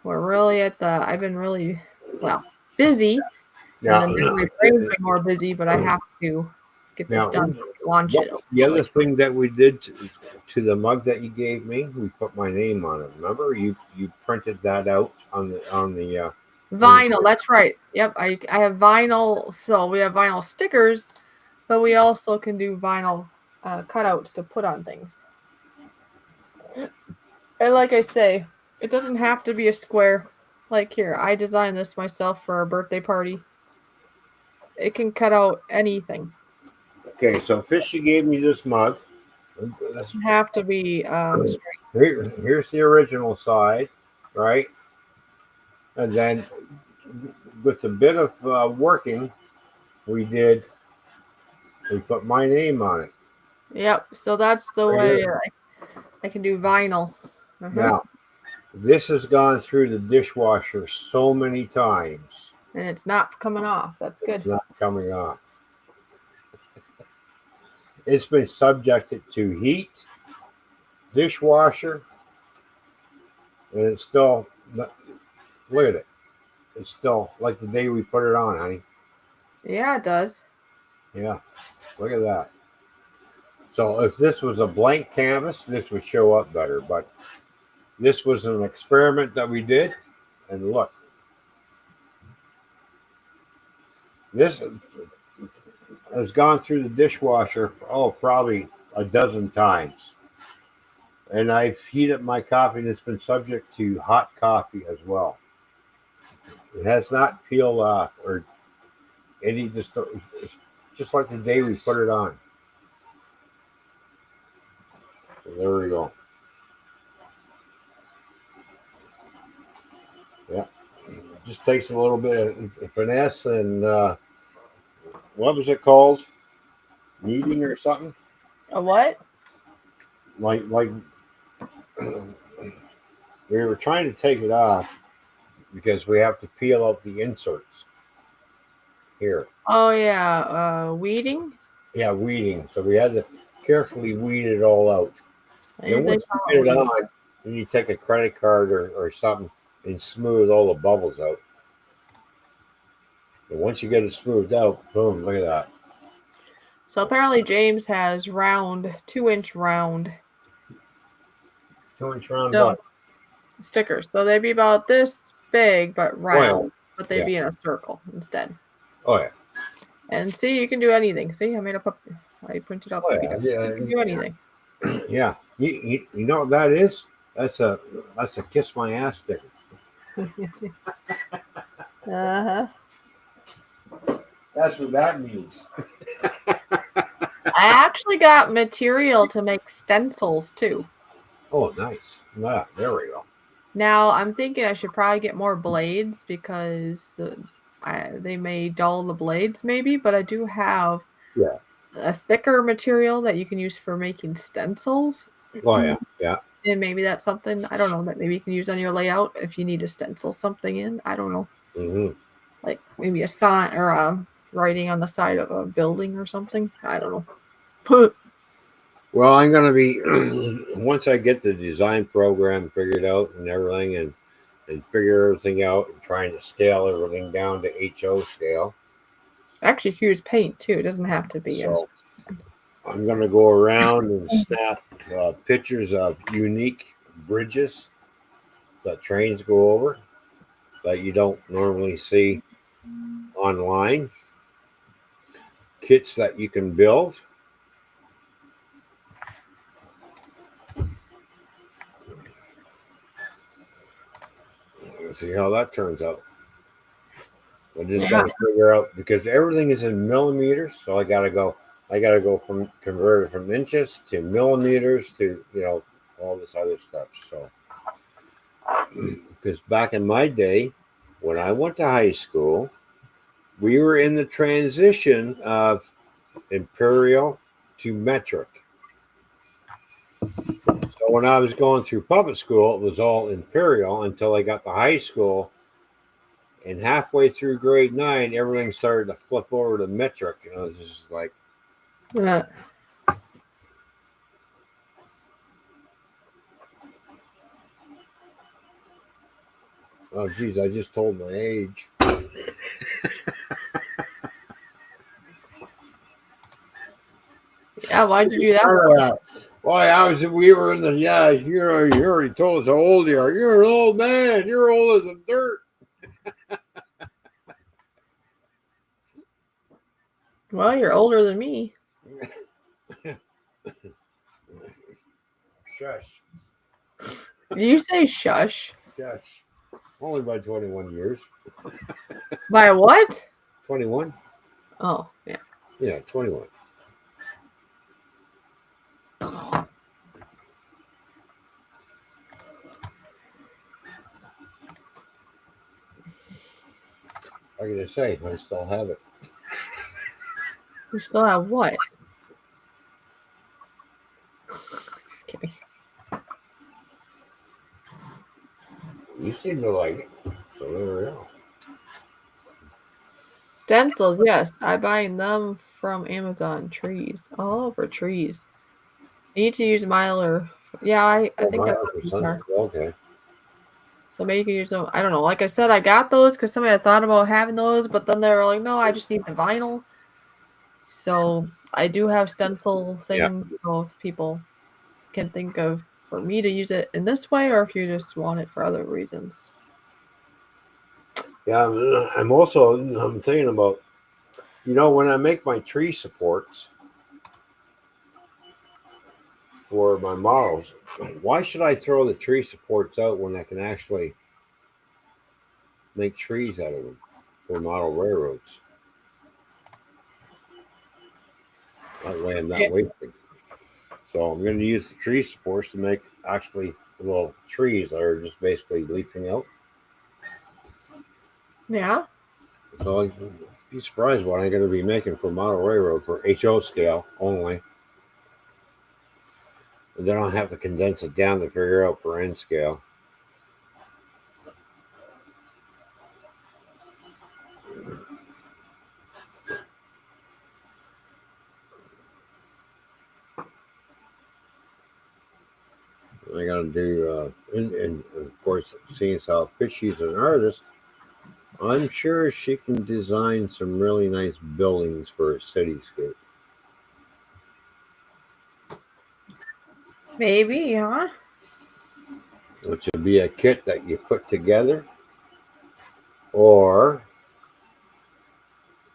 we're really I've been really, busy. Now, And then my brain's been more busy, but I have to get this now done. Launch it. the other thing that we did to the mug that you gave me, we put my name on it. Remember, you printed that out on the Vinyl, that's right. Yep, I have vinyl. So we have vinyl stickers, but we also can do vinyl cutouts to put on things. And like I say, it doesn't have to be a square. Like here, I designed this myself for a birthday party. It can cut out anything. Okay, so Fishy gave me this mug. It doesn't have to be straight. Here's the original side, right? And then with a bit of working, we put my name on it. Yep, so that's the way I can do vinyl. Now, this has gone through the dishwasher so many times. And it's not coming off. That's good. It's not coming off. It's been subjected to heat, dishwasher, and it's still, look at it. It's still like the day we put it on, honey. Yeah, it does. Yeah, look at that. So if this was a blank canvas, this would show up better. But this was an experiment that we did, and look. This has gone through the dishwasher, probably a dozen times. And I've heated my coffee, and it's been subject to hot coffee as well. It has not peeled off or any, just like the day we put it on. So there we go. Yeah. It just takes a little bit of finesse and what was it called? Kneading or something? A what? Like we were trying to take it off because we have to peel out the inserts here. Oh yeah, weeding. Yeah, weeding. So we had to carefully weed it all out. And once you get it on, then you take a credit card or something and smooth all the bubbles out. And once you get it smoothed out, boom, look at that. So apparently James has 2-inch round 2-inch round stickers. So they'd be about this big, but round. Oh, yeah. But they'd be in a circle instead. Oh yeah. And see, you can do anything. See, I made a puppy. I printed out. Oh, yeah. You can do anything. Yeah. You know what that is? That's a kiss my ass sticker. Uh-huh. That's what that means. I actually got material to make stencils too. Oh, nice. Yeah, there we go. Now I'm thinking I should probably get more blades because they may dull the blades maybe, but I do have a thicker material that you can use for making stencils. Oh yeah, yeah. And maybe that's something, I don't know, that maybe you can use on your layout if you need to stencil something in. I don't know. Mm-hmm. Like maybe a sign or a writing on the side of a building or something. I don't know. Well, I'm going to be, once I get the design program figured out and everything and figure everything out and trying to scale everything down to HO scale. Actually, here's paint too. It doesn't have to be. So I'm going to go around and snap pictures of unique bridges that trains go over that you don't normally see online. Kits that you can build. See how that turns out. I just got to figure out because everything is in millimeters, so I got to go from convert it from inches to millimeters to all this other stuff. So because back in my day, when I went to high school, we were in the transition of imperial to metric. So when I was going through public school, it was all imperial until I got to high school. And halfway through grade 9, everything started to flip over to metric. And I was just like, Yeah. oh, geez, I just told my age. Yeah, why'd you do that? Why, we were in the, you already told us how old you are. You're an old man. You're older than dirt. Well, you're older than me. Shush. Did you say shush? Shush. Only by 21 years. By what? 21? Oh, yeah. Yeah, 21. I gotta say, I still have it. You still have what? Just kidding. You seem to like it. So there we go. Stencils, yes. I buy them from Amazon. Trees. All over trees. Need to use Mylar. Yeah, I think that's what these are. Okay. So maybe you can use them. I don't know. Like I said, I got those because somebody had thought about having those, but then they were like, no, I just need the vinyl. So I do have stencil thing. So if people can think of for me to use it in this way, or if you just want it for other reasons. Yeah, I'm thinking about, when I make my tree supports for my models, why should I throw the tree supports out when I can actually make trees out of them for model railroads? That way I'm not wasting. So I'm going to use the tree supports to make actually little trees that are just basically leafing out. Yeah. So I'd be surprised what I'm going to be making for model railroad for HO scale only. And then I'll have to condense it down to figure out for N scale. I got to do, and of course, seeing as how Fishy's an artist, I'm sure she can design some really nice buildings for a cityscape. Maybe, huh? Which would be a kit that you put together or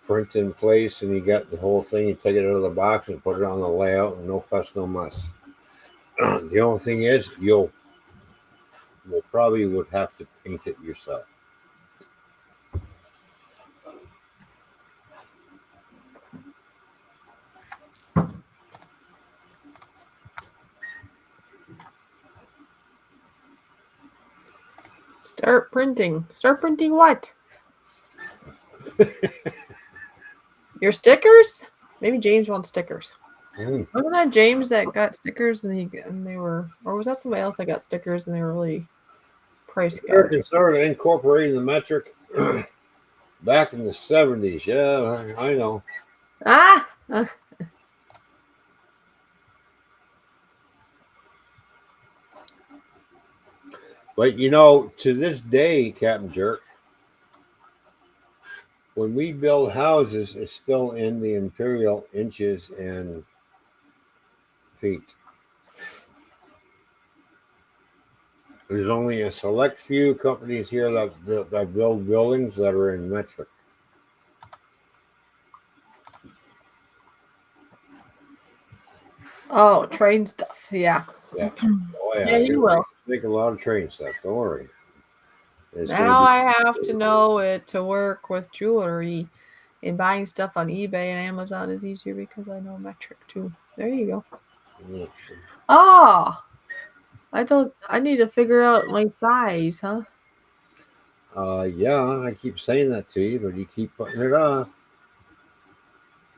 print in place, and you got the whole thing. You take it out of the box and put it on the layout, and no fuss, no muss. The only thing is, you'll probably would have to paint it yourself. Start printing. Start printing what? Your stickers? Maybe James wants stickers. Wasn't that James that got stickers and they were, or was that somebody else that got stickers and they were really price gouging? Started incorporating the metric back in the 70s. Yeah, I know. Ah! But to this day, Captain Jerk, when we build houses, it's still in the imperial inches and feet. There's only a select few companies here that build buildings that are in metric. Oh, train stuff. Yeah. Yeah. Oh, Yeah, you will. Make a lot of train stuff. Don't worry. Now I have to know it to work with jewelry, and buying stuff on eBay and Amazon is easier because I know metric too. There you go. Yeah. Oh, I need to figure out my size, huh? Yeah, I keep saying that to you, but you keep putting it off.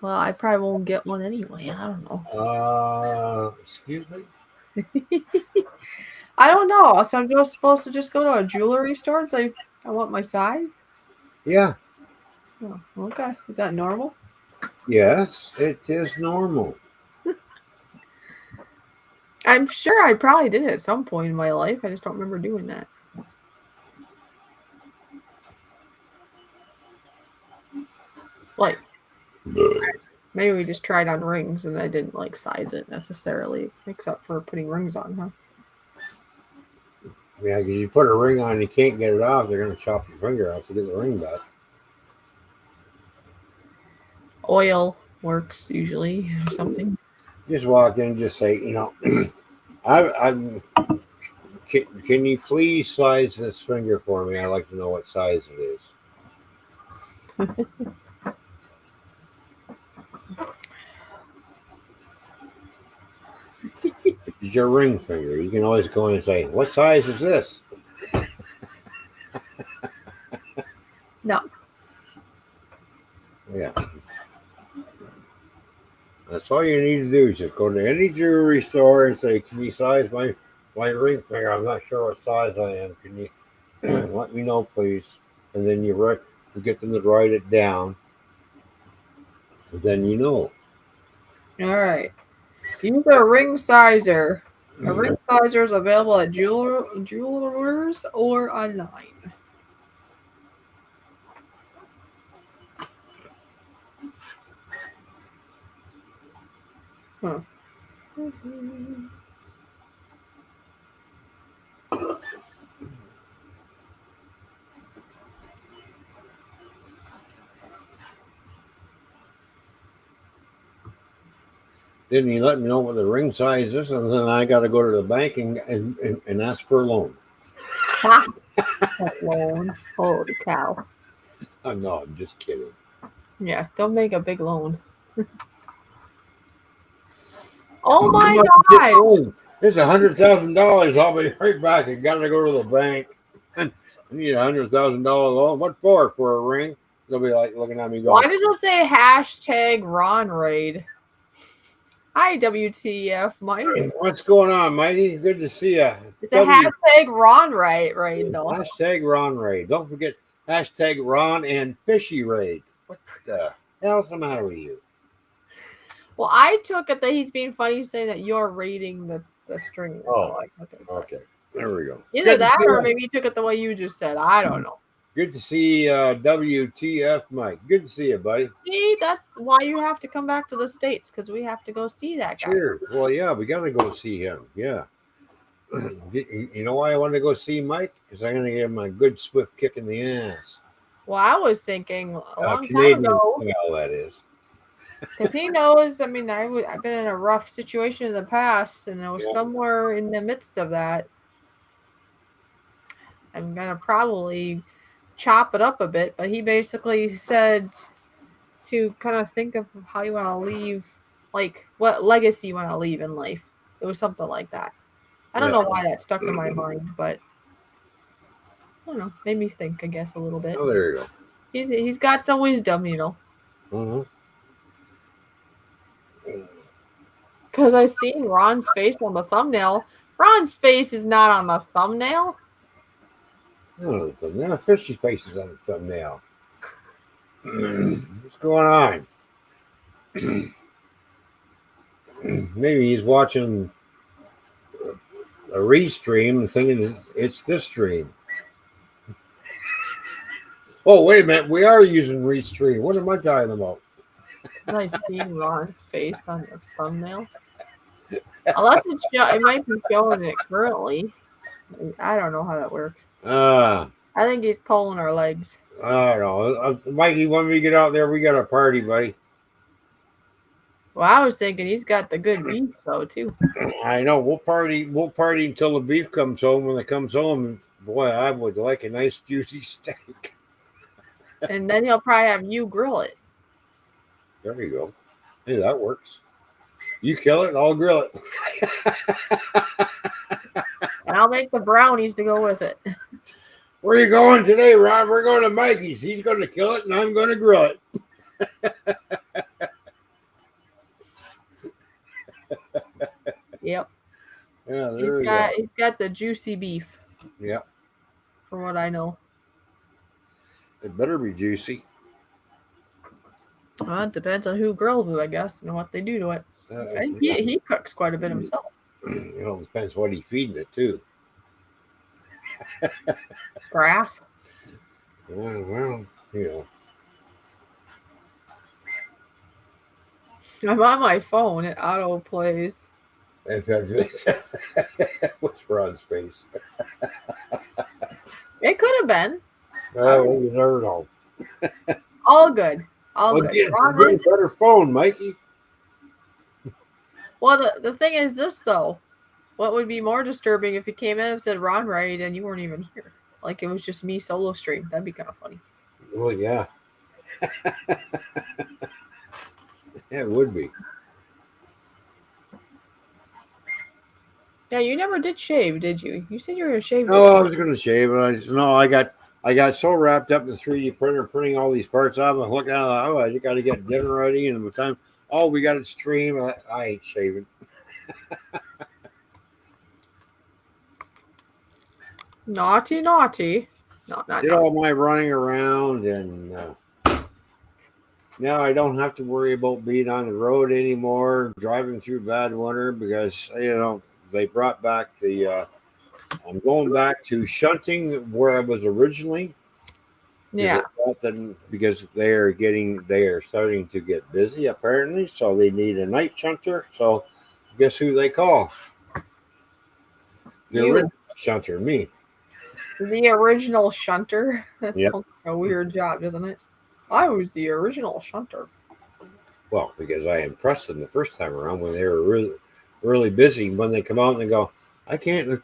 Well, I probably won't get one anyway. I don't know. Excuse me? I don't know. So I'm just supposed to just go to a jewelry store and say I want my size? Yeah. Oh, okay. Is that normal? Yes, it is normal. I'm sure I probably did it at some point in my life. I just don't remember doing that. Like, maybe we just tried on rings and I didn't like size it necessarily, except for putting rings on, huh? Yeah, because you put a ring on and you can't get it off, they're going to chop your finger off to get the ring back. Oil works usually or something. Just walk in and just say, you know, I'm can you please size this finger for me? I'd like to know what size it is. It's your ring finger. You can always go in and say, what size is this? No. Yeah. That's all you need to do is just go to any jewelry store and say, can you size my ring finger? I'm not sure what size I am. Can you let me know, please? And then you get them to write it down. And then you know. All right. Use a ring sizer. A ring sizer is available at jewelers or online. Huh. Then you let me know what the ring size is, and then I got to go to the bank and ask for a loan. Ha! That loan. Holy cow. Oh, no, I'm just kidding. Yeah, don't make a big loan. Oh How my much is this god! loan? It's $100,000. I'll be right back. I got to go to the bank. I need $100,000 loan. What for? For a ring? They'll be like looking at me Why going, does it say hashtag Ron Raid? Hi, WTF, Mike. what's going on, Mighty? Good to see you. It's a hashtag Ron Raid, though. Hashtag Ron Raid. Don't forget hashtag Ron and Fishy Raid. What the hell's the matter with you? Well, I took it that he's being funny, saying that you're raiding the string. Oh, I took it. okay. There we go. Either Good that or maybe you took it the way you just said. I don't know. Good to see WTF Mike. Good to see you, buddy. See, that's why you have to come back to the States, because we have to go see that guy. Sure. Well, yeah, we got to go see him. Yeah. You know why I want to go see Mike? Because I'm going to give him a good swift kick in the ass. Well, I was thinking a long Canadian time ago. style, that is. Because he knows, I mean, I've been in a rough situation in the past, and I was somewhere in the midst of that. I'm going to probably chop it up a bit, but he basically said to kind of think of how you want to leave, like what legacy you want to leave in life. It was something like that. I don't know why that stuck in my mind, but I don't know. Made me think, I guess, a little bit. Oh, there you go. He's got some wisdom, you know. Mm-hmm. Because I seen Ron's face on the thumbnail. Ron's face is not on the thumbnail. Oh, the thumbnail. Fishy's face is on the thumbnail. What's going on? Maybe he's watching a restream and thinking it's this stream. Oh, wait a minute. We are using restream. What am I talking about? I seen Ron's face on the thumbnail. Unless it might be showing it currently. I don't know how that works. I think he's pulling our legs. I don't know. Mikey, when we get out there, we got a party, buddy. Well, I was thinking he's got the good beef though too. I know. We'll party until the beef comes home. When it comes home, boy, I would like a nice juicy steak. And then he'll probably have you grill it. There you go. Hey, that works. You kill it, I'll grill it. And I'll make the brownies to go with it. Where are you going today, Rob? We're going to Mikey's. He's going to kill it, and I'm going to grill it. Yep. Yeah, there we go. He's got the juicy beef, Yeah, from what I know. it better be juicy. Well, it depends on who grills it, I guess, and what they do to it. I think he cooks quite a bit himself. You know, it depends what he's feeding it too. Grass. Yeah, well, you know. I'm on my phone. It auto plays. What's Ron's face? It could have been. Well, you never know. All good. All Well, good. get Ron a is, better phone, Mikey. well, the thing is this, though. What would be more disturbing if you came in and said Ron right and you weren't even here? Like it was just me solo stream. That'd be kind of funny. Well, yeah. Yeah, it would be. Yeah, you never did shave, did you? You said you were going to shave. No, I was going to shave, and I got so wrapped up in the 3D printer printing all these parts off. I'm looking out, oh, I got to get dinner ready, and by the time, oh, we got to stream. I ain't shaving. Naughty, naughty. Not Did all my running around, and now I don't have to worry about being on the road anymore, driving through bad winter, because they brought back the. I'm going back to shunting where I was originally. Yeah. Because they are starting to get busy apparently, so they need a night shunter. So guess who they call? The original shunter, me. The original shunter? That Yep. sounds like a weird job, doesn't it? I was the original shunter. Well, because I impressed them the first time around when they were really, really busy. When they come out and they go, I can't.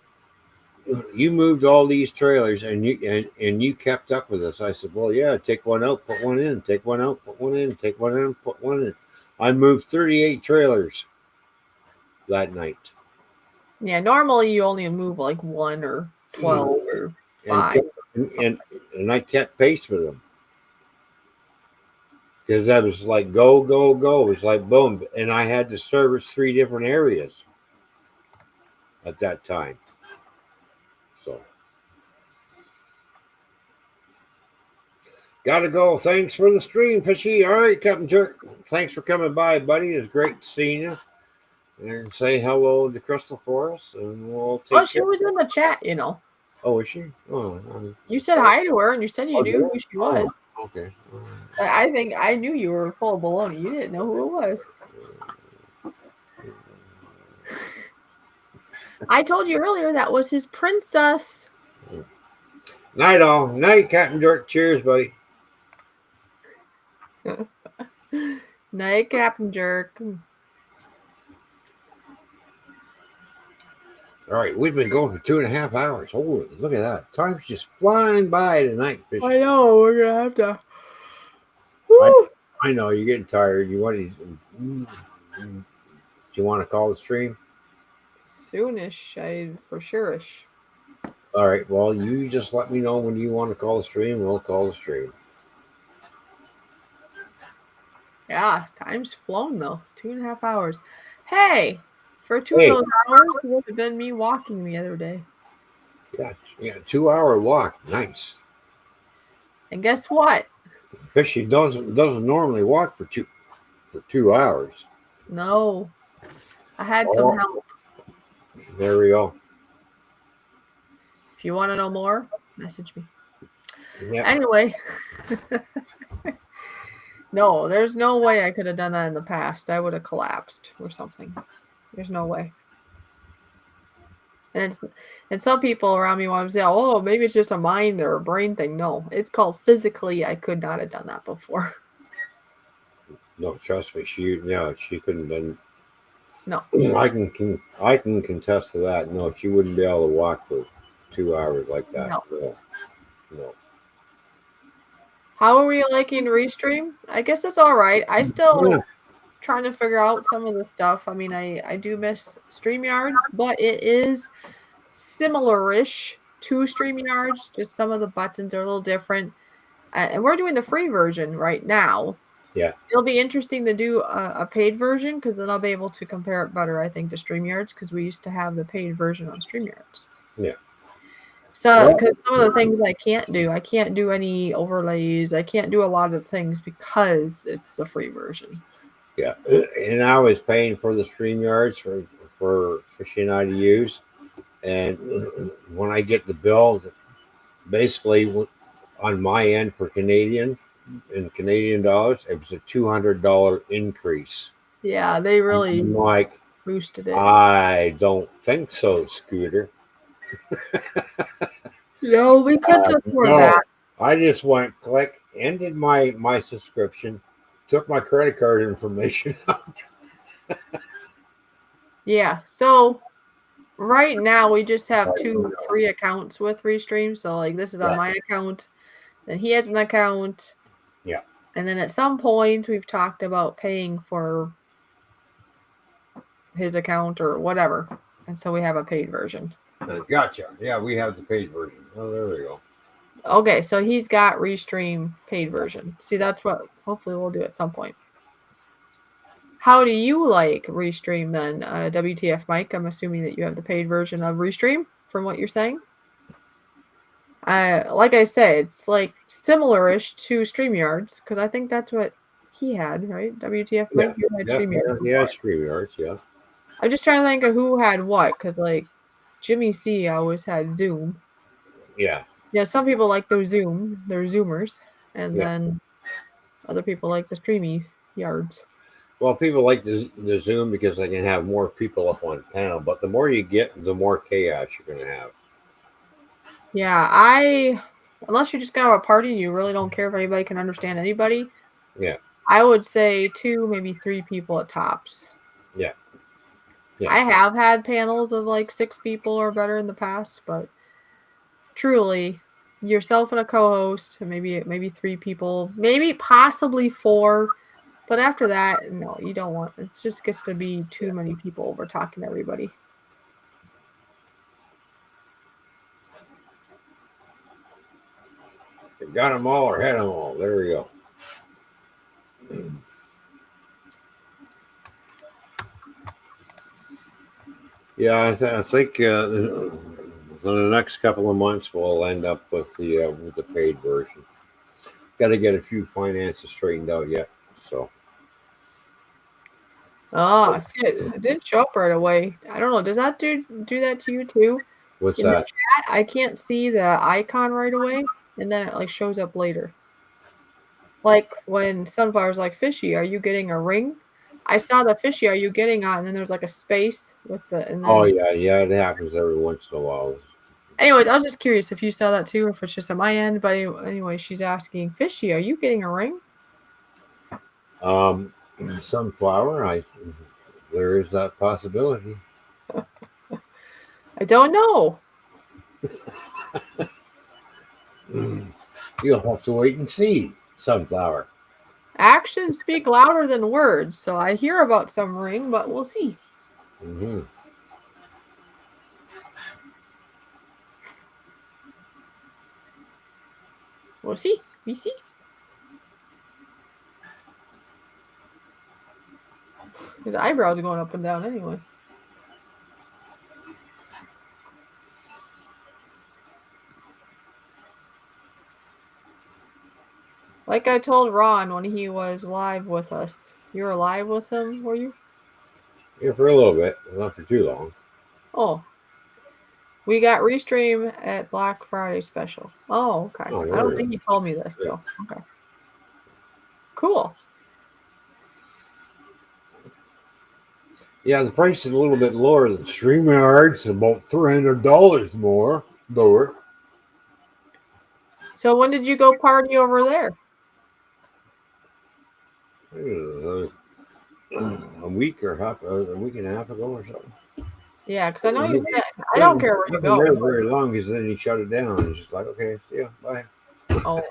You moved all these trailers and you kept up with us. I said, well, yeah, take one out, put one in, take one out, put one in, take one in, put one in. I moved 38 trailers that night. Yeah, normally you only move like 1 or 12 or 5. And I kept pace with them. Because that was like go, go, go. It was like boom. And I had to service 3 different areas at that time. So. Gotta go. Thanks for the stream, Fishy. All right, Captain Jerk. Thanks for coming by, buddy. It's great seeing you. And say hello to Crystal for us. And we'll take She was in the chat, Oh, is she? Oh, you said hi to her and you said you knew who she was. Okay. I think I knew you were full of baloney. You didn't know who it was. I told you earlier that was his princess. Night all. Night, Captain Jerk. Cheers, buddy. Night, Captain Jerk. All right, we've been going for 2.5 hours. Oh, look at that. Time's just flying by tonight, Fishy. I know. We're going to have to. Woo. I know. You're getting tired. Do you want to call the stream? Soonish, for sure-ish. All right. Well, you just let me know when you want to call the stream. We'll call the stream. Yeah, time's flown, though. 2.5 hours. Hey, for 2 of those hours, it would have been me walking the other day. Yeah, 2-hour walk. Nice. And guess what? Fishy doesn't normally walk for 2 hours. No. I had some help. There we go. If you want to know more, message me. Yep. Anyway. No, there's no way I could have done that in the past. I would have collapsed or something. There's no way. And some people around me want to say, oh, maybe it's just a mind or a brain thing. No, it's called physically. I could not have done that before. No, trust me. She couldn't have done. No. I can contest to that. No, she wouldn't be able to walk for 2 hours like that. No. How are we liking Restream? I guess it's all right. I still trying to figure out some of the stuff. I mean, I do miss StreamYards, but it is similar-ish to StreamYards. Just some of the buttons are a little different. And we're doing the free version right now. Yeah. It'll be interesting to do a paid version because then I'll be able to compare it better, I think, to StreamYards because we used to have the paid version on StreamYards. Yeah. So, Well, because some of the things I can't do any overlays. I can't do a lot of things because it's the free version. yeah. And I was paying for the StreamYards for Fishy and I to use. And when I get the bill, basically on my end for Canadian dollars, it was a $200 increase. Yeah, they really I'm like, boosted it. I don't think so, Scooter. No, we couldn't afford No, that. I just went click, ended my subscription, took my credit card information out. Yeah, so right now we just have 2 free accounts with Restream. So like this is on Yeah. my account, then he has an account. Yeah. And then at some point we've talked about paying for his account or whatever. And so we have a paid version. Gotcha. Yeah, we have the paid version. Oh, there we go. Okay, so he's got Restream paid version. See, that's what hopefully we'll do at some point. How do you like Restream then? WTF Mike, I'm assuming that you have the paid version of Restream from what you're saying. Like I said, it's like similar-ish to StreamYards because I think that's what he had, right? WTF Mike, you had StreamYards. Yeah, StreamYards, yeah. I'm just trying to think of who had what because like Jimmy C always had Zoom. Yeah. Yeah, some people like those they're Zoomers, and Yeah. then other people like the Streamy Yards. Well, people like the Zoom because they can have more people up on panel, but the more you get, the more chaos you're going to have. Yeah, unless you're just gonna have a party and you really don't care if anybody can understand anybody. Yeah. I would say 2, maybe 3 people at tops. Yeah. Yeah. I have had panels of like 6 people or better in the past, but truly, yourself and a co-host, and maybe 3 people, maybe possibly 4. But after that, no, you don't want. It just gets to be too many people over talking to everybody. Got them all or had them all. There we go. Yeah, I think in the next couple of months we'll end up with the paid version. Got to get a few finances straightened out yet. So. Oh, see, it didn't show up right away. I don't know. Does that do that to you too? What's In the that? chat, I can't see the icon right away, and then it like shows up later. Like when Sunflower's like, Fishy, are you getting a ring? I saw the Fishy, are you getting on? And then there's like a space with the. And then, Oh yeah, it happens every once in a while. Anyways, I was just curious if you saw that too, or if it's just on my end. But anyway, she's asking, Fishy, are you getting a ring? Sunflower, there is that possibility. I don't know. You'll have to wait and see, Sunflower. Actions speak louder than words, so I hear about some ring, but we'll see. Mm-hmm. We'll see. We see. His eyebrows are going up and down anyway. Like I told Ron when he was live with us. You were live with him, were you? Yeah, for a little bit, not for too long. Oh. We got Restream at Black Friday special. Oh, okay. Oh, I don't think he told me this, so okay. Cool. Yeah, the price is a little bit lower than StreamYards, about $300 more lower. So when did you go party over there? A week and a half ago or something. Yeah, because I know you said I don't care where you go. There very long because then he shut it down. He's just like, okay, see ya, bye. Oh.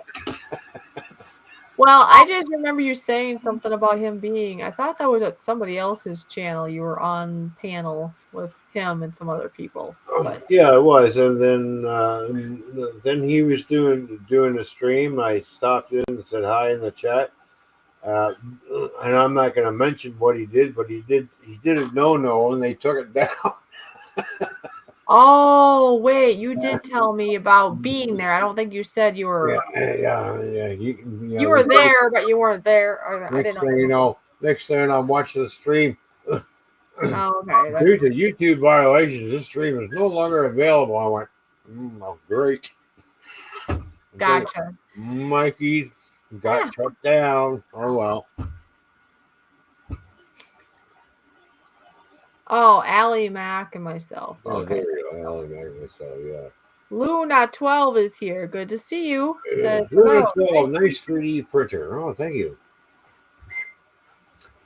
Well, I just remember you saying something about him being I thought that was at somebody else's channel. You were on panel with him and some other people, but Yeah, it was, and then he was doing a stream. I stopped in and said hi in the chat, uh, and I'm not going to mention what he did, but he did a no, and they took it down. oh, wait, you did tell me about being there. I don't think you said Yeah. you were there, but you weren't there. I didn't Next know thing you you were. know, I'm watching the stream. Oh, okay, Due that's to YouTube violations, this stream is no longer available. I went, oh, great. Okay, gotcha. Mikey's Yeah. got shut down. Oh well. Oh, Allie Mack and myself. Oh, there Okay. you go. I'll make myself, yeah. Luna12 is here. Good to see you. Says hello. Luna Nice 12, to meet nice 3D printer. Oh, thank you.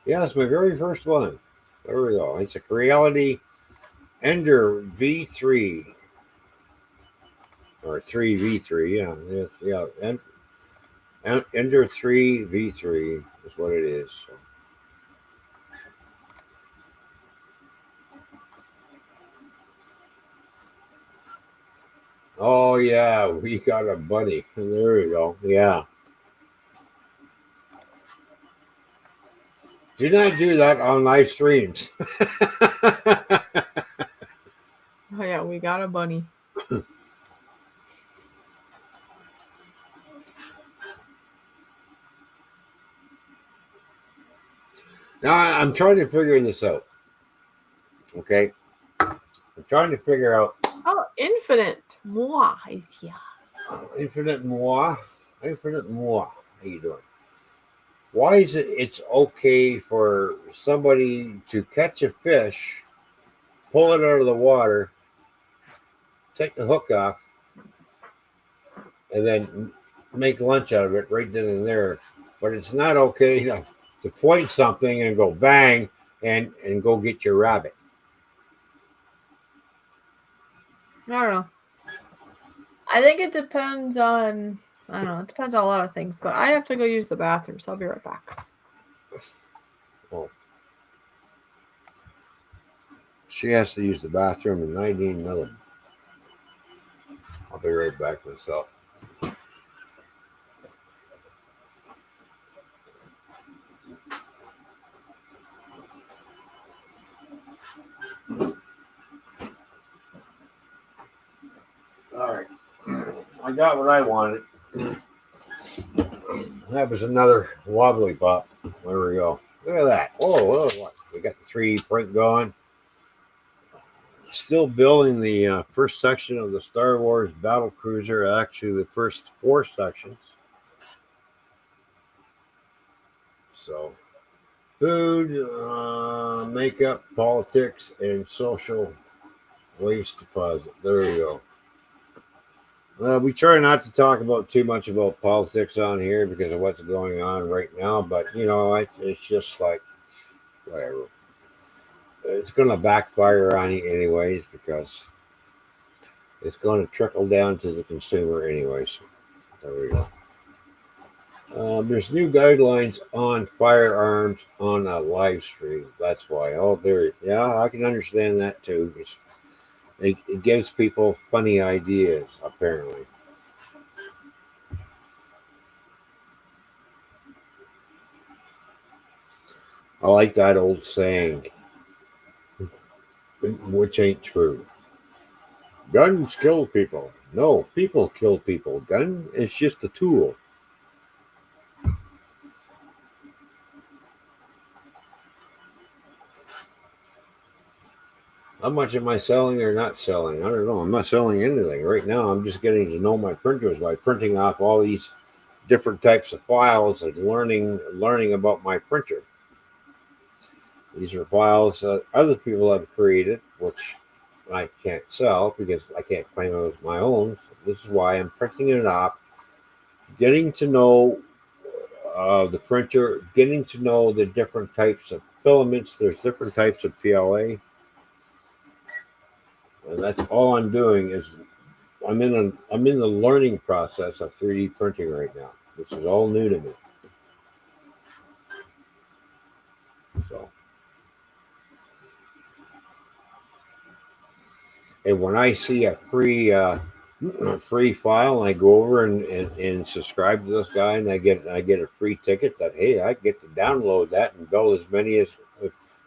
Yeah, it's my very first one. There we go. It's a Creality Ender V3 or 3V3. Ender 3 V3 is what it is. So. Oh yeah, we got a bunny. There we go. Yeah. Do not do that on live streams. Oh yeah, we got a bunny. Now I'm trying to figure this out. Okay. I'm trying to figure out Oh, Infinite. Moi is here. Infinite Moi. Infinite Moi. How you doing? Why is it's okay for somebody to catch a fish, pull it out of the water, take the hook off, and then make lunch out of it right then and there. But it's not okay to point something and go bang and go get your rabbit. I don't know. I think it depends on I don't know, it depends on a lot of things, but I have to go use the bathroom, so I'll be right back. Oh. She has to use the bathroom and I need another. I'll be right back myself. All right. I got what I wanted. That was another wobbly pop. There we go. Look at that. Oh, what? We got the 3D print going. Still building the first section of the Star Wars battle cruiser. Actually, the first 4 sections. So, food, makeup, politics, and social waste deposit. There we go. We try not to talk about too much about politics on here because of what's going on right now, but it's just like whatever. It's going to backfire on you anyways because it's going to trickle down to the consumer anyways. There we go. There's new guidelines on firearms on a live stream. That's why. Oh, there. Yeah, I can understand that too. It gives people funny ideas, apparently. I like that old saying, which ain't true. Guns kill people. No, people kill people. Gun is just a tool. How much am I selling or not selling? I don't know. I'm not selling anything. Right now, I'm just getting to know my printers by printing off all these different types of files and learning about my printer. These are files that other people have created, which I can't sell because I can't claim them as my own. So this is why I'm printing it off, getting to know the printer, getting to know the different types of filaments. There's different types of PLA, and that's all I'm doing is I'm in the learning process of 3D printing right now, which is all new to me. So, and when I see a free file, and I go over and subscribe to this guy, and I get a free ticket that hey, I get to download that and build as many as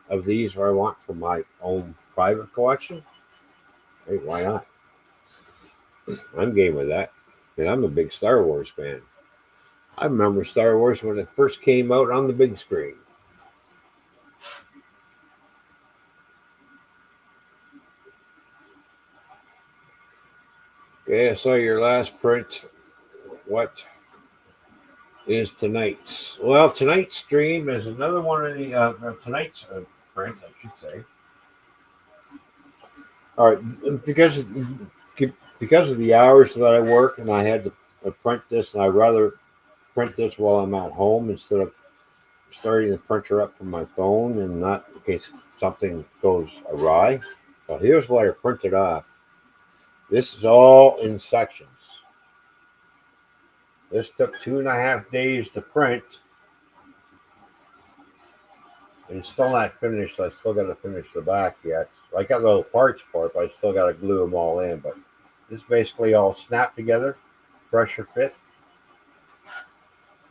of these I want for my own private collection. Hey, why not? I'm game with that. And I'm a big Star Wars fan. I remember Star Wars when it first came out on the big screen. Okay, I saw your last print. What is tonight's? Well, tonight's stream is another one of the tonight's print, I should say. All right, because of the hours that I work, and I had to print this, and I rather print this while I'm at home instead of starting the printer up from my phone, and not in case something goes awry. So here's what I printed off. This is all in sections. This took 2.5 days to print, and it's still not finished. I still got to finish the back yet. I got little parts for it, but I still got to glue them all in. But this basically all snapped together, pressure fit.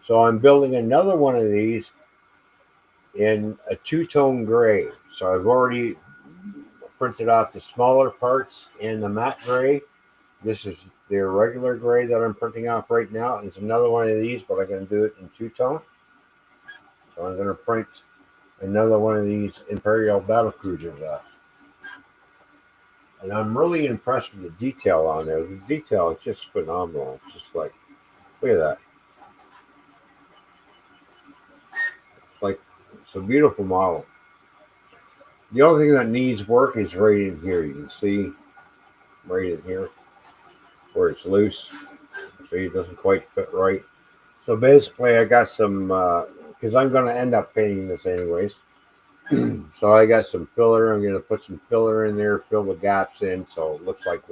So I'm building another one of these in a two-tone gray. So I've already printed off the smaller parts in the matte gray. This is the regular gray that I'm printing off right now. It's another one of these, but I'm going to do it in two-tone. So I'm going to print another one of these Imperial battle cruisers off. And I'm really impressed with the detail on there. The detail is just phenomenal. It's just like, look at that. It's like, it's a beautiful model. The only thing that needs work is right in here. You can see right in here where it's loose. See, it doesn't quite fit right. So basically, I got some, because I'm going to end up painting this anyways. So I got some filler. I'm going to put some filler in there, fill the gaps in, so it looks like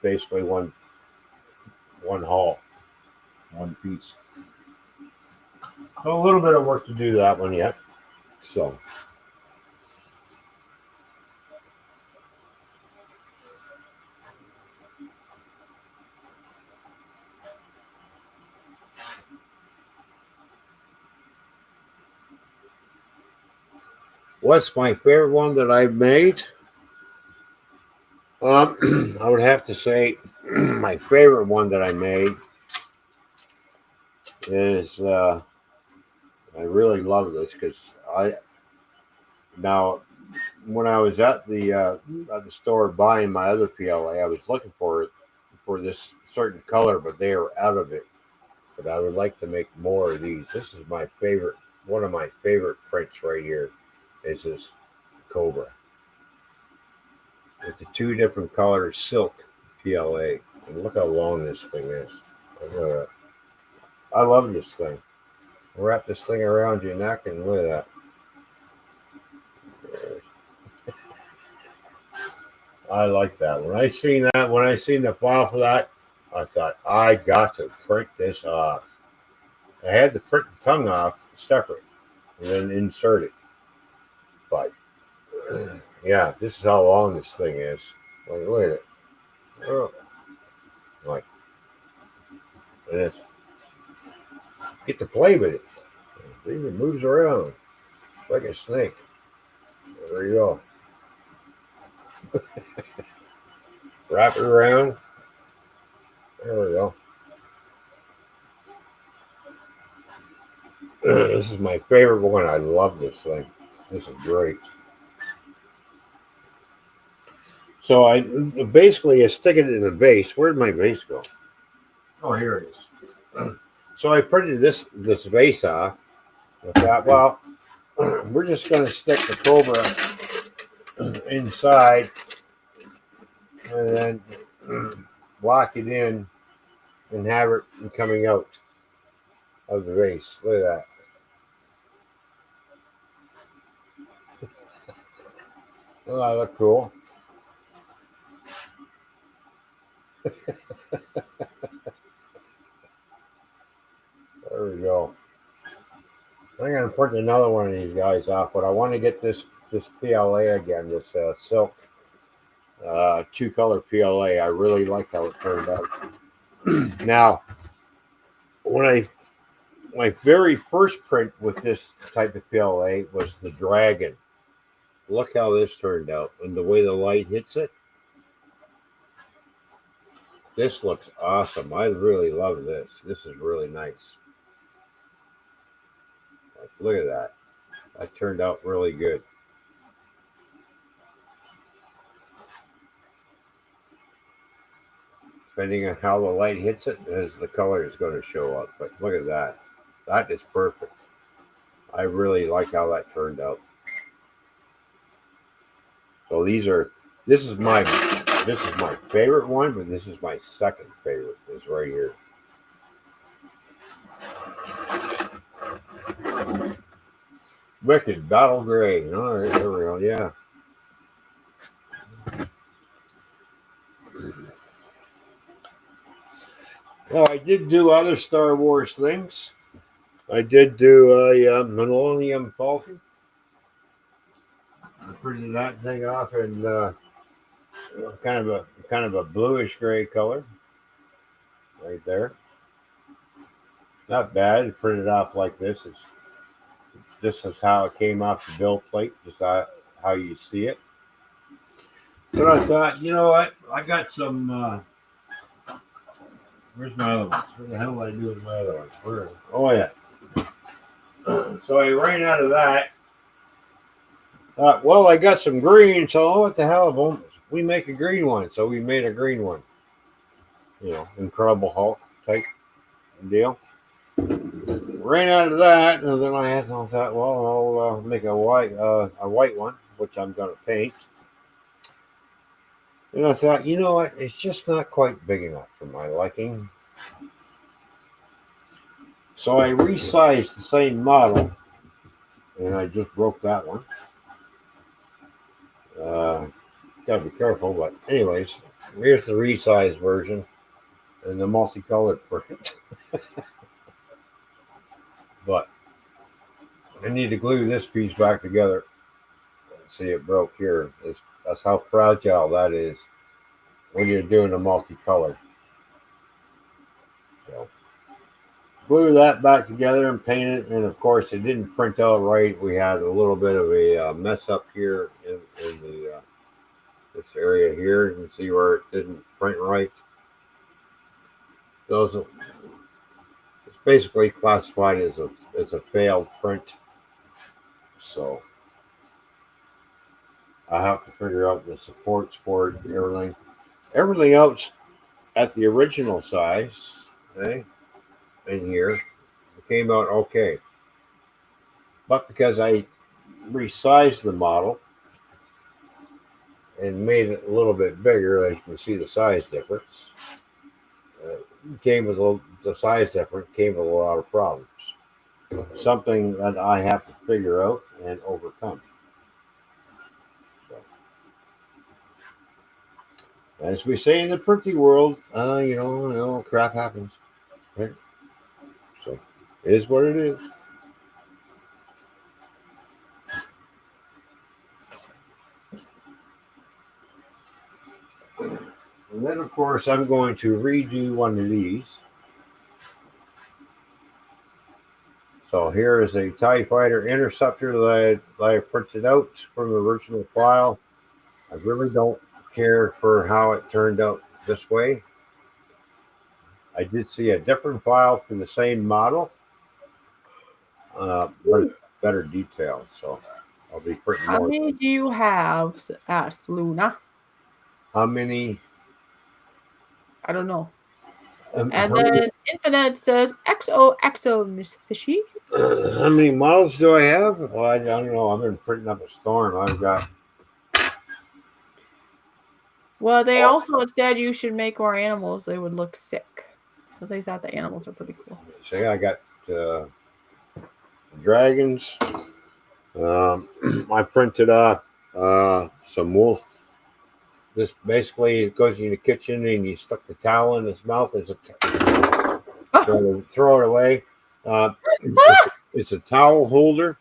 basically one hull, one piece. So a little bit of work to do that one yet. So what's my favorite one that I've made? I would have to say my favorite one that I made is I really love this because I now when I was at the store buying my other PLA, I was looking for this certain color, but they are out of it. But I would like to make more of these. This is my favorite. One of my favorite prints right here is this Cobra. It's a two different color silk PLA. And look how long this thing is. Look at that. I love this thing. Wrap this thing around your neck and look at that. I like that. When I seen the file for that, I thought I got to print this off. I had to print the tongue off separate and then insert it. But yeah, this is how long this thing is. Like, look at it. Oh, like, and it's get to play with it. It even moves around like a snake. There you go. Wrap it around. There we go. This is my favorite one. I love this thing. This is great. So I basically stick it in the vase. Where did my vase go? Oh, here it is. So I printed this vase off. I thought, well, we're just going to stick the Cobra inside and then lock it in and have it coming out of the vase. Look at that. Doesn't that look cool? There we go. I'm gonna print another one of these guys off, but I want to get this PLA again. This silk 2-color PLA. I really like how it turned out. Now, when my very first print with this type of PLA was the dragon. Look how this turned out, and the way the light hits it. This looks awesome. I really love this. This is really nice. Like, look at that. That turned out really good. Depending on how the light hits it, as the color is going to show up. But look at that. That is perfect. I really like how that turned out. So this is my favorite one, but this is my second favorite. Is right here. Wicked Battle Gray. All right, there we go. Yeah. Well, I did do other Star Wars things. I did do a Millennium Falcon. I printed that thing off in kind of a bluish gray color, right there. Not bad. It printed off like this. This is how it came off the bill plate, just how you see it. But I thought, you know what? I got some. Where's my other ones? What the hell did I do with my other ones? Oh yeah. So I ran out of that. Well, I got some green, so what the hell? We make a green one, so we made a green one. You know, Incredible Hulk type deal. Ran out of that, and then I thought, well, I'll make a white one, which I'm going to paint. And I thought, you know what? It's just not quite big enough for my liking. So I resized the same model, and I just broke that one. Gotta be careful, but anyways, here's the resized version and the multicolored print. But I need to glue this piece back together. See, it broke here. That's how fragile that is when you're doing a multicolor. So glue that back together and paint it. And of course, it didn't print out right. We had a little bit of a mess up here in this area here. You can see where it didn't print right. It's basically classified as a failed print. So I have to figure out the supports for it and everything. Everything else at the original size, okay, in here, it came out okay. But because I resized the model and made it a little bit bigger, as you can see the size difference, the size difference came with a lot of problems. Something that I have to figure out and overcome. So, as we say in the printing world, you know, crap happens. Right? So it is what it is. And then, of course, I'm going to redo one of these. So here is a TIE Fighter Interceptor that I printed out from the original file. I really don't care for how it turned out this way. I did see a different file for the same model, but better detail. So I'll be printing more. How many do you have? Asked Luna. How many? I don't know. And how then many, Infinite says, XOXO, Miss Fishy. how many models do I have? Well, I don't know. I've been printing up a storm. I've got. Well, they also said you should make more animals. They would look sick. So they thought the animals are pretty cool. See, I got dragons. I printed off some wolf. This basically goes in the kitchen and you stuck the towel in his mouth as a throw it away. It's a towel holder.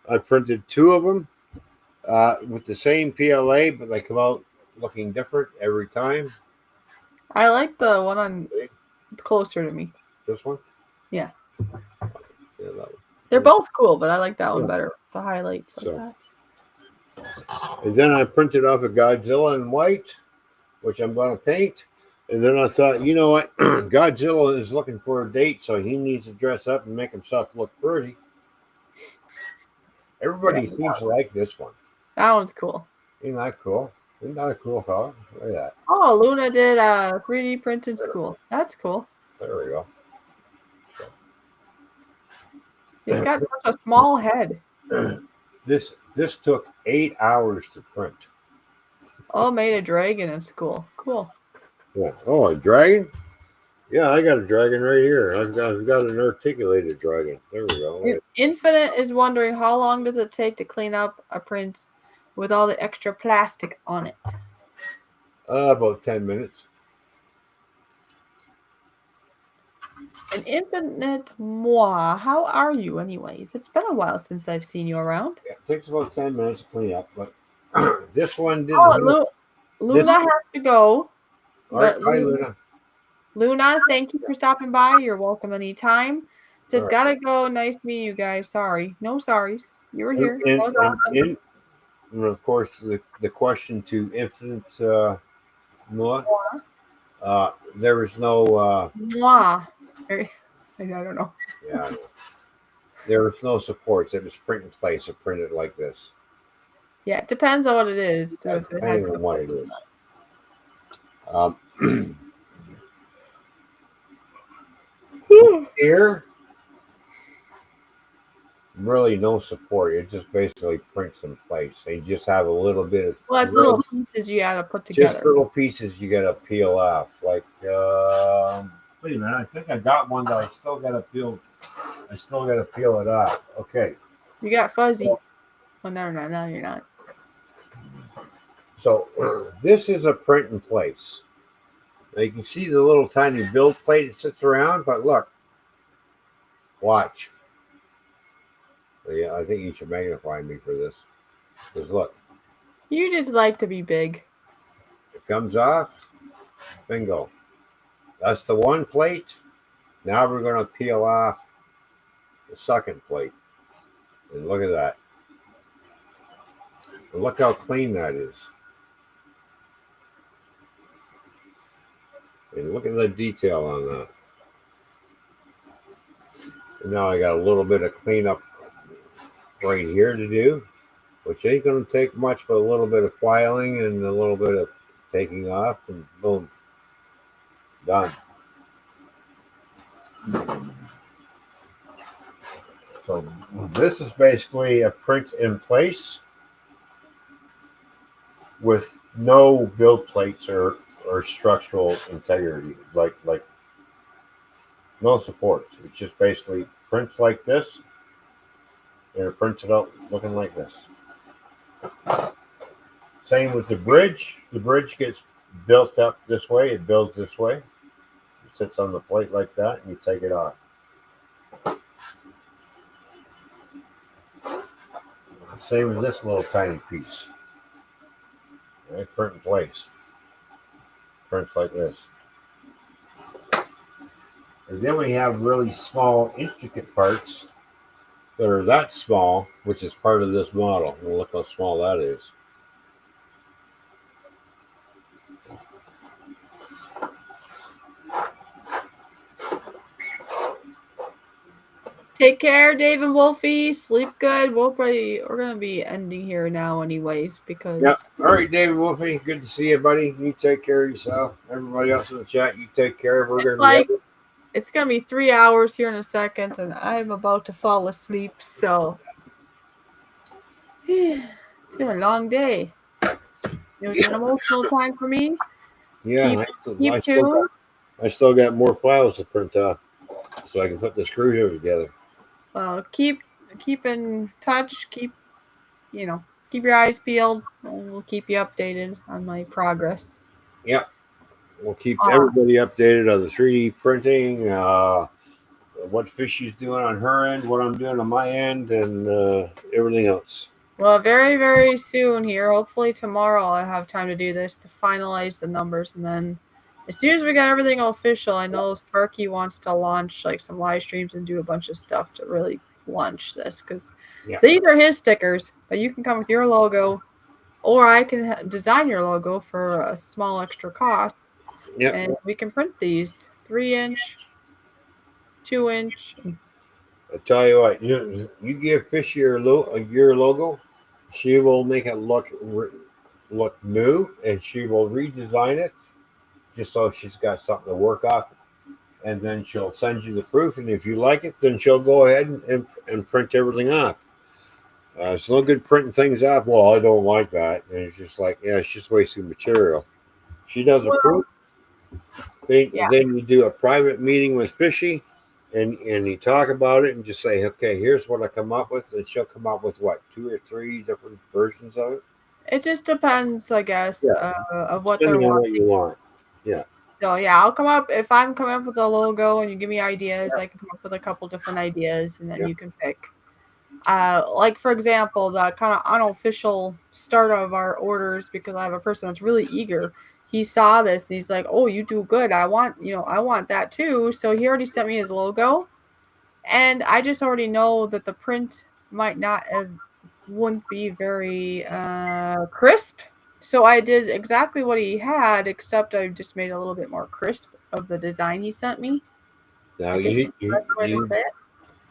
I printed 2 of them with the same PLA, but they come out looking different every time. I like the one on closer to me. This one? Yeah. Yeah, that one. They're both cool, but I like that one Yeah. better. The highlights like So. that. And then I printed off a Godzilla in white, which I'm going to paint. And then I thought, you know what? Godzilla is looking for a date, so he needs to dress up and make himself look pretty. Everybody Yeah, seems to like this one. that one's cool. Isn't that cool? Isn't that a cool color? Look at that. Oh, Luna did 3D printed school. That's cool. There we go. He's got such a small head. This took 8 hours to print. Oh, made a dragon in school. Cool. Yeah. Oh, a dragon? Yeah, I got a dragon right here. I've got an articulated dragon. There we go. Infinite is wondering how long does it take to clean up a print with all the extra plastic on it? About 10 minutes. An infinite moi, how are you anyways? It's been a while since I've seen you around. Yeah, it takes about 10 minutes to clean up, but this one didn't. Oh, Luna has to go. But hi, Luna. Luna, thank you for stopping by. You're welcome anytime. Says, Right. gotta go. Nice to meet you guys. Sorry. No sorries. You were here. And, That was awesome. and of course, the question to Infinite Noah, there is no. Moi. I don't know. Yeah. There was no supports. It was print in place. It printed like this. Yeah, it depends on what it is. So if it has Depending on what it is. Here, really no support. It just basically prints in place. They just have a little bit of. Well, it's little pieces you gotta put together. Just little pieces you gotta peel off. Like, wait a minute. I think I got one that I still gotta peel. I still gotta peel it off. Okay. You got fuzzy. Well, no, you're not. So this is a print in place. Now you can see the little tiny build plate that sits around, but look, watch. Yeah, I think you should magnify me for this. Because look. You just like to be big. It comes off. Bingo. That's the one plate. Now we're going to peel off the second plate. And look at that. And look how clean that is. And look at the detail on that. And now I got a little bit of cleanup right here to do, which ain't going to take much but a little bit of filing and a little bit of taking off, and boom, done. So this is basically a print in place with no build plates or structural integrity, like no supports. It's just basically prints like this, and it prints it out looking like this. Same with the bridge. The bridge gets built up this way. It builds this way. It sits on the plate like that, and you take it off. Same with this little tiny piece. Right, print in place. Prints like this. And then we have really small, intricate parts that are that small, which is part of this model. And look how small that is. Take care, Dave and Wolfie. Sleep good. We're gonna be ending here now, anyways, because. Yep. All right, David Wolfie. Good to see you, buddy. You take care of yourself. Everybody else in the chat, you take care. We're gonna be. It's gonna be 3 hours here in a second, and I'm about to fall asleep. So it's been a long day. It was an emotional time for me. Yeah, keep tuned. I still got more files to print off, so I can put the screw here together. Keep in touch. Keep your eyes peeled, and we'll keep you updated on my progress. Yep. We'll keep everybody updated on the 3D printing, what Fishy's doing on her end, what I'm doing on my end, and everything else. Well, very, very soon here. Hopefully tomorrow I'll have time to do this to finalize the numbers, and then as soon as we got everything official, I know Sparky wants to launch like some live streams and do a bunch of stuff to really launch this because these are his stickers, but you can come with your logo, or I can design your logo for a small extra cost, and we can print these 3-inch, 2-inch. I tell you what, you give Fishy your logo, she will make it look new, and she will redesign it just so she's got something to work off. And then she'll send you the proof, and if you like it, then she'll go ahead and print everything off. It's no good printing things off. Well, I don't like that, and it's just like, yeah, it's just wasting material. She does a proof. Then you do a private meeting with Fishy, and you talk about it and just say, okay, here's what I come up with, and she'll come up with what, 2 or 3 different versions of it. It just depends, I guess, of what Depending they're on wanting. what you want. Yeah. So yeah, I'll come up if I'm coming up with a logo and you give me ideas. I can come up with a couple different ideas, and then you can pick. Like for example, the kind of unofficial start of our orders, because I have a person that's really eager. He saw this and he's like, "Oh, you do good. I want that too." So he already sent me his logo, and I just already know that the print wouldn't be very crisp. So I did exactly what he had, except I just made a little bit more crisp of the design he sent me. Now you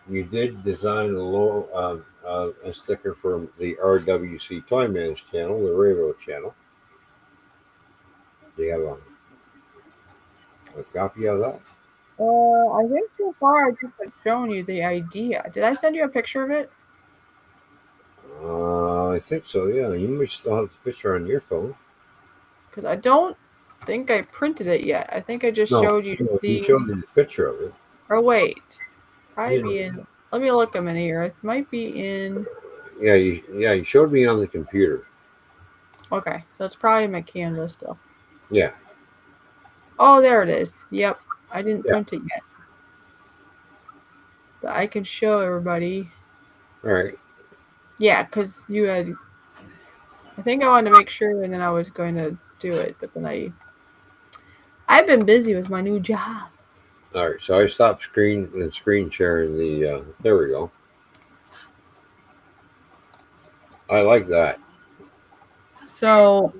did design a sticker from the RWC Toyman's channel, the Rainbow channel. Do you have a copy of that? I think so far I just had shown you the idea. Did I send you a picture of it? I think so, yeah. You might still have the picture on your phone. Because I don't think I printed it yet. I think I just showed you You showed me the picture of it. Or wait. Probably be in. Let me look them in here. It might be in. Yeah, you showed me on the computer. Okay, so it's probably in my Canva still. Yeah. Oh, there it is. Yep. I didn't print it yet. But I can show everybody. All right. Yeah, because you had. I think I wanted to make sure, and then I was going to do it, but then I've been busy with my new job. All right, so I stopped screen sharing the. There we go. I like that. So,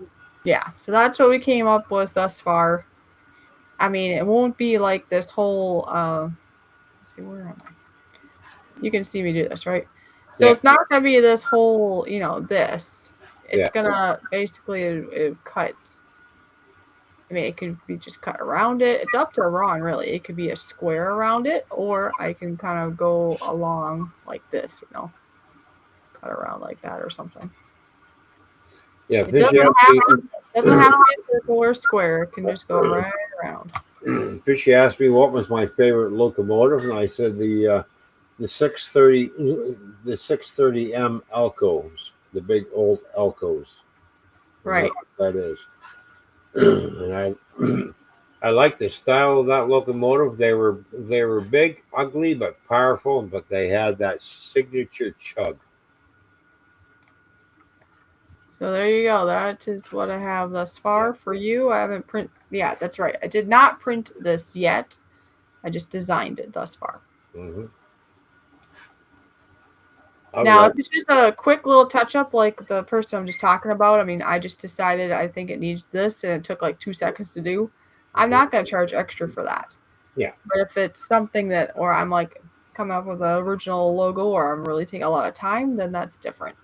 yeah, so that's what we came up with thus far. I mean, it won't be like this whole. Let's see, where am I? You can see me do this, right? So it's not gonna be this whole, this. It's gonna basically cut. I mean, it could be just cut around it. It's up to Ron, really. It could be a square around it, or I can kind of go along like this, cut around like that or something. Yeah, it doesn't have to be a circle or a square. It can just go right around. Fishy asked me what was my favorite locomotive, and I said the 630M Elcos, the big old Elcos. Right. That is. And I like the style of that locomotive. They were big, ugly, but powerful, but they had that signature chug. So there you go. That is what I have thus far for you. I haven't print. Yeah, that's right. I did not print this yet. I just designed it thus far. Mm-hmm. Now, if it's just a quick little touch-up like the person I'm just talking about, I mean, I just decided I think it needs this, and it took like 2 seconds to do. I'm not going to charge extra for that. Yeah. But if it's something or I'm like coming up with an original logo, or I'm really taking a lot of time, then that's different.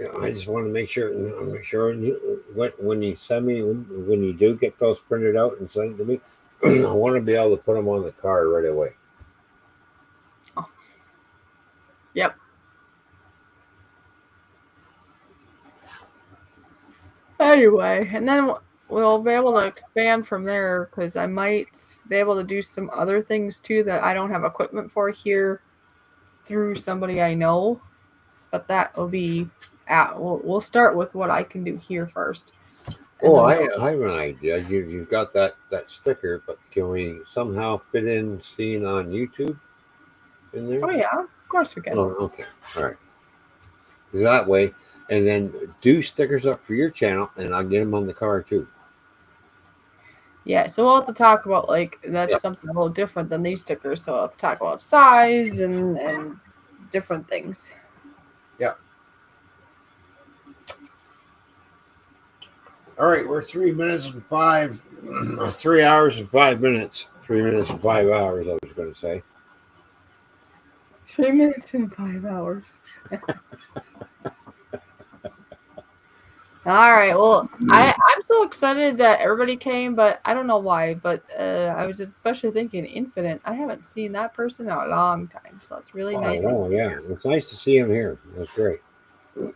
Yeah, I just want to make sure when you send me, when you do get those printed out and send it to me, I want to be able to put them on the card right away. Oh. Yep. Anyway, and then we'll be able to expand from there, because I might be able to do some other things too that I don't have equipment for here through somebody I know. But that will be we'll start with what I can do here first. And Oh, then I have an idea. You've got that sticker, but can we somehow fit in seeing on YouTube in there? oh yeah, of course we can. Oh, okay. All right. That way, and then do stickers up for your channel, and I'll get them on the car too. Yeah, so we'll have to talk about like that's Yeah. something a little different than these stickers. So we'll have to talk about size and different things. Yeah. All right, we're 3 hours and 5 minutes. 3 minutes and 5 hours, I was going to say. 3 minutes and 5 hours. All right. Well, I'm so excited that everybody came, but I don't know why. But I was especially thinking Infinite. I haven't seen that person in a long time, so it's really Oh, nice. no, yeah. It's nice to see him here. That's great.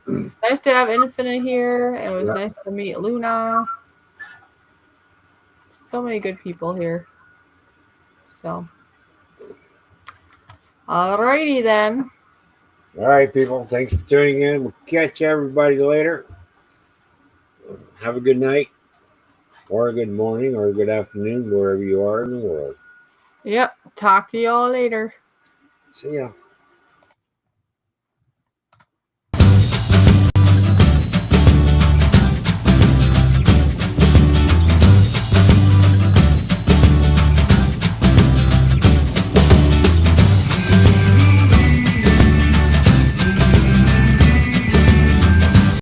It's nice to have Infinite here, and it was Yeah. nice to meet Luna. So many good people here. So, alrighty then. All right, people. Thanks for tuning in. We'll catch everybody later. Have a good night, or a good morning, or a good afternoon, wherever you are in the world. Yep. Talk to y'all later. See ya.